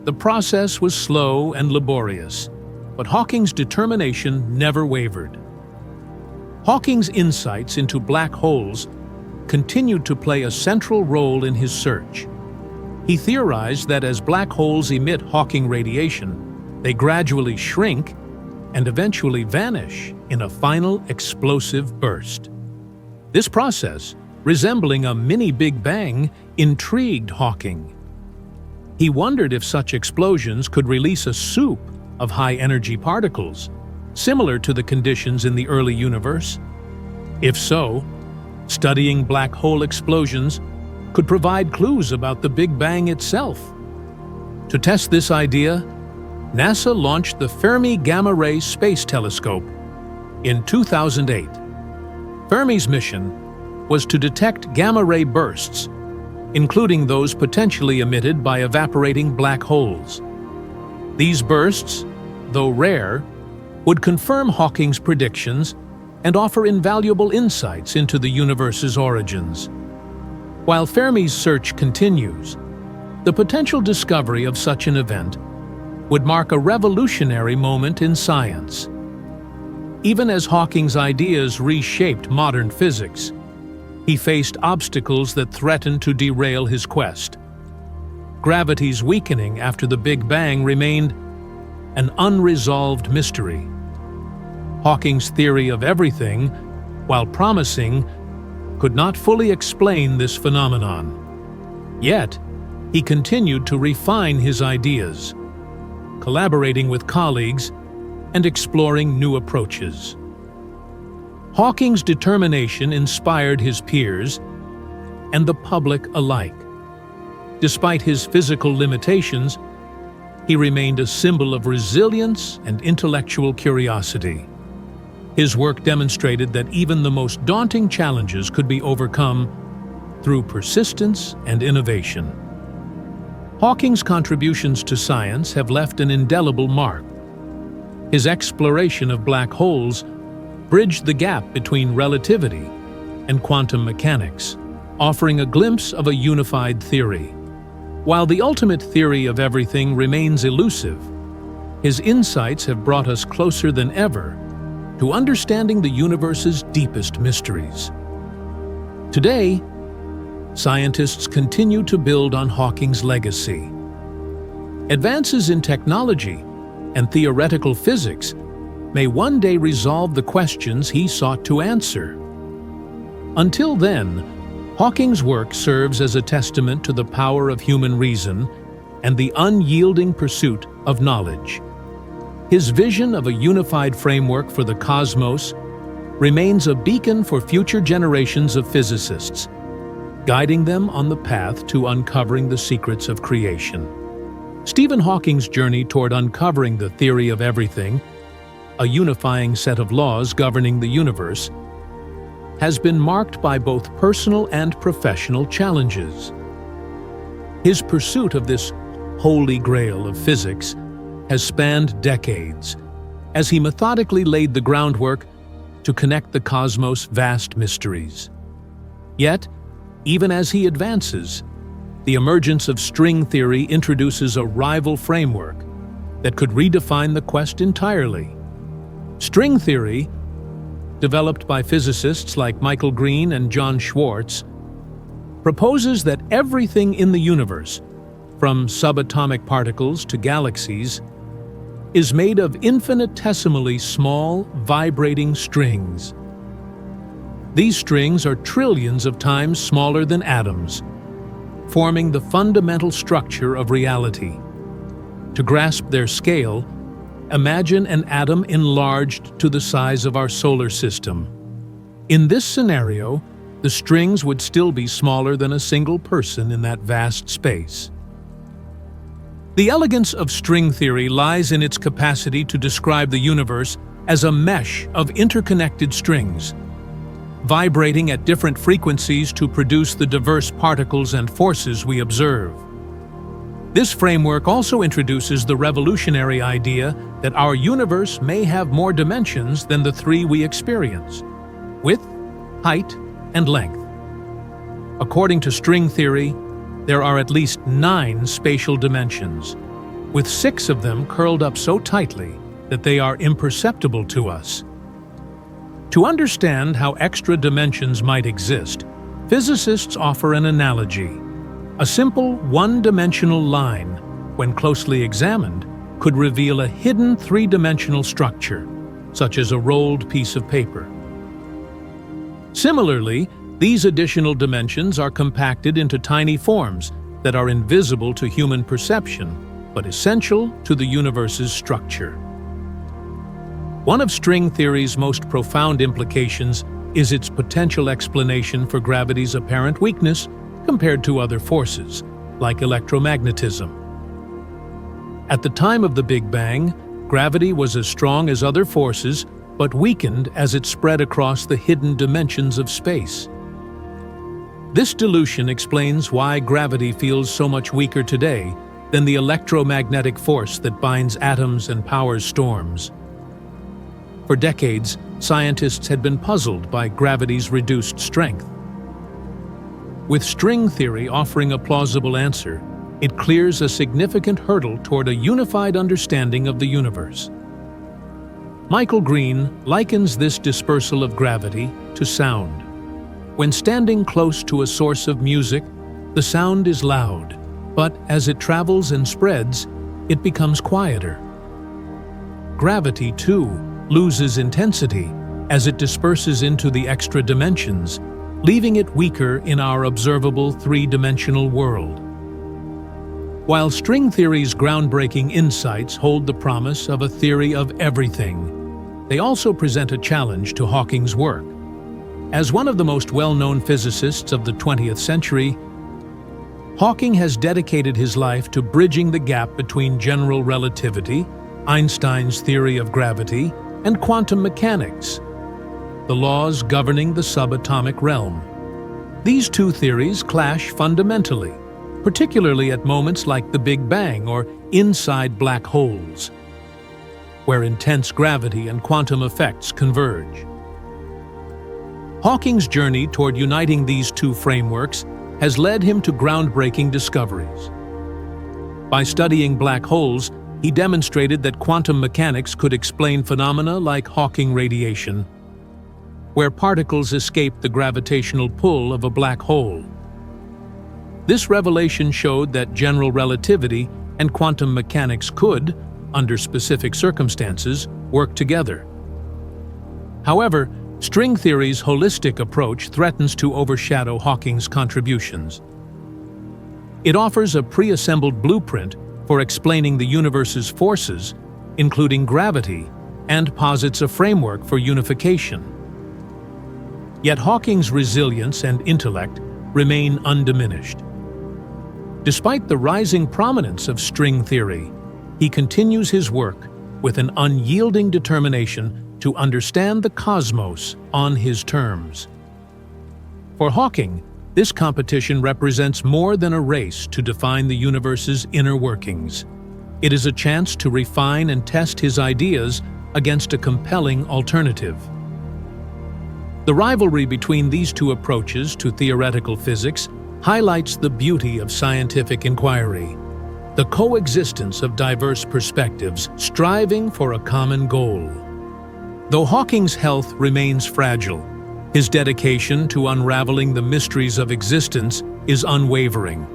The process was slow and laborious, but Hawking's determination never wavered. Hawking's insights into black holes continued to play a central role in his search. He theorized that as black holes emit Hawking radiation, they gradually shrink and eventually vanish in a final explosive burst. This process, resembling a mini Big Bang, intrigued Hawking. He wondered if such explosions could release a soup of high-energy particles, similar to the conditions in the early universe. If so, studying black hole explosions could provide clues about the Big Bang itself. To test this idea, NASA launched the Fermi Gamma Ray Space Telescope in 2008. Fermi's mission was to detect gamma-ray bursts, including those potentially emitted by evaporating black holes. These bursts, though rare, would confirm Hawking's predictions and offer invaluable insights into the universe's origins. While Fermi's search continues, the potential discovery of such an event would mark a revolutionary moment in science. Even as Hawking's ideas reshaped modern physics, he faced obstacles that threatened to derail his quest. Gravity's weakening after the Big Bang remained an unresolved mystery. Hawking's theory of everything, while promising, could not fully explain this phenomenon. Yet, he continued to refine his ideas, collaborating with colleagues and exploring new approaches. Hawking's determination inspired his peers and the public alike. Despite his physical limitations, he remained a symbol of resilience and intellectual curiosity. His work demonstrated that even the most daunting challenges could be overcome through persistence and innovation. Hawking's contributions to science have left an indelible mark. His exploration of black holes bridged the gap between relativity and quantum mechanics, offering a glimpse of a unified theory. While the ultimate theory of everything remains elusive, his insights have brought us closer than ever to understanding the universe's deepest mysteries. Today, scientists continue to build on Hawking's legacy. Advances in technology and theoretical physics may one day resolve the questions he sought to answer. Until then, Hawking's work serves as a testament to the power of human reason and the unyielding pursuit of knowledge. His vision of a unified framework for the cosmos remains a beacon for future generations of physicists, guiding them on the path to uncovering the secrets of creation. Stephen Hawking's journey toward uncovering the theory of everything, a unifying set of laws governing the universe, has been marked by both personal and professional challenges. His pursuit of this holy grail of physics has spanned decades, as he methodically laid the groundwork to connect the cosmos' vast mysteries. Yet, even as he advances, the emergence of string theory introduces a rival framework that could redefine the quest entirely. String theory, developed by physicists like Michael Green and John Schwartz, proposes that everything in the universe, from subatomic particles to galaxies, is made of infinitesimally small, vibrating strings. These strings are trillions of times smaller than atoms, forming the fundamental structure of reality. To grasp their scale, imagine an atom enlarged to the size of our solar system. In this scenario, the strings would still be smaller than a single person in that vast space. The elegance of string theory lies in its capacity to describe the universe as a mesh of interconnected strings, vibrating at different frequencies to produce the diverse particles and forces we observe. This framework also introduces the revolutionary idea that our universe may have more dimensions than the three we experience: width, height, and length. According to string theory, there are at least 9 spatial dimensions, with 6 of them curled up so tightly that they are imperceptible to us. To understand how extra dimensions might exist, physicists offer an analogy. A simple one-dimensional line, when closely examined, could reveal a hidden three-dimensional structure, such as a rolled piece of paper. Similarly, these additional dimensions are compacted into tiny forms that are invisible to human perception, but essential to the universe's structure. One of string theory's most profound implications is its potential explanation for gravity's apparent weakness compared to other forces, like electromagnetism. At the time of the Big Bang, gravity was as strong as other forces, but weakened as it spread across the hidden dimensions of space. This dilution explains why gravity feels so much weaker today than the electromagnetic force that binds atoms and powers storms. For decades, scientists had been puzzled by gravity's reduced strength. With string theory offering a plausible answer, it clears a significant hurdle toward a unified understanding of the universe. Michael Green likens this dispersal of gravity to sound. When standing close to a source of music, the sound is loud, but as it travels and spreads, it becomes quieter. Gravity, too, loses intensity as it disperses into the extra dimensions, leaving it weaker in our observable three-dimensional world. While string theory's groundbreaking insights hold the promise of a theory of everything, they also present a challenge to Hawking's work. As one of the most well-known physicists of the 20th century, Hawking has dedicated his life to bridging the gap between general relativity, Einstein's theory of gravity, and quantum mechanics, the laws governing the subatomic realm. These two theories clash fundamentally, particularly at moments like the Big Bang or inside black holes, where intense gravity and quantum effects converge. Hawking's journey toward uniting these two frameworks has led him to groundbreaking discoveries. By studying black holes, he demonstrated that quantum mechanics could explain phenomena like Hawking radiation, where particles escape the gravitational pull of a black hole. This revelation showed that general relativity and quantum mechanics could, under specific circumstances, work together. However, string theory's holistic approach threatens to overshadow Hawking's contributions. It offers a pre-assembled blueprint for explaining the universe's forces, including gravity, and posits a framework for unification. Yet Hawking's resilience and intellect remain undiminished. Despite the rising prominence of string theory, he continues his work with an unyielding determination to understand the cosmos on his terms. For Hawking, this competition represents more than a race to define the universe's inner workings. It is a chance to refine and test his ideas against a compelling alternative. The rivalry between these two approaches to theoretical physics highlights the beauty of scientific inquiry, the coexistence of diverse perspectives striving for a common goal. Though Hawking's health remains fragile, his dedication to unraveling the mysteries of existence is unwavering.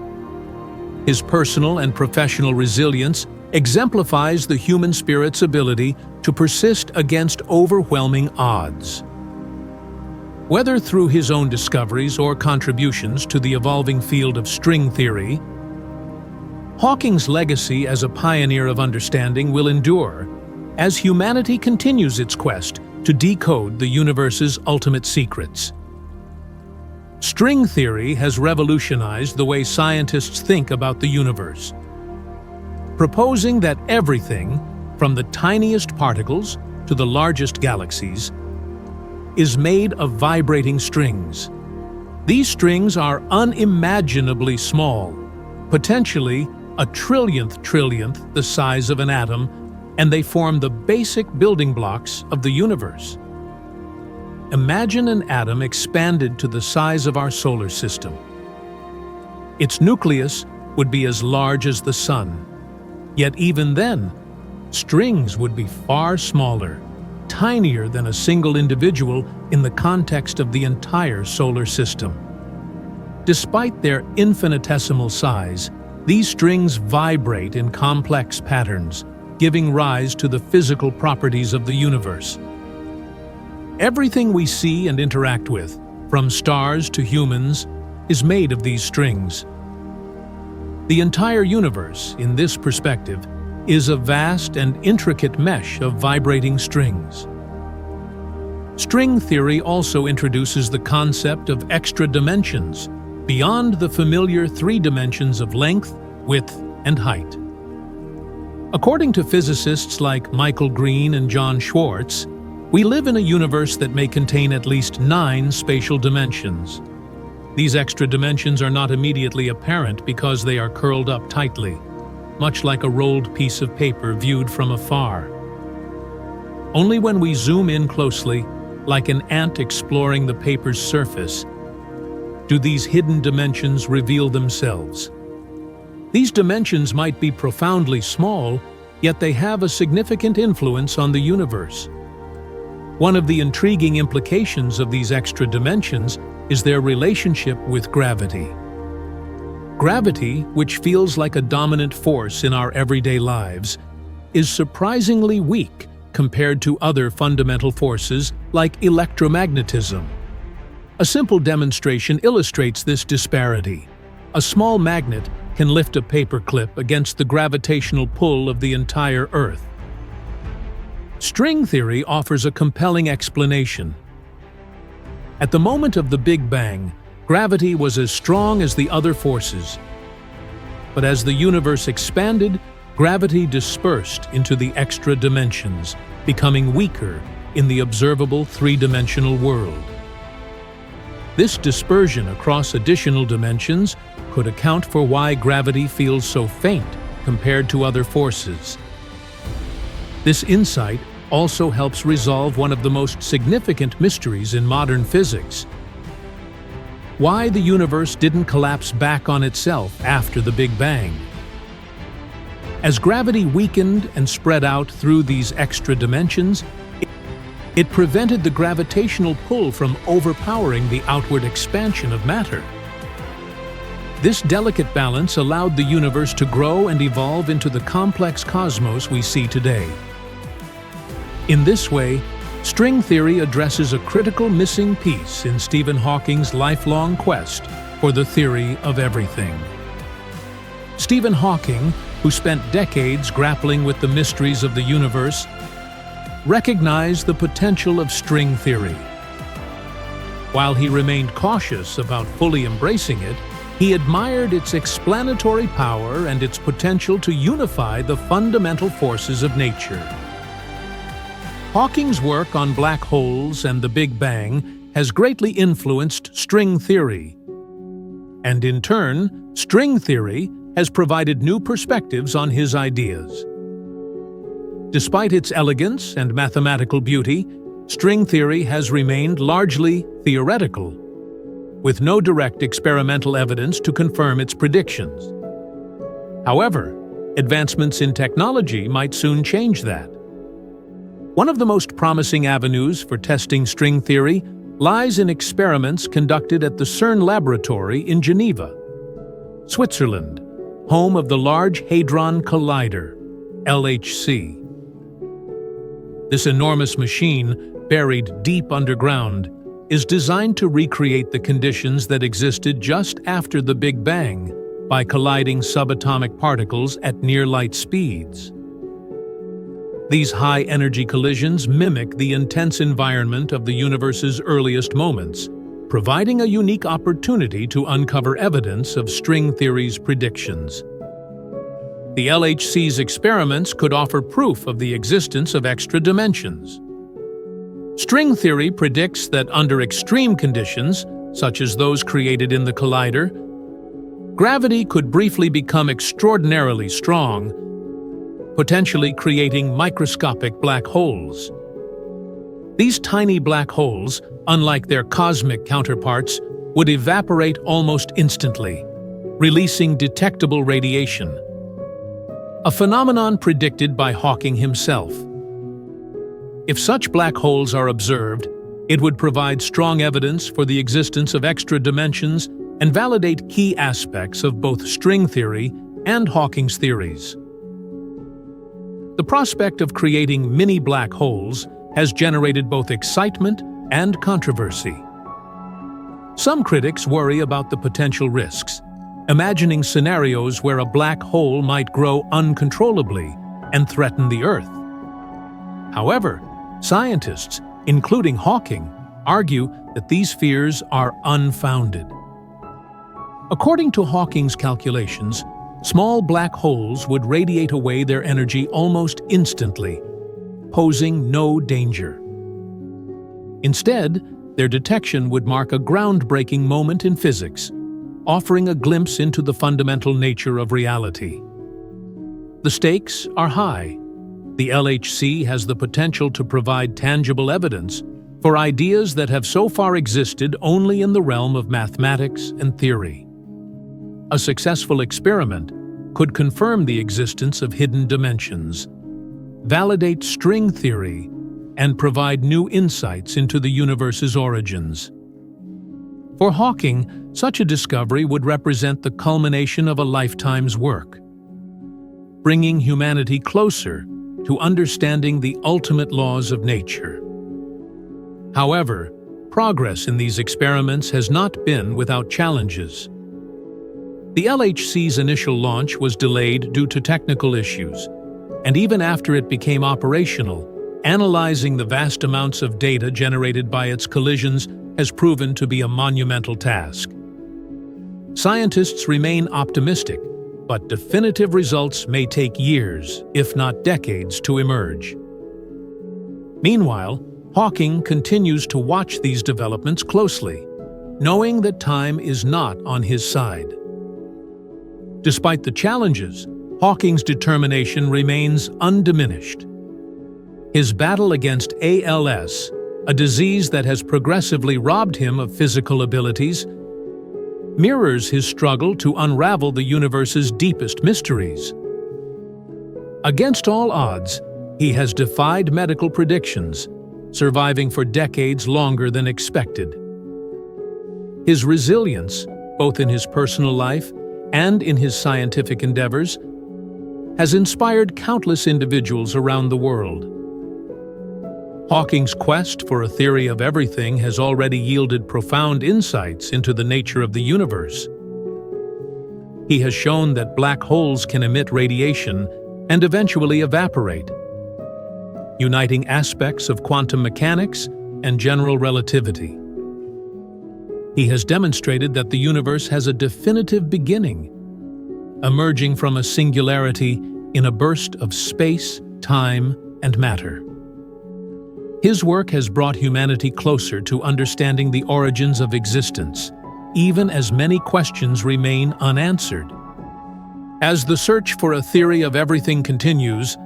His personal and professional resilience exemplifies the human spirit's ability to persist against overwhelming odds. Whether through his own discoveries or contributions to the evolving field of string theory, Hawking's legacy as a pioneer of understanding will endure as humanity continues its quest to decode the universe's ultimate secrets. String theory has revolutionized the way scientists think about the universe, proposing that everything, from the tiniest particles to the largest galaxies, is made of vibrating strings. These strings are unimaginably small, potentially a trillionth the size of an atom, and they form the basic building blocks of the universe. Imagine an atom expanded to the size of our solar system. Its nucleus would be as large as the sun. Yet even then, strings would be far smaller, tinier than a single individual in the context of the entire solar system. Despite their infinitesimal size, these strings vibrate in complex patterns, giving rise to the physical properties of the universe. Everything we see and interact with, from stars to humans, is made of these strings. The entire universe, in this perspective, is a vast and intricate mesh of vibrating strings. String theory also introduces the concept of extra dimensions, beyond the familiar 3 dimensions of length, width, and height. According to physicists like Michael Green and John Schwartz, we live in a universe that may contain at least 9 spatial dimensions. These extra dimensions are not immediately apparent because they are curled up tightly, much like a rolled piece of paper viewed from afar. Only when we zoom in closely, like an ant exploring the paper's surface, do these hidden dimensions reveal themselves. These dimensions might be profoundly small, yet they have a significant influence on the universe. One of the intriguing implications of these extra dimensions is their relationship with gravity. Gravity, which feels like a dominant force in our everyday lives, is surprisingly weak compared to other fundamental forces like electromagnetism. A simple demonstration illustrates this disparity. A small magnet can lift a paper clip against the gravitational pull of the entire Earth. String theory offers a compelling explanation. At the moment of the Big Bang, gravity was as strong as the other forces. But as the universe expanded, gravity dispersed into the extra dimensions, becoming weaker in the observable 3-dimensional world. This dispersion across additional dimensions could account for why gravity feels so faint compared to other forces. This insight also helps resolve one of the most significant mysteries in modern physics: why the universe didn't collapse back on itself after the Big Bang. As gravity weakened and spread out through these extra dimensions, it prevented the gravitational pull from overpowering the outward expansion of matter. This delicate balance allowed the universe to grow and evolve into the complex cosmos we see today. In this way, string theory addresses a critical missing piece in Stephen Hawking's lifelong quest for the theory of everything. Stephen Hawking, who spent decades grappling with the mysteries of the universe, recognized the potential of string theory. While he remained cautious about fully embracing it, he admired its explanatory power and its potential to unify the fundamental forces of nature. Hawking's work on black holes and the Big Bang has greatly influenced string theory. And in turn, string theory has provided new perspectives on his ideas. Despite its elegance and mathematical beauty, string theory has remained largely theoretical, with no direct experimental evidence to confirm its predictions. However, advancements in technology might soon change that. One of the most promising avenues for testing string theory lies in experiments conducted at the CERN laboratory in Geneva, Switzerland, home of the Large Hadron Collider, LHC. This enormous machine, buried deep underground, is designed to recreate the conditions that existed just after the Big Bang by colliding subatomic particles at near-light speeds. These high-energy collisions mimic the intense environment of the universe's earliest moments, providing a unique opportunity to uncover evidence of string theory's predictions. The LHC's experiments could offer proof of the existence of extra dimensions. String theory predicts that under extreme conditions, such as those created in the collider, gravity could briefly become extraordinarily strong, potentially creating microscopic black holes. These tiny black holes, unlike their cosmic counterparts, would evaporate almost instantly, releasing detectable radiation, a phenomenon predicted by Hawking himself. If such black holes are observed, it would provide strong evidence for the existence of extra dimensions and validate key aspects of both string theory and Hawking's theories. The prospect of creating mini black holes has generated both excitement and controversy. Some critics worry about the potential risks, imagining scenarios where a black hole might grow uncontrollably and threaten the Earth. However, scientists, including Hawking, argue that these fears are unfounded. According to Hawking's calculations, small black holes would radiate away their energy almost instantly, posing no danger. Instead, their detection would mark a groundbreaking moment in physics, offering a glimpse into the fundamental nature of reality. The stakes are high. The LHC has the potential to provide tangible evidence for ideas that have so far existed only in the realm of mathematics and theory. A successful experiment could confirm the existence of hidden dimensions, validate string theory, and provide new insights into the universe's origins. For Hawking, such a discovery would represent the culmination of a lifetime's work, bringing humanity closer to understanding the ultimate laws of nature. However, progress in these experiments has not been without challenges. The LHC's initial launch was delayed due to technical issues, and even after it became operational, analyzing the vast amounts of data generated by its collisions has proven to be a monumental task. Scientists remain optimistic, but definitive results may take years, if not decades, to emerge. Meanwhile, Hawking continues to watch these developments closely, knowing that time is not on his side. Despite the challenges, Hawking's determination remains undiminished. His battle against ALS, a disease that has progressively robbed him of physical abilities, mirrors his struggle to unravel the universe's deepest mysteries. Against all odds, he has defied medical predictions, surviving for decades longer than expected. His resilience, both in his personal life and in his scientific endeavors, has inspired countless individuals around the world. Hawking's quest for a theory of everything has already yielded profound insights into the nature of the universe. He has shown that black holes can emit radiation and eventually evaporate, uniting aspects of quantum mechanics and general relativity. He has demonstrated that the universe has a definitive beginning, emerging from a singularity in a burst of space, time, and matter. His work has brought humanity closer to understanding the origins of existence, even as many questions remain unanswered. As the search for a theory of everything continues,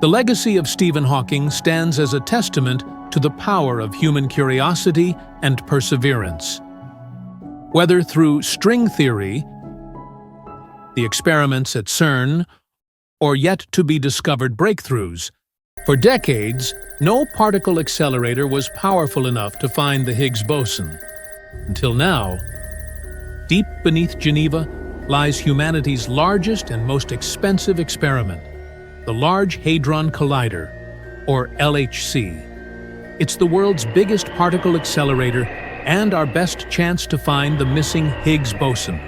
the legacy of Stephen Hawking stands as a testament to the power of human curiosity and perseverance. Whether through string theory, the experiments at CERN, or yet-to-be-discovered breakthroughs, for decades, no particle accelerator was powerful enough to find the Higgs boson. Until now, deep beneath Geneva lies humanity's largest and most expensive experiment, the Large Hadron Collider, or LHC. It's the world's biggest particle accelerator and our best chance to find the missing Higgs boson.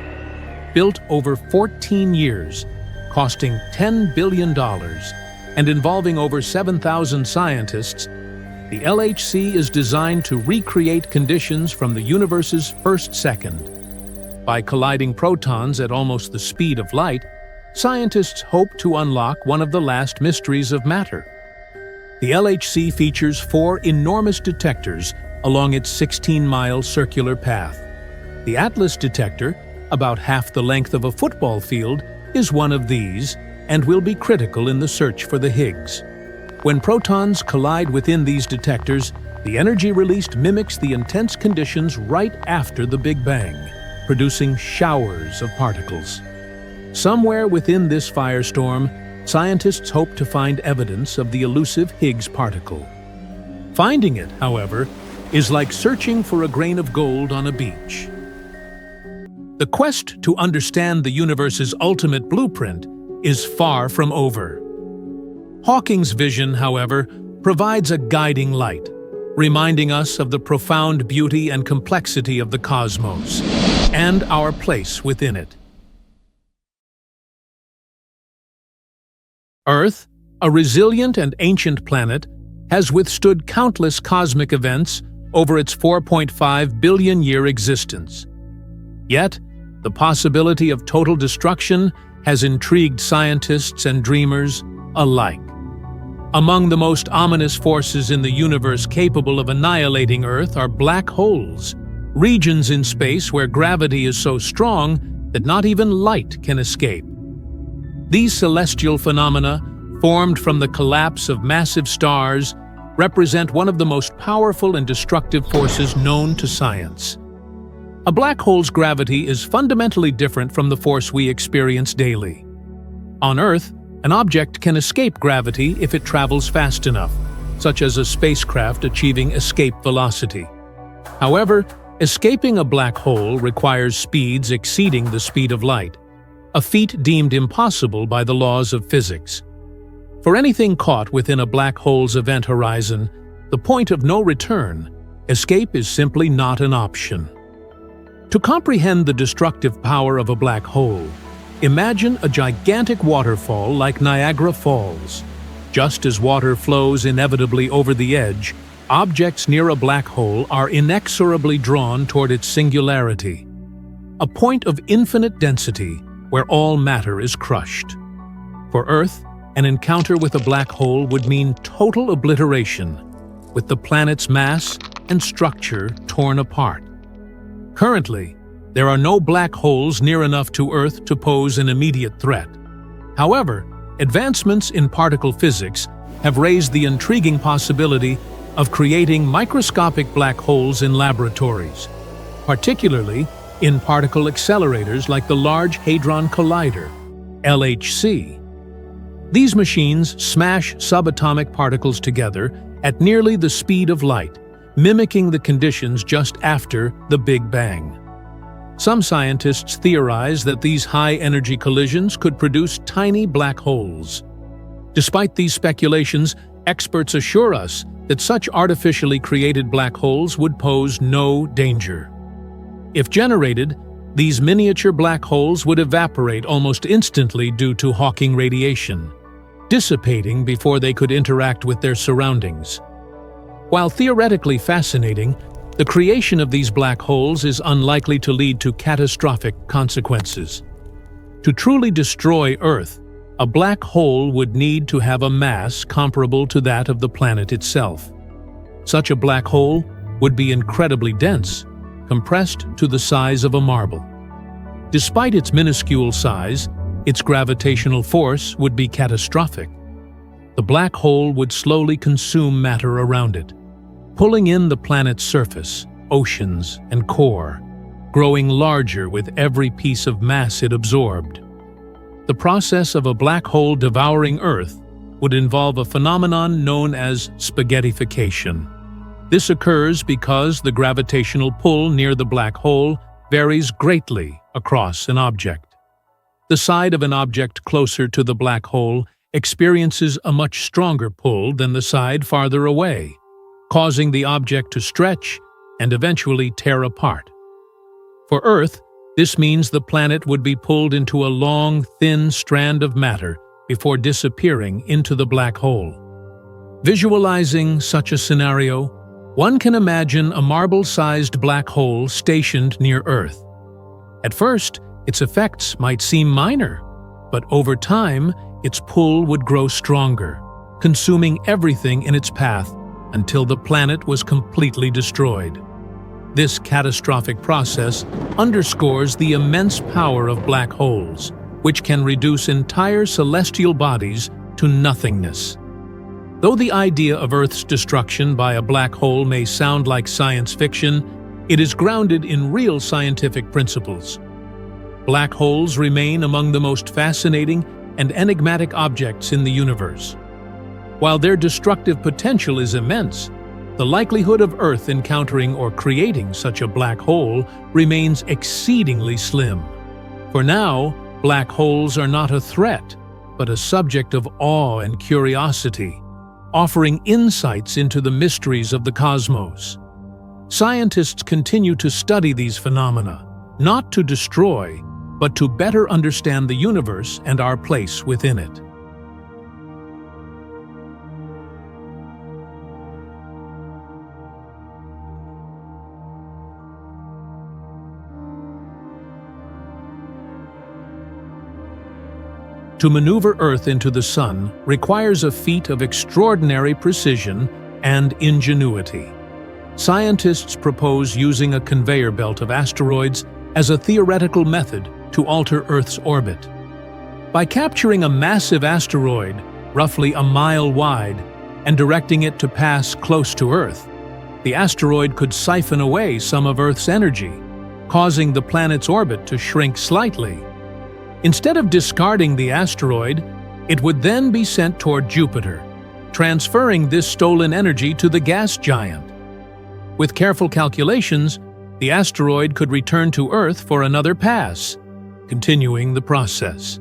Built over 14 years, costing $10 billion, and involving over 7,000 scientists, the LHC is designed to recreate conditions from the universe's first second. By colliding protons at almost the speed of light, scientists hope to unlock one of the last mysteries of matter. The LHC features 4 enormous detectors along its 16-mile circular path. The Atlas detector, about half the length of a football field, is one of these and will be critical in the search for the Higgs. When protons collide within these detectors, the energy released mimics the intense conditions right after the Big Bang, producing showers of particles. Somewhere within this firestorm, scientists hope to find evidence of the elusive Higgs particle. Finding it, however, is like searching for a grain of gold on a beach. The quest to understand the universe's ultimate blueprint is far from over. Hawking's vision, however, provides a guiding light, reminding us of the profound beauty and complexity of the cosmos and our place within it. Earth, a resilient and ancient planet, has withstood countless cosmic events over its 4.5 billion-year existence. Yet, the possibility of total destruction has intrigued scientists and dreamers alike. Among the most ominous forces in the universe capable of annihilating Earth are black holes, regions in space where gravity is so strong that not even light can escape. These celestial phenomena, formed from the collapse of massive stars, represent one of the most powerful and destructive forces known to science. A black hole's gravity is fundamentally different from the force we experience daily. On Earth, an object can escape gravity if it travels fast enough, such as a spacecraft achieving escape velocity. However, escaping a black hole requires speeds exceeding the speed of light, a feat deemed impossible by the laws of physics. For anything caught within a black hole's event horizon, the point of no return, escape is simply not an option. To comprehend the destructive power of a black hole, imagine a gigantic waterfall like Niagara Falls. Just as water flows inevitably over the edge, objects near a black hole are inexorably drawn toward its singularity, a point of infinite density where all matter is crushed. For Earth, an encounter with a black hole would mean total obliteration, with the planet's mass and structure torn apart. Currently, there are no black holes near enough to Earth to pose an immediate threat. However, advancements in particle physics have raised the intriguing possibility of creating microscopic black holes in laboratories, particularly in particle accelerators like the Large Hadron Collider, LHC. These machines smash subatomic particles together at nearly the speed of light, mimicking the conditions just after the Big Bang. Some scientists theorize that these high-energy collisions could produce tiny black holes. Despite these speculations, experts assure us that such artificially created black holes would pose no danger. If generated, these miniature black holes would evaporate almost instantly due to Hawking radiation, dissipating before they could interact with their surroundings. While theoretically fascinating, the creation of these black holes is unlikely to lead to catastrophic consequences. To truly destroy Earth, a black hole would need to have a mass comparable to that of the planet itself. Such a black hole would be incredibly dense, compressed to the size of a marble. Despite its minuscule size, its gravitational force would be catastrophic. The black hole would slowly consume matter around it, pulling in the planet's surface, oceans, and core, growing larger with every piece of mass it absorbed. The process of a black hole devouring Earth would involve a phenomenon known as spaghettification. This occurs because the gravitational pull near the black hole varies greatly across an object. The side of an object closer to the black hole experiences a much stronger pull than the side farther away, causing the object to stretch and eventually tear apart. For Earth, this means the planet would be pulled into a long, thin strand of matter before disappearing into the black hole. Visualizing such a scenario, one can imagine a marble-sized black hole stationed near Earth. At first, its effects might seem minor, but over time, its pull would grow stronger, consuming everything in its path until the planet was completely destroyed. This catastrophic process underscores the immense power of black holes, which can reduce entire celestial bodies to nothingness. Though the idea of Earth's destruction by a black hole may sound like science fiction, it is grounded in real scientific principles. Black holes remain among the most fascinating and enigmatic objects in the universe. While their destructive potential is immense, the likelihood of Earth encountering or creating such a black hole remains exceedingly slim. For now, black holes are not a threat, but a subject of awe and curiosity, offering insights into the mysteries of the cosmos. Scientists continue to study these phenomena, not to destroy, but to better understand the universe and our place within it. To maneuver Earth into the Sun requires a feat of extraordinary precision and ingenuity. Scientists propose using a conveyor belt of asteroids as a theoretical method to alter Earth's orbit. By capturing a massive asteroid, roughly a mile wide, and directing it to pass close to Earth, the asteroid could siphon away some of Earth's energy, causing the planet's orbit to shrink slightly. Instead of discarding the asteroid, it would then be sent toward Jupiter, transferring this stolen energy to the gas giant. With careful calculations, the asteroid could return to Earth for another pass, continuing the process.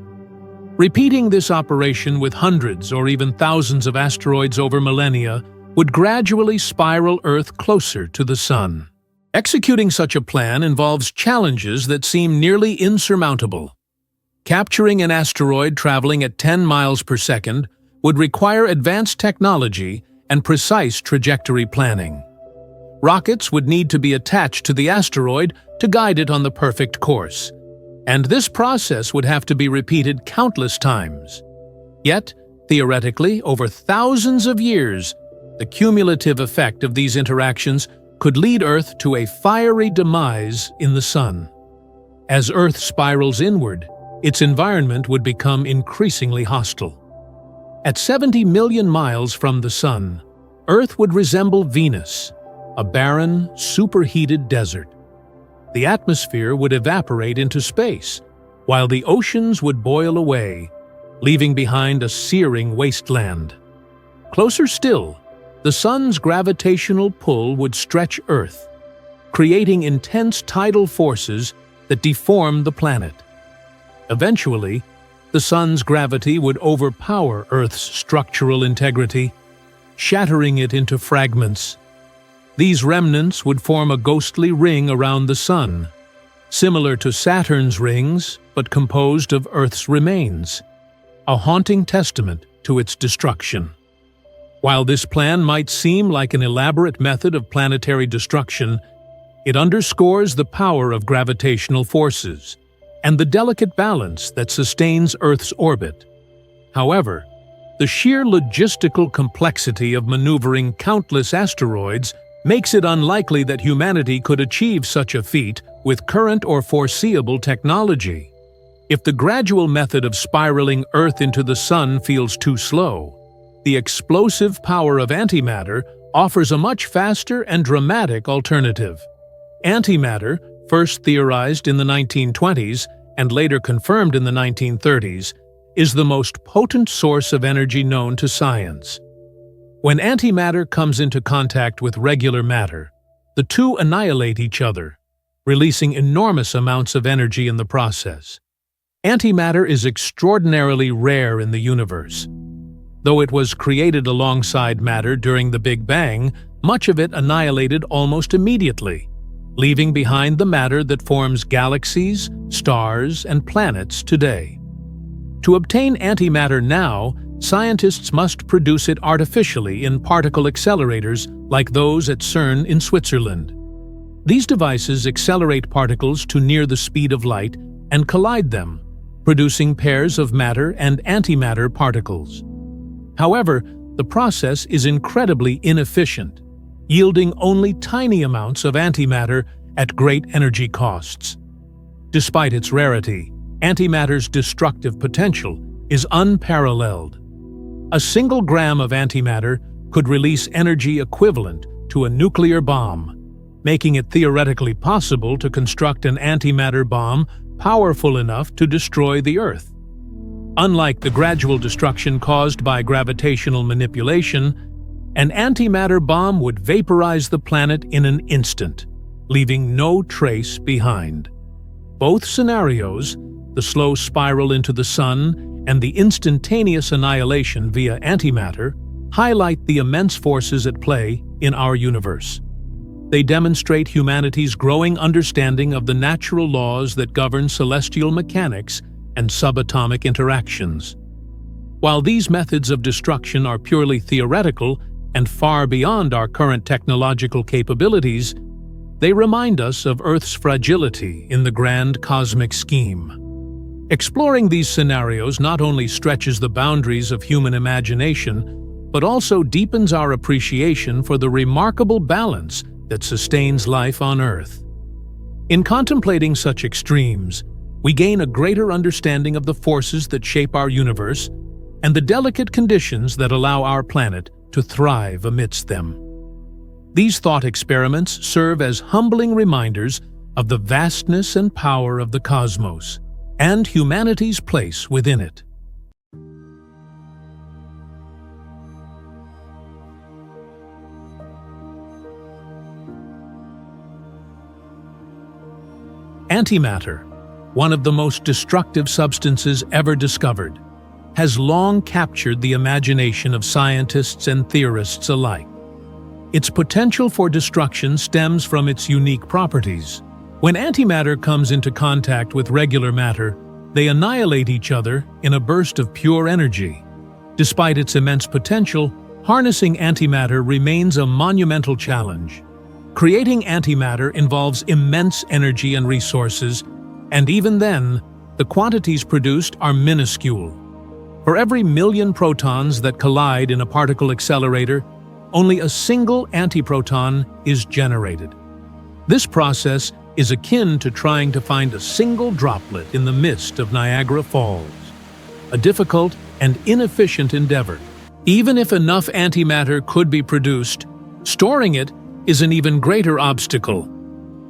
Repeating this operation with hundreds or even thousands of asteroids over millennia would gradually spiral Earth closer to the Sun. Executing such a plan involves challenges that seem nearly insurmountable. Capturing an asteroid traveling at 10 miles per second would require advanced technology and precise trajectory planning. Rockets would need to be attached to the asteroid to guide it on the perfect course, and this process would have to be repeated countless times. Yet, theoretically, over thousands of years, the cumulative effect of these interactions could lead Earth to a fiery demise in the Sun. As Earth spirals inward, its environment would become increasingly hostile. At 70 million miles from the Sun, Earth would resemble Venus, a barren, superheated desert. The atmosphere would evaporate into space, while the oceans would boil away, leaving behind a searing wasteland. Closer still, the Sun's gravitational pull would stretch Earth, creating intense tidal forces that deform the planet. Eventually, the Sun's gravity would overpower Earth's structural integrity, shattering it into fragments. These remnants would form a ghostly ring around the Sun, similar to Saturn's rings but composed of Earth's remains, a haunting testament to its destruction. While this plan might seem like an elaborate method of planetary destruction, it underscores the power of gravitational forces and the delicate balance that sustains Earth's orbit. However, the sheer logistical complexity of maneuvering countless asteroids makes it unlikely that humanity could achieve such a feat with current or foreseeable technology. If the gradual method of spiraling Earth into the Sun feels too slow, the explosive power of antimatter offers a much faster and dramatic alternative. Antimatter, first theorized in the 1920s and later confirmed in the 1930s, is the most potent source of energy known to science. When antimatter comes into contact with regular matter, the two annihilate each other, releasing enormous amounts of energy in the process. Antimatter is extraordinarily rare in the universe. Though it was created alongside matter during the Big Bang, much of it annihilated almost immediately, leaving behind the matter that forms galaxies, stars, and planets today. To obtain antimatter now, scientists must produce it artificially in particle accelerators like those at CERN in Switzerland. These devices accelerate particles to near the speed of light and collide them, producing pairs of matter and antimatter particles. However, the process is incredibly inefficient, yielding only tiny amounts of antimatter at great energy costs. Despite its rarity, antimatter's destructive potential is unparalleled. A single gram of antimatter could release energy equivalent to a nuclear bomb, making it theoretically possible to construct an antimatter bomb powerful enough to destroy the Earth. Unlike the gradual destruction caused by gravitational manipulation, an antimatter bomb would vaporize the planet in an instant, leaving no trace behind. Both scenarios, the slow spiral into the Sun and the instantaneous annihilation via antimatter highlight the immense forces at play in our universe. They demonstrate humanity's growing understanding of the natural laws that govern celestial mechanics and subatomic interactions. While these methods of destruction are purely theoretical and far beyond our current technological capabilities, they remind us of Earth's fragility in the grand cosmic scheme. Exploring these scenarios not only stretches the boundaries of human imagination, but also deepens our appreciation for the remarkable balance that sustains life on Earth. In contemplating such extremes, we gain a greater understanding of the forces that shape our universe and the delicate conditions that allow our planet to thrive amidst them. These thought experiments serve as humbling reminders of the vastness and power of the cosmos and humanity's place within it. Antimatter, one of the most destructive substances ever discovered, has long captured the imagination of scientists and theorists alike. Its potential for destruction stems from its unique properties. When antimatter comes into contact with regular matter, they annihilate each other in a burst of pure energy. Despite its immense potential, harnessing antimatter remains a monumental challenge. Creating antimatter involves immense energy and resources, and even then, the quantities produced are minuscule. For every million protons that collide in a particle accelerator, only a single antiproton is generated. This process is akin to trying to find a single droplet in the mist of Niagara Falls, a difficult and inefficient endeavor. Even if enough antimatter could be produced, storing it is an even greater obstacle.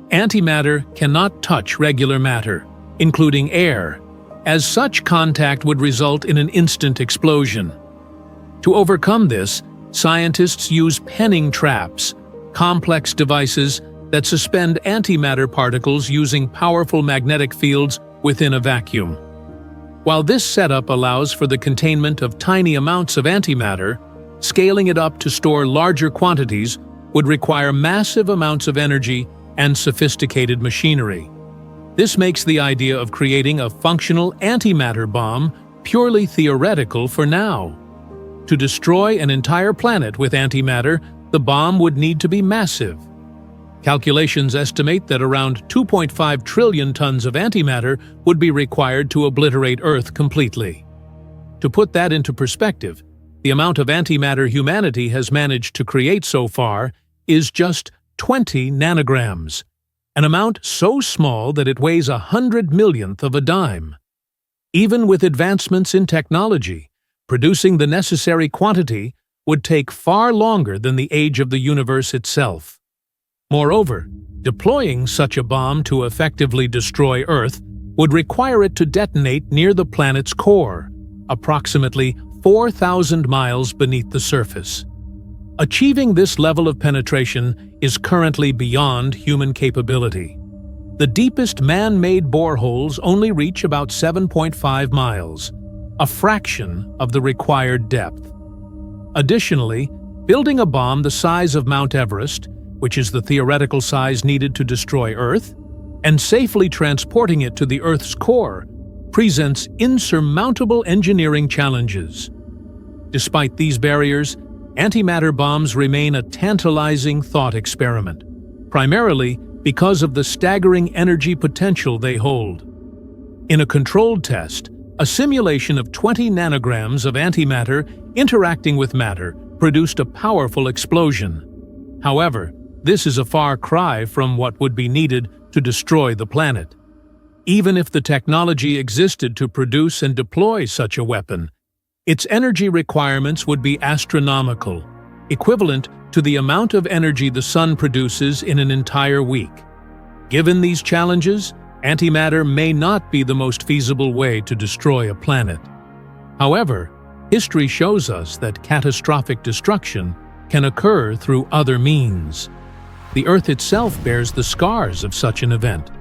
Antimatter cannot touch regular matter, including air, as such contact would result in an instant explosion. To overcome this, scientists use penning traps, complex devices that suspend antimatter particles using powerful magnetic fields within a vacuum. While this setup allows for the containment of tiny amounts of antimatter, scaling it up to store larger quantities would require massive amounts of energy and sophisticated machinery. This makes the idea of creating a functional antimatter bomb purely theoretical for now. To destroy an entire planet with antimatter, the bomb would need to be massive. Calculations estimate that around 2.5 trillion tons of antimatter would be required to obliterate Earth completely. To put that into perspective, the amount of antimatter humanity has managed to create so far is just 20 nanograms, an amount so small that it weighs 100 millionth of a dime. Even with advancements in technology, producing the necessary quantity would take far longer than the age of the universe itself. Moreover, deploying such a bomb to effectively destroy Earth would require it to detonate near the planet's core, approximately 4,000 miles beneath the surface. Achieving this level of penetration is currently beyond human capability. The deepest man-made boreholes only reach about 7.5 miles, a fraction of the required depth. Additionally, building a bomb the size of Mount Everest, which is the theoretical size needed to destroy Earth, and safely transporting it to the Earth's core presents insurmountable engineering challenges. Despite these barriers, antimatter bombs remain a tantalizing thought experiment, primarily because of the staggering energy potential they hold. In a controlled test, a simulation of 20 nanograms of antimatter interacting with matter produced a powerful explosion. However, this is a far cry from what would be needed to destroy the planet. Even if the technology existed to produce and deploy such a weapon, its energy requirements would be astronomical, equivalent to the amount of energy the sun produces in an entire week. Given these challenges, antimatter may not be the most feasible way to destroy a planet. However, history shows us that catastrophic destruction can occur through other means. The Earth itself bears the scars of such an event.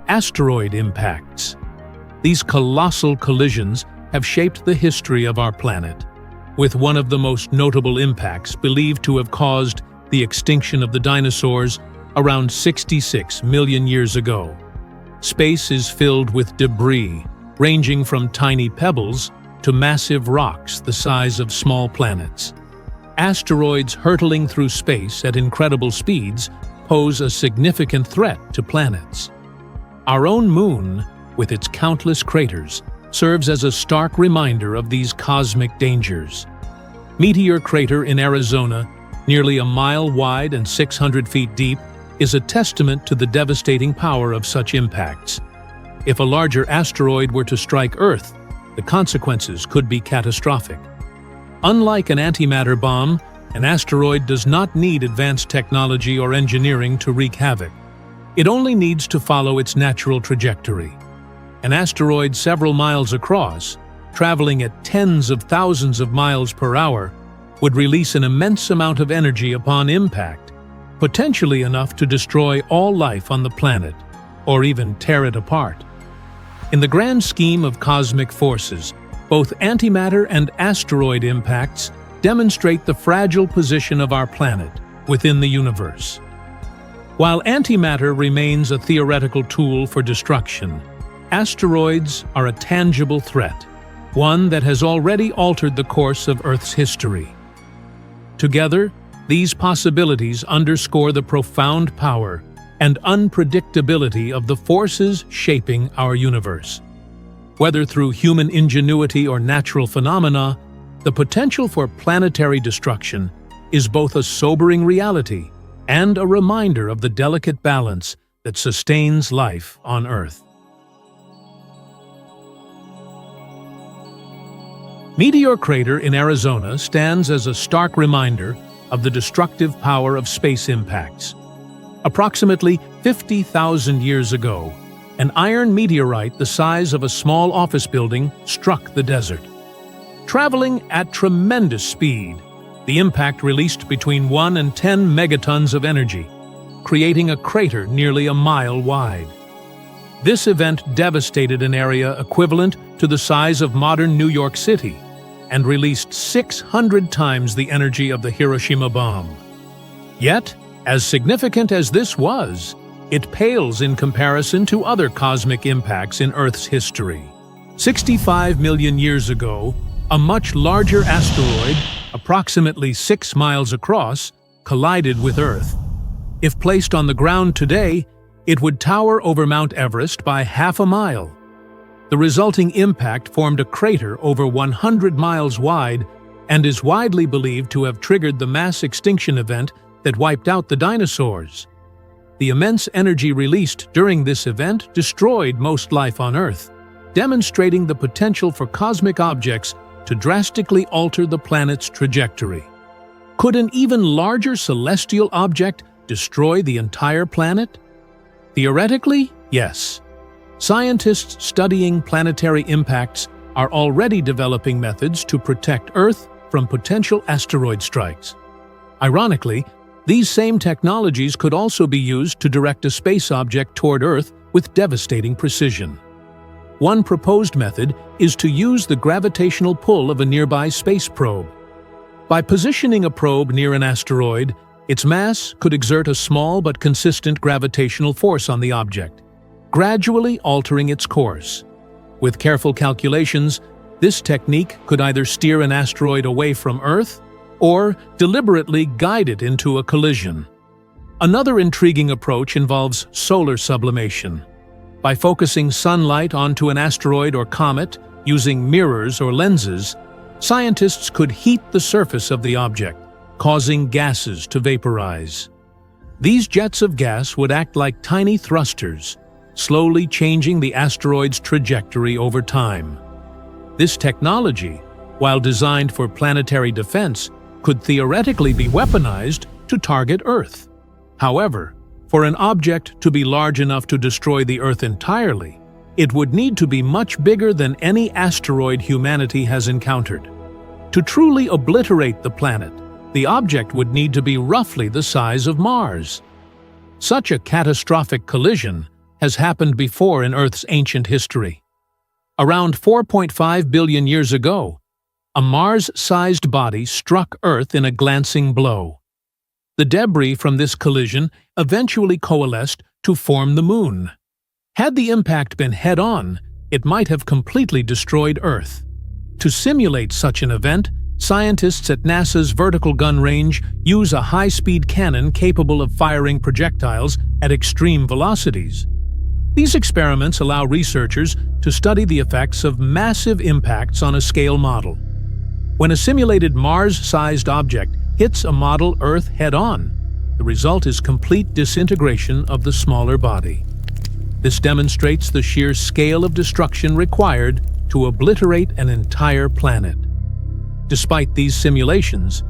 Asteroid impacts. These colossal collisions have shaped the history of our planet, with one of the most notable impacts believed to have caused the extinction of the dinosaurs around 66 million years ago. Space is filled with debris, ranging from tiny pebbles to massive rocks the size of small planets. Asteroids hurtling through space at incredible speeds pose a significant threat to planets. Our own moon, with its countless craters, serves as a stark reminder of these cosmic dangers. Meteor Crater in Arizona, nearly a mile wide and 600 feet deep, is a testament to the devastating power of such impacts. If a larger asteroid were to strike Earth, the consequences could be catastrophic. Unlike an antimatter bomb, an asteroid does not need advanced technology or engineering to wreak havoc. It only needs to follow its natural trajectory. An asteroid several miles across, traveling at tens of thousands of miles per hour, would release an immense amount of energy upon impact, potentially enough to destroy all life on the planet, or even tear it apart. In the grand scheme of cosmic forces, both antimatter and asteroid impacts demonstrate the fragile position of our planet within the universe. While antimatter remains a theoretical tool for destruction, asteroids are a tangible threat, one that has already altered the course of Earth's history. Together, these possibilities underscore the profound power and unpredictability of the forces shaping our universe. Whether through human ingenuity or natural phenomena, the potential for planetary destruction is both a sobering reality and a reminder of the delicate balance that sustains life on Earth. Meteor Crater in Arizona stands as a stark reminder of the destructive power of space impacts. Approximately 50,000 years ago, an iron meteorite the size of a small office building struck the desert. Traveling at tremendous speed, the impact released between 1 and 10 megatons of energy, creating a crater nearly a mile wide. This event devastated an area equivalent to the size of modern New York City and released 600 times the energy of the Hiroshima bomb. Yet, as significant as this was, it pales in comparison to other cosmic impacts in Earth's history. 65 million years ago, a much larger asteroid, approximately 6 miles across, collided with Earth. If placed on the ground today, it would tower over Mount Everest by half a mile. The resulting impact formed a crater over 100 miles wide and is widely believed to have triggered the mass extinction event that wiped out the dinosaurs. The immense energy released during this event destroyed most life on Earth, demonstrating the potential for cosmic objects to drastically alter the planet's trajectory. Could an even larger celestial object destroy the entire planet? Theoretically, yes. Scientists studying planetary impacts are already developing methods to protect Earth from potential asteroid strikes. Ironically, these same technologies could also be used to direct a space object toward Earth with devastating precision. One proposed method is to use the gravitational pull of a nearby space probe. By positioning a probe near an asteroid, its mass could exert a small but consistent gravitational force on the object, gradually altering its course. With careful calculations, this technique could either steer an asteroid away from Earth or deliberately guide it into a collision. Another intriguing approach involves solar sublimation. By focusing sunlight onto an asteroid or comet using mirrors or lenses, scientists could heat the surface of the object, causing gases to vaporize. These jets of gas would act like tiny thrusters, slowly changing the asteroid's trajectory over time. This technology, while designed for planetary defense, could theoretically be weaponized to target Earth. However, for an object to be large enough to destroy the Earth entirely, it would need to be much bigger than any asteroid humanity has encountered. To truly obliterate the planet, the object would need to be roughly the size of Mars. Such a catastrophic collision has happened before in Earth's ancient history. Around 4.5 billion years ago, a Mars-sized body struck Earth in a glancing blow. The debris from this collision eventually coalesced to form the Moon. Had the impact been head-on, it might have completely destroyed Earth. To simulate such an event, scientists at NASA's Vertical Gun Range use a high-speed cannon capable of firing projectiles at extreme velocities. These experiments allow researchers to study the effects of massive impacts on a scale model. When a simulated Mars-sized object hits a model Earth head-on, the result is complete disintegration of the smaller body. This demonstrates the sheer scale of destruction required to obliterate an entire planet. Despite these simulations,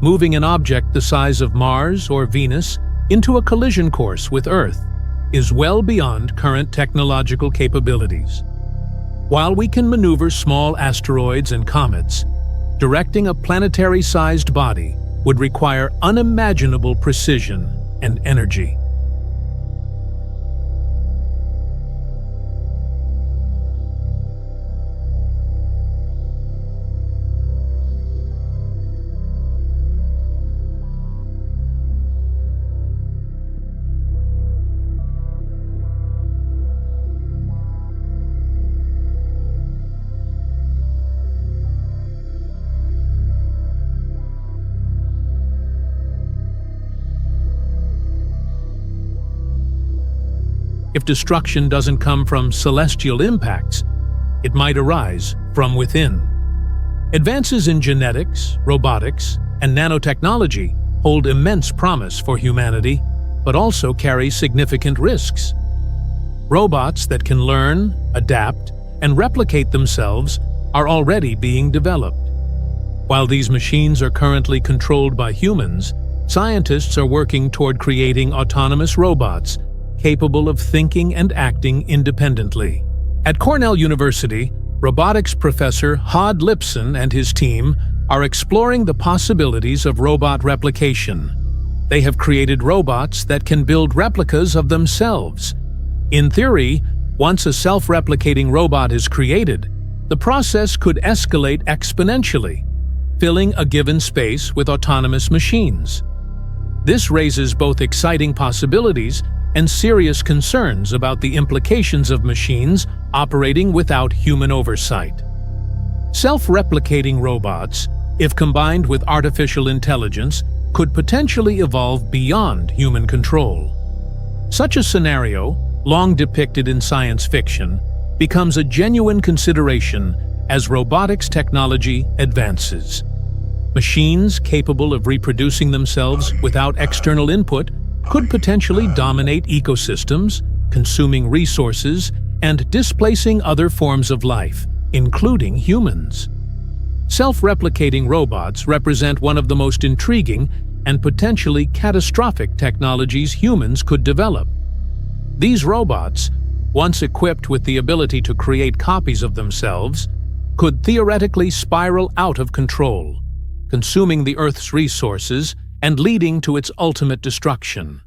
moving an object the size of Mars or Venus into a collision course with Earth is well beyond current technological capabilities. While we can maneuver small asteroids and comets, directing a planetary-sized body would require unimaginable precision and energy. If destruction doesn't come from celestial impacts, it might arise from within. Advances in genetics, robotics, and nanotechnology hold immense promise for humanity, but also carry significant risks. Robots that can learn, adapt, and replicate themselves are already being developed. While these machines are currently controlled by humans, scientists are working toward creating autonomous robots capable of thinking and acting independently. At Cornell University, robotics professor Hod Lipson and his team are exploring the possibilities of robot replication. They have created robots that can build replicas of themselves. In theory, once a self-replicating robot is created, the process could escalate exponentially, filling a given space with autonomous machines. This raises both exciting possibilities and serious concerns about the implications of machines operating without human oversight. Self-replicating robots, if combined with artificial intelligence, could potentially evolve beyond human control. Such a scenario, long depicted in science fiction, becomes a genuine consideration as robotics technology advances. Machines capable of reproducing themselves without external input could potentially dominate ecosystems, consuming resources, and displacing other forms of life, including humans. Self-replicating robots represent one of the most intriguing and potentially catastrophic technologies humans could develop. These robots, once equipped with the ability to create copies of themselves, could theoretically spiral out of control, consuming the Earth's resources and leading to its ultimate destruction.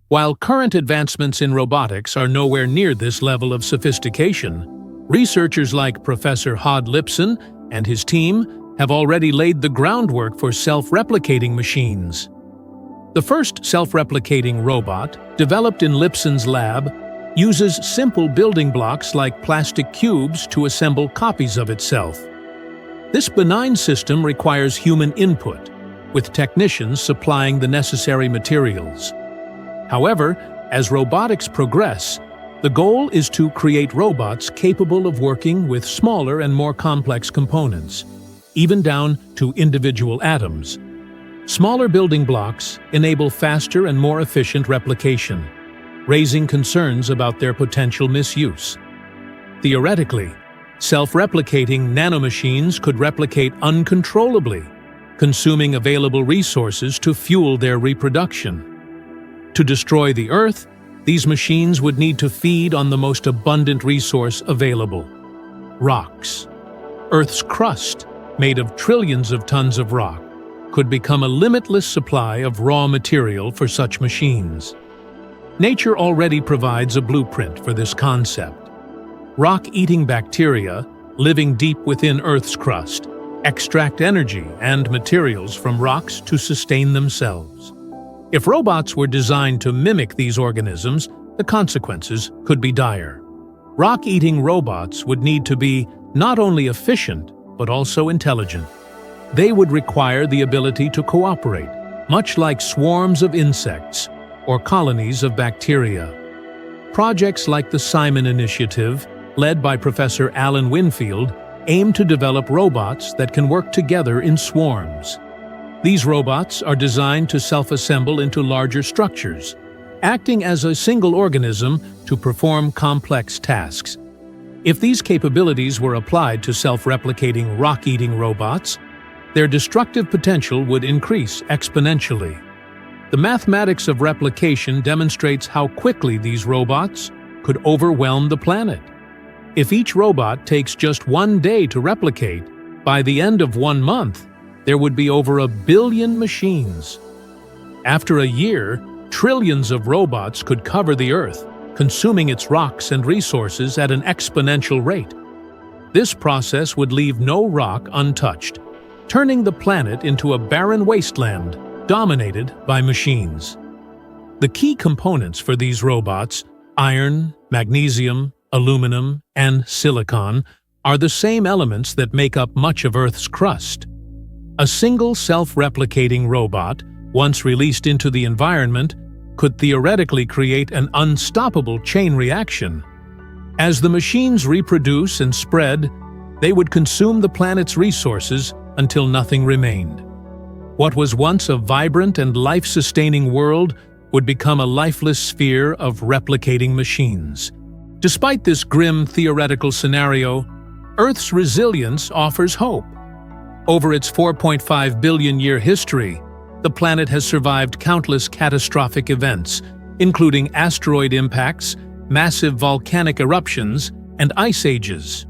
While current advancements in robotics are nowhere near this level of sophistication, researchers like Professor Hod Lipson and his team have already laid the groundwork for self-replicating machines. The first self-replicating robot, developed in Lipson's lab, uses simple building blocks like plastic cubes to assemble copies of itself. This benign system requires human input, with technicians supplying the necessary materials. However, as robotics progress, the goal is to create robots capable of working with smaller and more complex components, even down to individual atoms. Smaller building blocks enable faster and more efficient replication, raising concerns about their potential misuse. Theoretically, self-replicating nanomachines could replicate uncontrollably, consuming available resources to fuel their reproduction. To destroy the Earth, these machines would need to feed on the most abundant resource available: rocks. Earth's crust, made of trillions of tons of rock, could become a limitless supply of raw material for such machines. Nature already provides a blueprint for this concept. Rock-eating bacteria, living deep within Earth's crust, extract energy and materials from rocks to sustain themselves. If robots were designed to mimic these organisms, the consequences could be dire. Rock-eating robots would need to be not only efficient, but also intelligent. They would require the ability to cooperate, much like swarms of insects or colonies of bacteria. Projects like the Simon Initiative, led by Professor Alan Winfield, aim to develop robots that can work together in swarms. These robots are designed to self-assemble into larger structures, acting as a single organism to perform complex tasks. If these capabilities were applied to self-replicating rock-eating robots, their destructive potential would increase exponentially. The mathematics of replication demonstrates how quickly these robots could overwhelm the planet. If each robot takes just 1 day to replicate, by the end of 1 month, there would be over 1 billion machines. After a year, trillions of robots could cover the Earth, consuming its rocks and resources at an exponential rate. This process would leave no rock untouched, turning the planet into a barren wasteland dominated by machines. The key components for these robots, iron, magnesium, aluminum, and silicon, are the same elements that make up much of Earth's crust. A single self-replicating robot, once released into the environment, could theoretically create an unstoppable chain reaction. As the machines reproduce and spread, they would consume the planet's resources until nothing remained. What was once a vibrant and life-sustaining world would become a lifeless sphere of replicating machines. Despite this grim theoretical scenario, Earth's resilience offers hope. Over its 4.5 billion-year history, the planet has survived countless catastrophic events, including asteroid impacts, massive volcanic eruptions, and ice ages.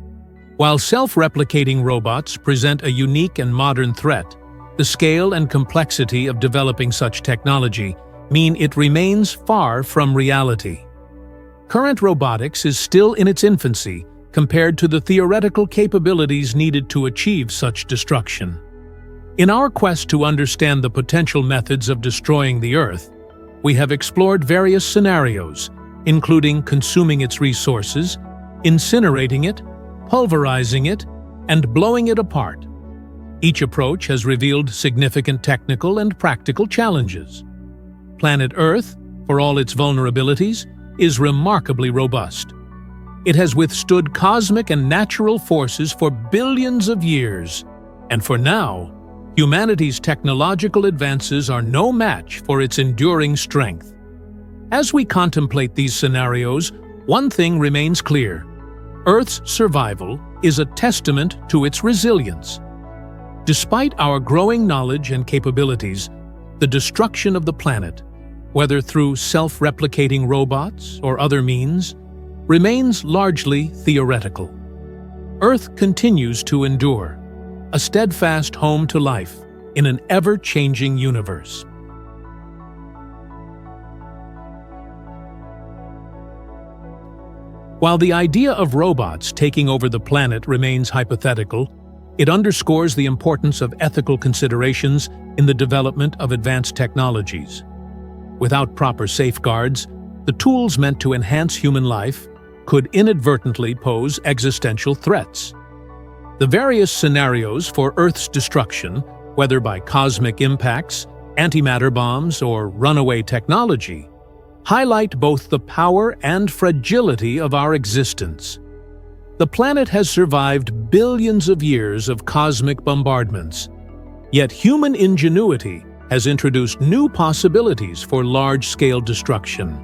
While self-replicating robots present a unique and modern threat, the scale and complexity of developing such technology mean it remains far from reality. Current robotics is still in its infancy compared to the theoretical capabilities needed to achieve such destruction. In our quest to understand the potential methods of destroying the Earth, we have explored various scenarios, including consuming its resources, incinerating it, pulverizing it, and blowing it apart. Each approach has revealed significant technical and practical challenges. Planet Earth, for all its vulnerabilities, is remarkably robust. It has withstood cosmic and natural forces for billions of years, and for now, humanity's technological advances are no match for its enduring strength. As we contemplate these scenarios, one thing remains clear: Earth's survival is a testament to its resilience. Despite our growing knowledge and capabilities, the destruction of the planet, whether through self-replicating robots or other means, remains largely theoretical. Earth continues to endure, a steadfast home to life in an ever-changing universe. While the idea of robots taking over the planet remains hypothetical, it underscores the importance of ethical considerations in the development of advanced technologies. Without proper safeguards, the tools meant to enhance human life could inadvertently pose existential threats. The various scenarios for Earth's destruction, whether by cosmic impacts, antimatter bombs, or runaway technology, highlight both the power and fragility of our existence. The planet has survived billions of years of cosmic bombardments, yet human ingenuity has introduced new possibilities for large-scale destruction.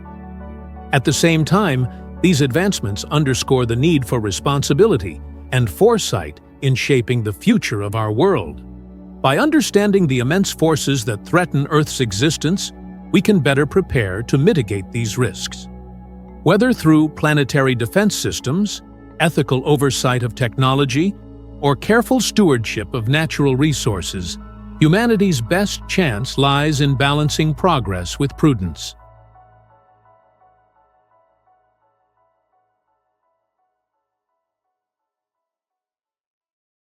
At the same time, these advancements underscore the need for responsibility and foresight in shaping the future of our world. By understanding the immense forces that threaten Earth's existence, we can better prepare to mitigate these risks. Whether through planetary defense systems, ethical oversight of technology, or careful stewardship of natural resources, humanity's best chance lies in balancing progress with prudence.